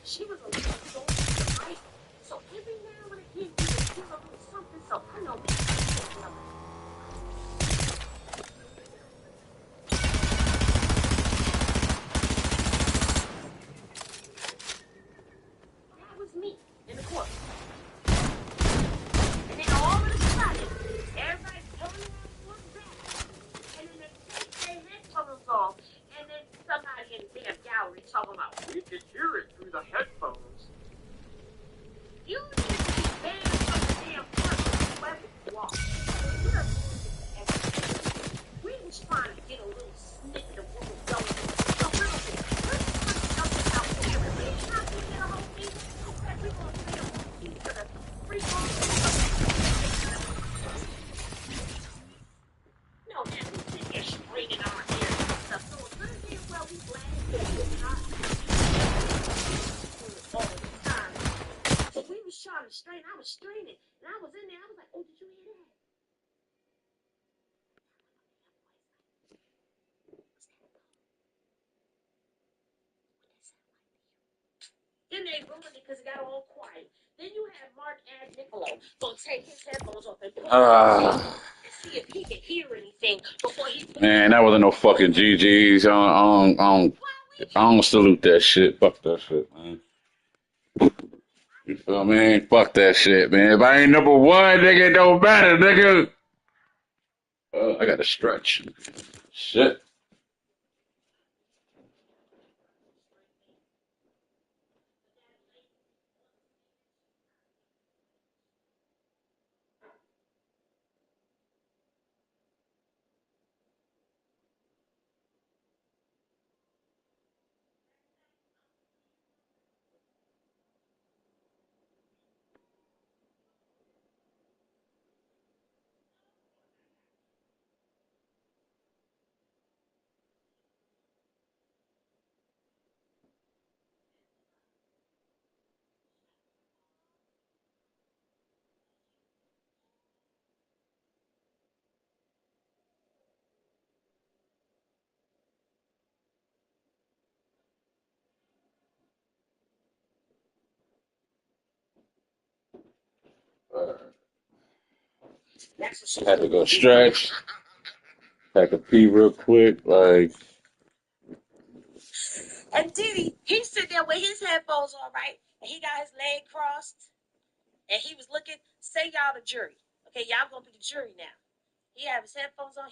She was a little soft, right? So every now and again, you would hear a little something. So I know that. That was me in the court. And then all of a sudden, everybody turning around and look back. And then they take their headphones off. And then somebody in the damn gallery talking about, we can hear it through the headphones. You need to be banned from the damn court whoever you are. We was trying to get a little snippet of what was going on. A little bit. Let's put something out there. We ain't not going to get a whole thing. Okay, we're going to say a whole piece of the free No, man, we sit here straining our hair and stuff. So it's good as well we glad that we're not all the time. So we was trying to strain. I was straining. And I was in there. I was like, oh, did you hear that? Then they ruined it because it got all quiet. Then you had Mark Niccolo go take his headphones off and put them on and see if he could hear anything before he put Man, that wasn't no fucking GGs. I don't salute that shit. Fuck that shit, man. You feel me? Fuck that shit, man. If I ain't number one, nigga, it don't matter, nigga. I got to stretch. Shit. Had to go stretch. Had to pee real quick. Like, And Diddy, he sit there with his headphones on, right? And he got his leg crossed. And he was looking, say y'all the jury. Okay, y'all gonna be the jury now. He have his headphones on.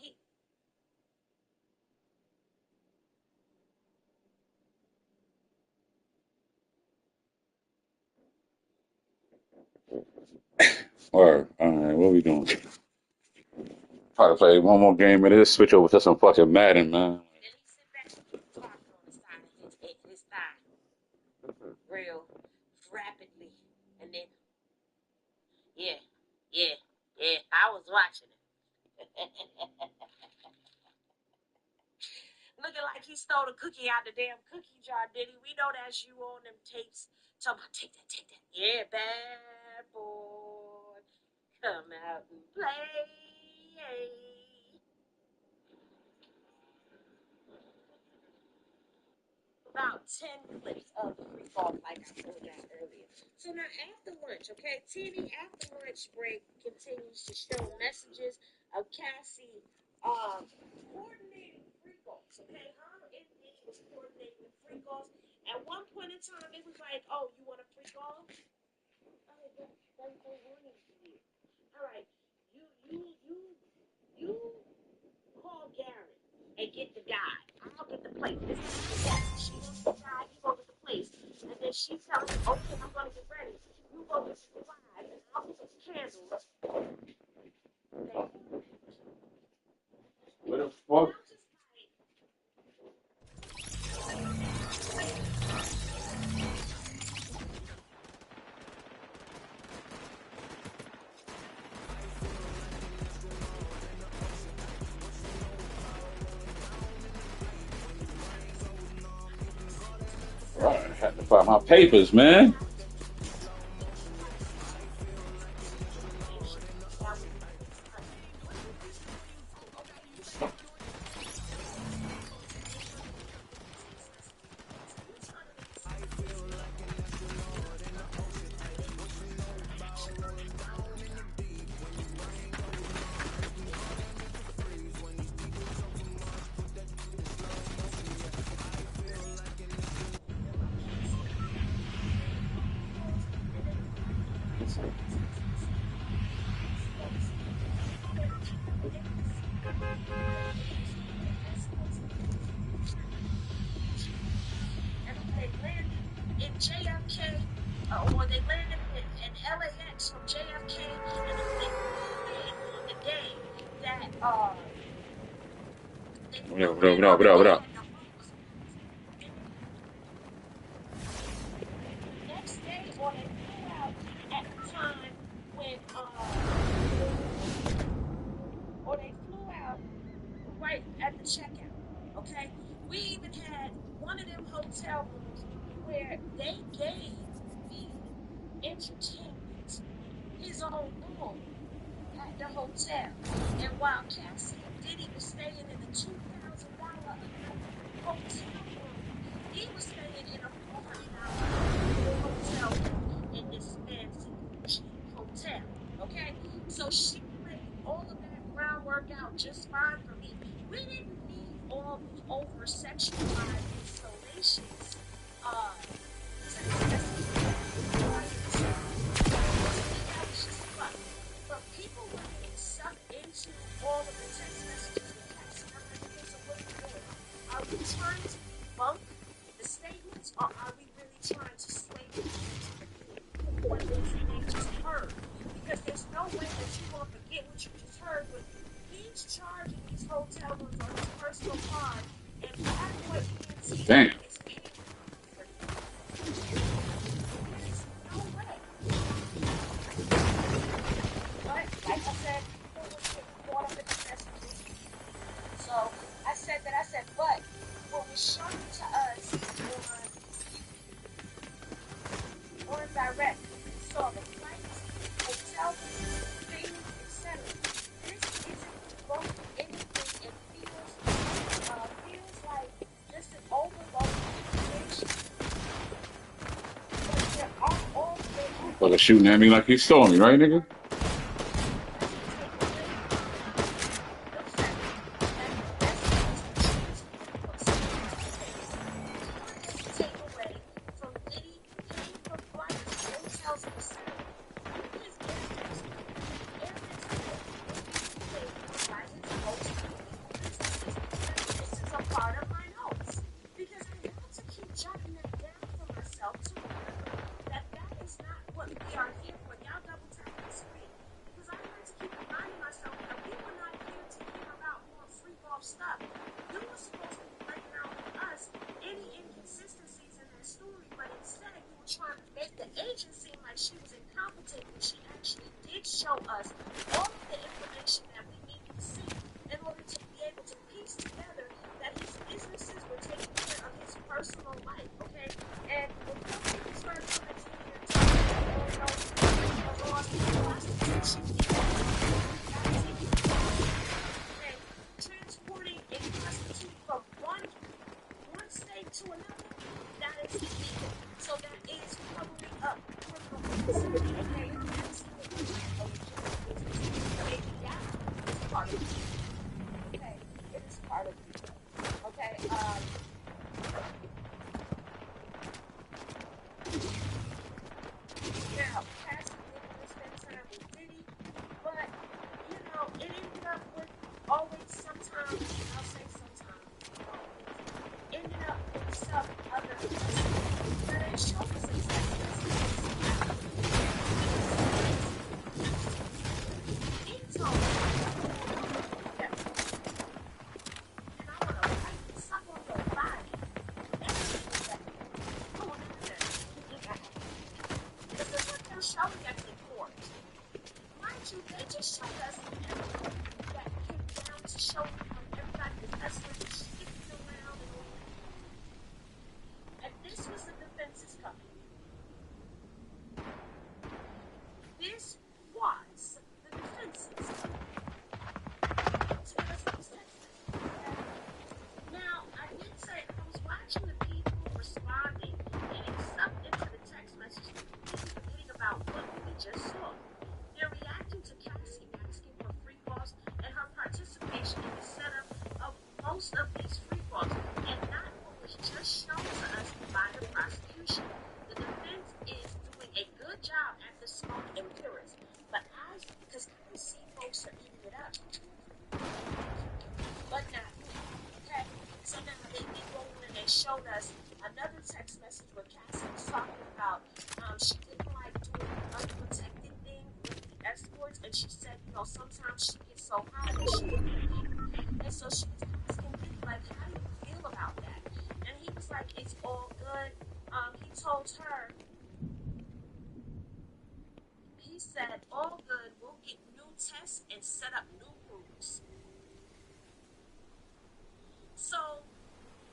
all right, what we doing? Try to play one more game of this. Switch over to some fucking Madden, man. Then he sit back and keep talking on the side of his thigh. Real rapidly. And then, yeah. I was watching it. Looking like he stole a cookie out the damn cookie jar, did he? We know that's you on them tapes. Talking about, take that. Yeah, bad boy. Come out and play. About 10 clips of free fall, like I told y'all earlier. So now after lunch, okay, TV after lunch break continues to show messages of Cassie coordinating free calls, okay? Her and me was coordinating free calls. At one point in time, it was like, oh, you want a free call? All right, you call Gary and get the guy. I'll get the place. This is the guy. She wants the guy. You go get the place. And then she's telling him, okay, I'm going to get ready. You go get the supplies, and I'll get the candles. What the fuck? Right, I had to find my papers, man. They landed in JFK, or they landed in LAX from JFK, and they flew in on the day that What up? next day, or they flew out at the time when or they flew out right at the checkout. Okay, we even had one of them hotel rooms where they gave the entertainment his own room at the hotel, and while Cassie and Diddy was staying in a $2,000 hotel room, he was staying in a $400 hotel room in this fancy cheap hotel. Okay, so she laid all of that groundwork out just fine for me. We didn't need all the over sexualized installations. But people were getting sucked into all of the text messages with Cassie. I'm like, okay, so what are we doing? Are we trying to debunk the statements, or are we really trying to sway people into what they just heard? Because there's no way that you're going to forget what you just heard, but he's charging these hotel rooms on his personal card, and that boy can't Damn. is paying for it. There's no way. But, like I said, people were getting caught up in the messages. So, I said, but what was shown to us on direct, we saw the flights, hotel rooms, things, etc. This isn't both anything. It feels like just an overload situation. But there are all the Motherfucker shooting at me like he saw me, right, nigga? show us all of the information that we need to see in order to be able to piece together that his businesses were taking care of his personal life, okay? And before people start coming to me and talking about, prostitution, okay, transporting a prostitute from one state to another, that is illegal. So that is covering up criminal activity, okay? That's a legitimate business. Maybe that is part of it. Okay? It is part of it. Okay? Now, Cassie didn't want to spend time with Diddy, but, you know, it ended up with always sometimes, I'll say sometimes, ended up with some other that ain't show us exactly. He told me, yeah. And I want to like suck on your body. Going in there. This is what they're showing us in court. Mind you, they just showed us everything that came down to show everybody was hustling and sticking around and all that. And this was the defense's company. This was the defense's company. Now, I did say I was watching the people responding and sucked into the text messages, forgetting about what we just saw. They're reacting to Cassie asking for free falls and her participation in the setup of most of these free falls, and not what was just shown to us by the prosecution. The defense is doing a good job at the smoke and mirrors, but because I can see folks are eating it up, but not me. Okay, so now they go and they showed us another text message where Cassie was talking about she didn't like doing the unprotected thing with the escorts, and she said, you know, sometimes she gets so high that she can eat. And so she was asking him, like, how do you feel about that? And he was like, it's all good. He told her, he said, all good, we'll get new tests and set up new rules. So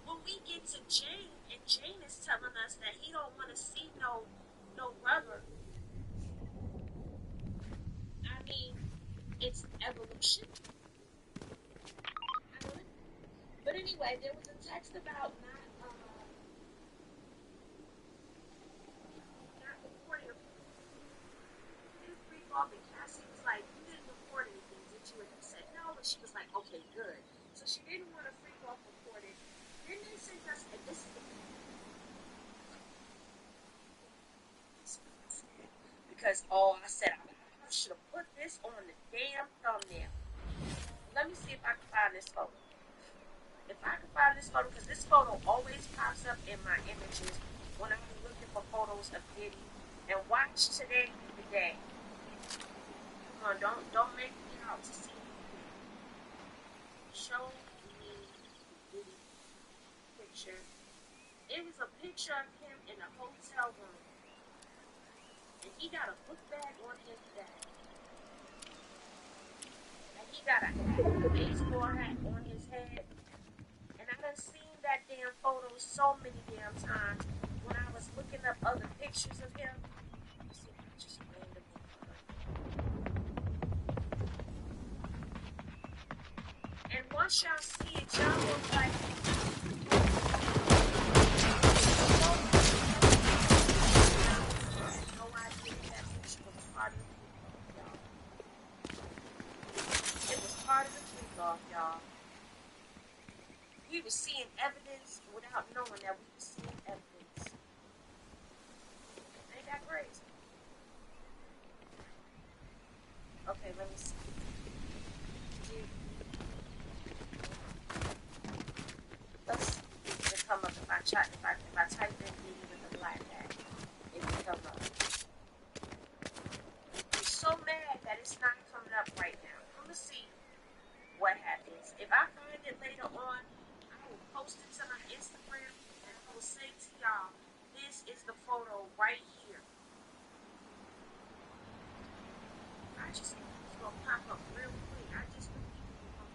when we get to Jane, and Jane is telling us that he don't want to see no rubber, I mean, it's evolution. I don't know. But anyway, there was a text about not reporting his free fall, and Cassie was like, you didn't report anything, did you? And he said no, and she was like, okay, good. So she didn't want a free fall reported. Then they sent us, and this is the because I said I should have put this on the damn thumbnail. Let me see if I can find this photo. If I can find this photo, because this photo always pops up in my images when I'm looking for photos of Diddy. And watch today be the day. Come on, don't make me out to see. Show me Diddy picture. It was a picture of him in a hotel room. And he got a book bag on his back. And he got a baseball hat on his head. And I done seen that damn photo so many damn times when I was looking up other pictures of him. Let's see if I just randomly find it. And once y'all see it, y'all look like no idea that picture was part of the freak off, y'all. It was part of the freak off, y'all. We were seeing evidence without knowing that we were seeing evidence. Ain't that crazy? Okay, let me see. Let's see if it come up if I type in Diddy with a black hat. It will come up. I'm so mad that it's not coming up right now. I'm gonna see what happens. If I find it later on, I will post it to my Instagram and I will say to y'all, this is the photo right here. I just it's gonna pop up real quick. I just knew people were gonna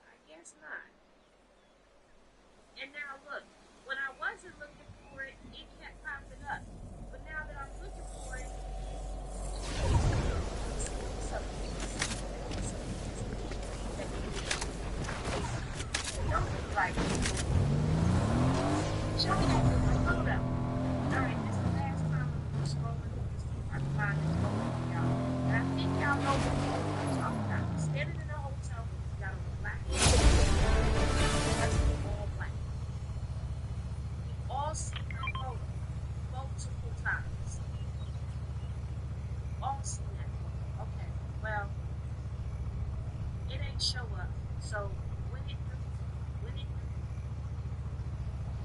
I guess not. And now look, when I wasn't looking for it, it kept popping up. But now that I'm looking for it, don't look right. Show me that. Hold up. Alright, this is the last time I'm scrolling through to see if I can find this photo for y'all. And I think y'all know what I'm talking about. Standing in a hotel room, got on a black that's all black. We've all seen that photo multiple times. All seen that photo. Okay, well, it ain't show up. So when it do,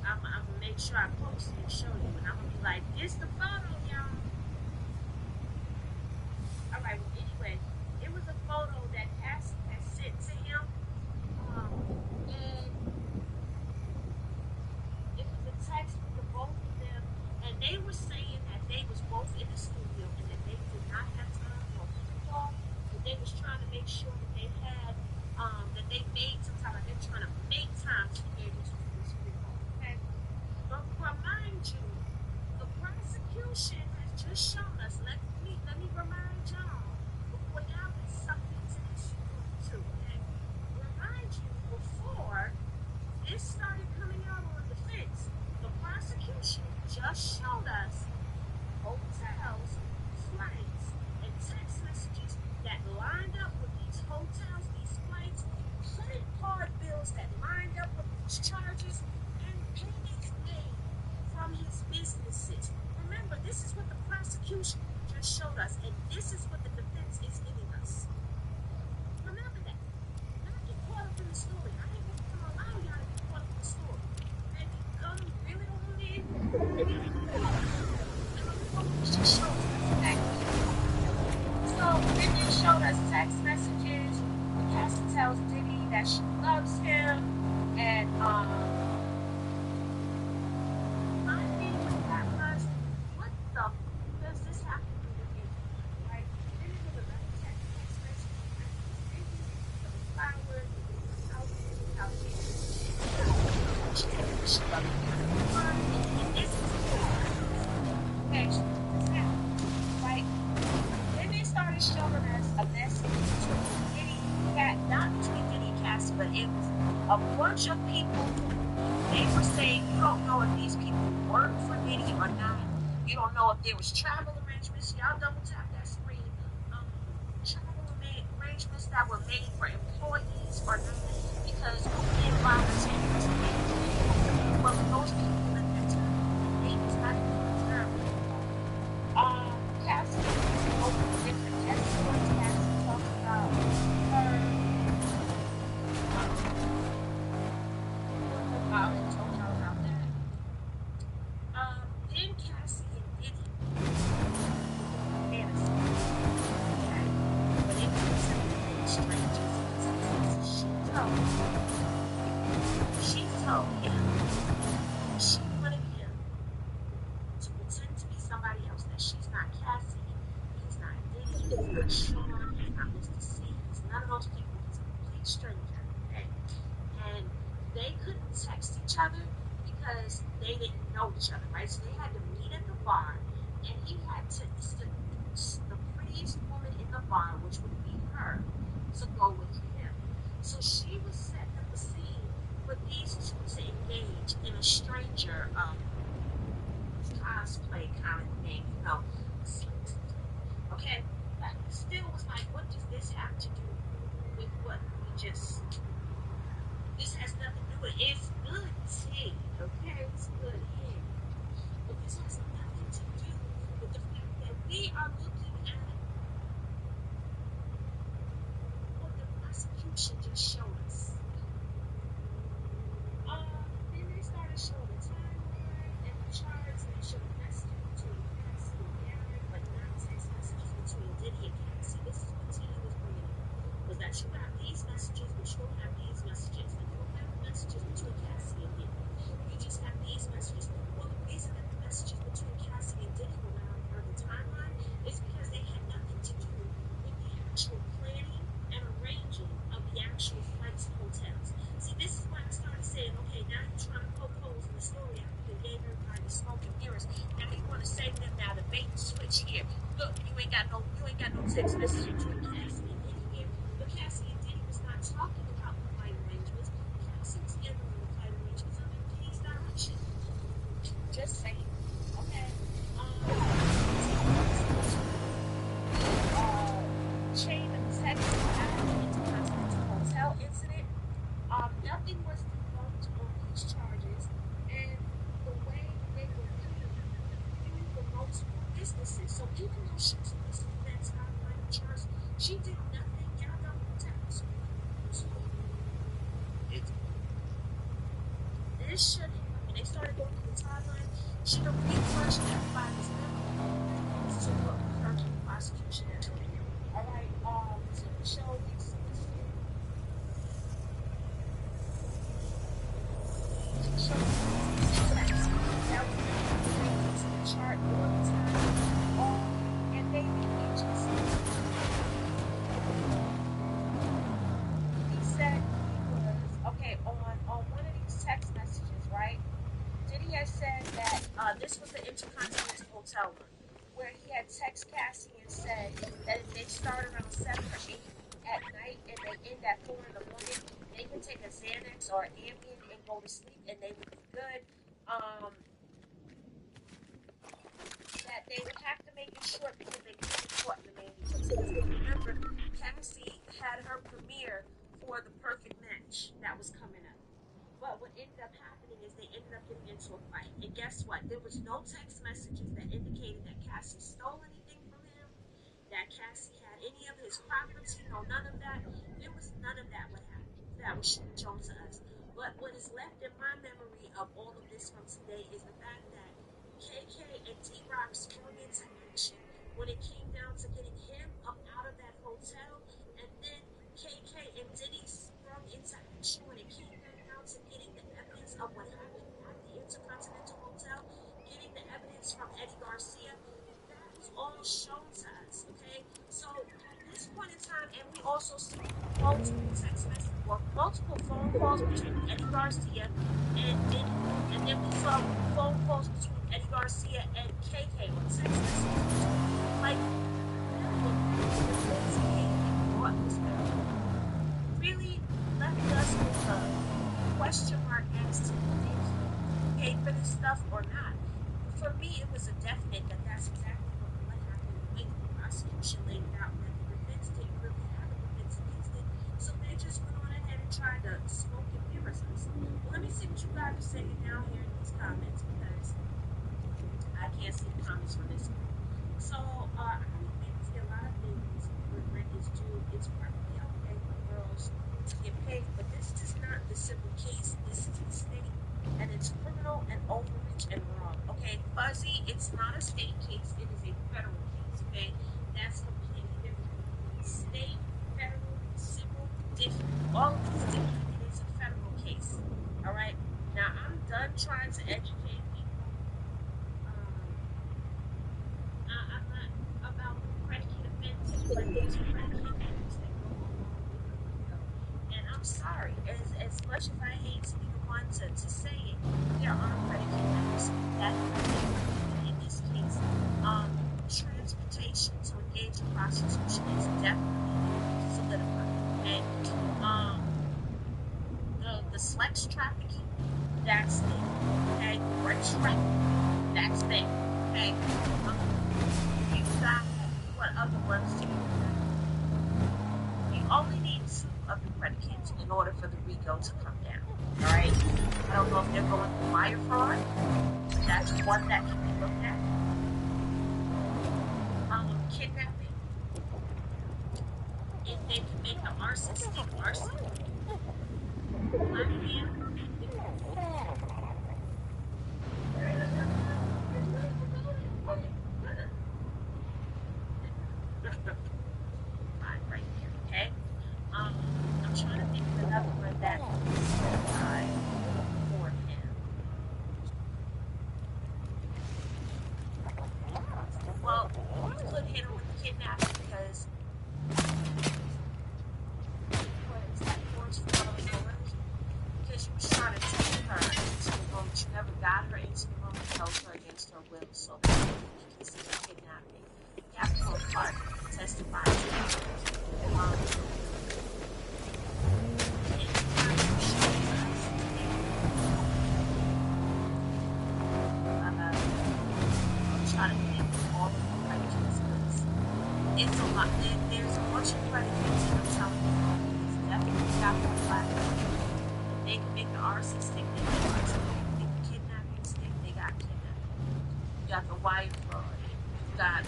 I'm gonna make sure I post it and show you, and I'm gonna be like, "It's the photo, y'all." All right. Well, anyway, it was a photo that Cassie had sent to him, and it was a text with the both of them, and they were saying that they was both in the studio and that they did not have time for football, but they was trying to make sure that they had, that they made some time. Like they're trying to make time to be able to do this football. Okay. But remind you, the prosecution has just shown us. Let me remind y'all before y'all get sucked into this too. Okay. Remind you before this started coming out on the fence, the prosecution just showed us hotels, flights, and text messages that lined up with these hotels, these flights, credit card bills that lined up with these charges, and payments made from his businesses. Remember, this is what the prosecution just showed us, and this is what the defense is giving us. Remember that. Not get caught up in the story. I ain't gonna allow y'all to get caught up in the story. And you come really on in. Just show us. So then you showed us text messages. Cassie tells Diddy that she loves him, and my thing with that was, what the f does this have to do with me? Right? Then it was another text message. Some flowers, out she loves me. And this is okay, this happened, right? Then they started showing us a message between Diddy, not between Diddy and Cassie, but it was a bunch of people. They were saying you don't know if these people work for Diddy or not. You don't know if there was travel arrangements. Y'all double tap that screen. Travel arrangements that were made for employees or not, because they volunteers. But those people at that time, they was not even time. Cassie opened different escorts. Cassie talked about her. I told y'all about that. Then Cassie and Diddy fantasy. Okay. But it was strangers. She told him she wanted him to pretend to be somebody else, that she's not Cassie, he's not Diddy, he's not Sean, he's not Mr. C, he's none of those people, he's a complete stranger. Okay? And they couldn't text each other because they didn't know each other, right? So they had to meet at the bar, and he had to seduce the prettiest woman in the bar, which would be her, to go with him. So she was setting up a scene for these two to engage in a stranger cosplay kind of thing, you know. Okay? But still was like, what does this have to do with what we just... This has nothing to do with it. It's good tea, okay? It's good tea. But this has nothing to do with the fact that we are looking at what the prosecution just showed us. Then they started showing the timeline and the charts, and they showed messages between Cassie and Aaron, but not text messages between Diddy and Cassie. This is what Tia was bringing up, was that you have these messages, but you don't have these messages, and you don't have messages between Cassie and Diddy. You just have these messages. Well, the reason that the messages between Cassie and Diddy were not message here. Look, you ain't got no text message between Cassie and Diddy here. But Cassie and Diddy was not talking about the flight arrangements. Cassie was handling the flight arrangements under Diddy's direction. Just saying. Okay. Chain of text after the Intercontinental Hotel incident. Nothing was debunked on these charges, and the way they were viewed the multiple businesses. So even though she was listed in that timeline of charts, she did nothing. Y'all don't tax her. This should, when they started going through the timeline, should have refreshed everybody's memory as to what occurred in the prosecution at all. All right, so the show is chart all the time, and they just he said he was okay on one of these text messages, right? Diddy had said that this was the Intercontinental Hotel room, where he had text Cassie and said that if they start around 7 or 8 at night and they end at 4 in the morning, they can take a Xanax or an Ambien and go to sleep and they would be good. That they would have to make it short because they couldn't be caught in the main. Remember, Cassie had her premiere for The Perfect Match that was coming up. But what ended up happening is they ended up getting into a fight. And guess what? There was no text messages that indicated that Cassie stole anything from him, that Cassie had any of his property, no, none of that. There was none of that that was shown to us. But what is left in my memory of all of this from today is the fact that KK and D-Rock sprung into action when it came down to getting him up out of that hotel, and then KK and Diddy sprung into action when it came down to getting the evidence of what happened at the Intercontinental Hotel, getting the evidence from Eddie Garcia. That was all shown to us, okay? So at this point in time, and we also see multiple text messages or multiple phone calls between Eddie Garcia and Diddy, and then we saw phone calls between Eddie Garcia and KK on text messages. Like, really left us with a question mark as to did he pay for this stuff or not. For me, it was a definite that that's exactly what happened. The prosecution laid it out that the defense didn't really have a defense against it, so they just went on ahead and tried to smoke and mirrors us. Well, let me see what you guys are saying down here in these comments, because I can't see the comments from this one. So, I think a lot of things when rent is due, it's probably okay for girls to get paid, but this is not the civil case. This is the state, and it's criminal and overreach and wrong. Okay, Fuzzy, it's not a state case, it is a federal case, okay? That's completely different. State, federal, civil, different. All of these different. It is a federal case, all right? Now, I'm done trying to educate people. I'm not about predicate offenses, but there's predicate offenses that go along with it. And I'm sorry, as much as I hate to be the one to say it, there are predicate offenses that in this case, transportation to engage in prostitution is definitely solidified. Okay? The sex trafficking, that's there. Okay? Race trafficking, that's there. Okay? You got what other ones do? You only need 2 of the predicates in order for the RICO to come down. Alright? I don't know if they're going for wire fraud. That's one that can be looked at. Kidnapping. If they can make the arson still arson. Right here, okay? I'm trying to think of another one that for him. Well, you could hit him with the kidnapping because what is that, because you was trying to take her into the room, but you never got her into the room and held her against her will, so it can be considered kidnapping. there's a bunch of predicates, and I'm telling you, it's definitely got the black money. If they can make the arson stick, they got arson. If they can kidnapping stick, they got kidnapping. You got the wire fraud. You got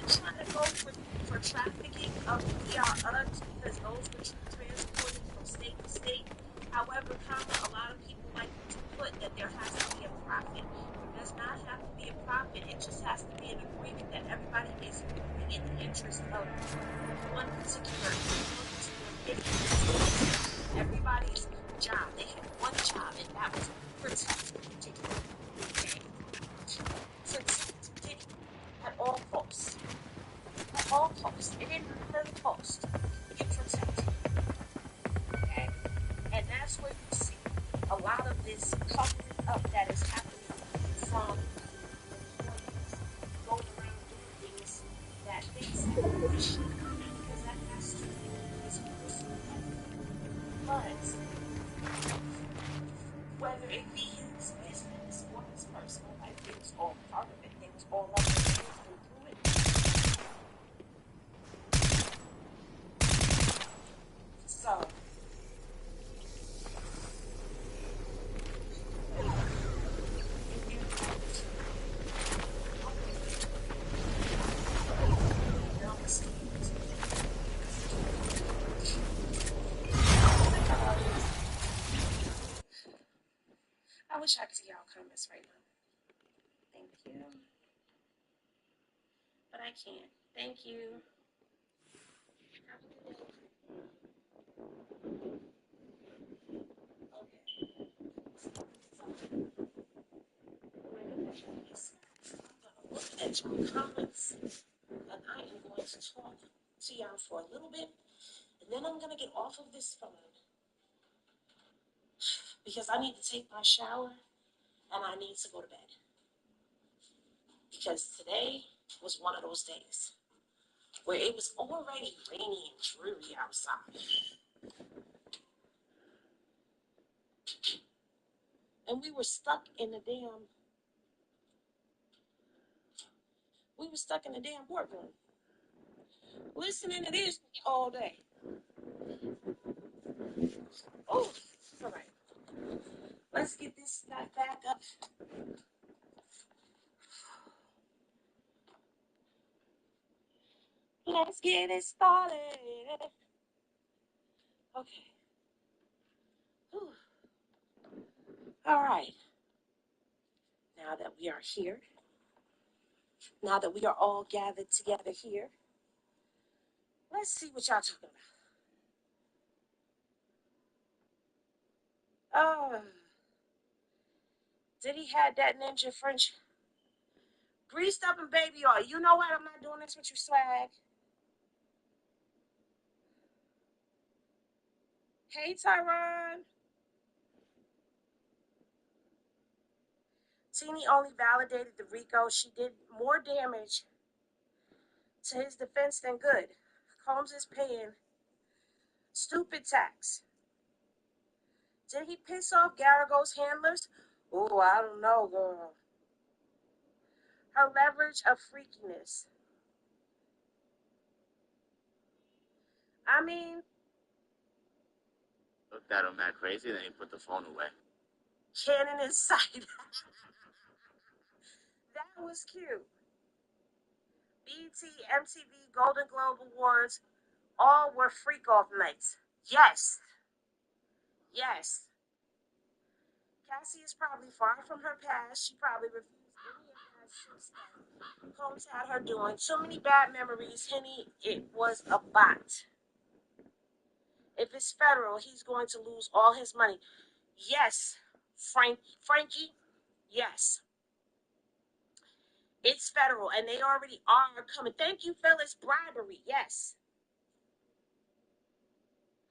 trying to go for trafficking of PRUs because those were transported from state to state. However, a lot of people like to put that there has to be a profit. There does not have to be a profit. It just has to be an agreement that everybody is moving in the interest of one particular business. Everybody's job. They had one job, and that was protect Diddy. Okay? Protect Diddy at all costs. At all costs. It didn't matter the cost. You protect him. Okay? And that's where you see a lot of this covering up that is happening from employees going around doing things that they say they shouldn't do because that has to do with his personal life. But whether it be his business or his personal life, it was all part of it. It was all up to him through it. So I wish I could see y'all comments right now. Thank you. But I can't. Thank you. Have a good day. Look at your comments, and I am going to talk to y'all for a little bit, and then I'm going to get off of this phone because I need to take my shower and I need to go to bed because today was one of those days where it was already rainy and dreary outside, and we were stuck in the damn boardroom listening to this all day. Oh, all right. Let's get this back up. Let's get it started. Okay. Whew. All right. Now that we are here, now that we are all gathered together here, let's see what y'all talking about. Did he had that ninja French greased up in baby oil? You know what? I'm not doing this with you, swag. Hey, Tyron. Teeny only validated the RICO. She did more damage to his defense than good. Combs is paying stupid tax. Did he piss off Garrigo's handlers? Oh, I don't know, girl. Her leverage of freakiness. I mean, Looked at him that crazy, then he put the phone away. cannon in sight. That was cute. BET, MTV, Golden Globe Awards, all were freak-off nights. Yes. Yes. Cassie is probably far from her past. She probably refused any of that shit stuff Combs had her doing. Too many bad memories. Henny, it was a bot. If it's federal, he's going to lose all his money. Yes, Frankie, yes. It's federal, and they already are coming. Thank you, Phyllis. Bribery, yes.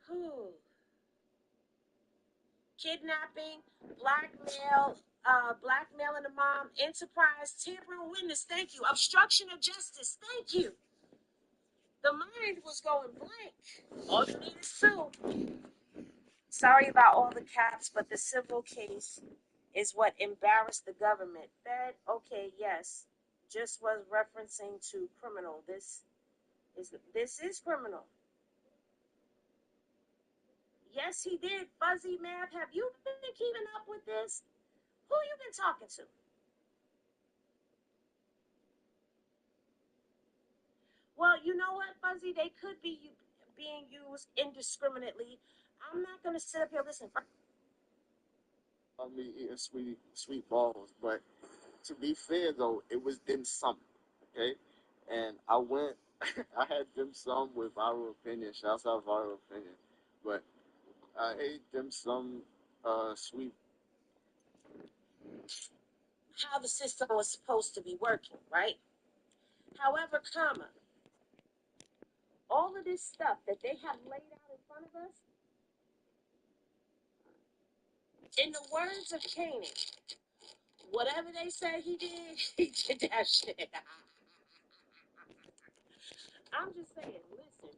Whew. Kidnapping, blackmailing the mom, enterprise, tampering witness, thank you. Obstruction of justice, thank you. The mind was going blank. All you need is two. Sorry about all the caps, but the civil case is what embarrassed the government. Fed, okay, yes, just was referencing to criminal. This is criminal. Yes, he did. Fuzzy Math, have you been keeping up with this? Who you been talking to? Well, you know what, Fuzzy? They could be being used indiscriminately. I'm not going to sit up here. Listen, I mean, eating sweet balls, but to be fair though, it was dim sum, okay? And I went, I had dim sum with Viral Opinion. Shouts out Viral Opinion, but I ate dim sum, sweet. how the system was supposed to be working, right? However, all of this stuff that they have laid out in front of us, in the words of Canaan, whatever they say he did, he did that shit. I'm just saying, listen,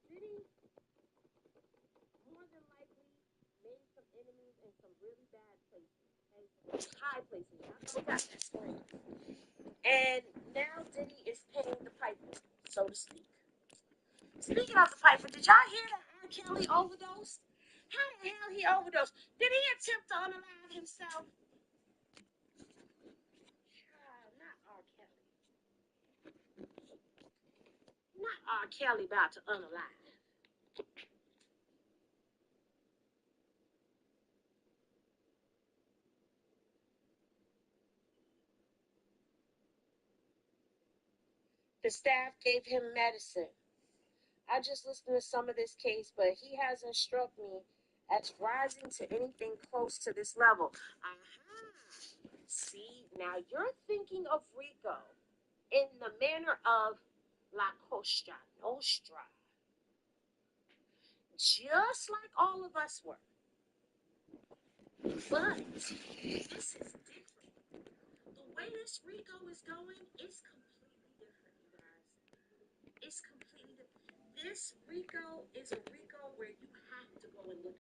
did he more than likely made some enemies in some really bad places, okay? High places. I know got that screen. And now Diddy is paying the piper, so to speak. Speaking of the piper, did y'all hear that R. Kelly overdosed? How the hell he overdosed? Did he attempt to unalive himself? Not R. Kelly. Not R. Kelly about to unalive. The staff gave him medicine. I just listened to some of this case, but he hasn't struck me as rising to anything close to this level. See, now you're thinking of Rico in the manner of La Cosa Nostra. Just like all of us were. But this is different. The way this Rico is going is completely different, you guys. It's completely different. This Rico is a Rico where you have to go and look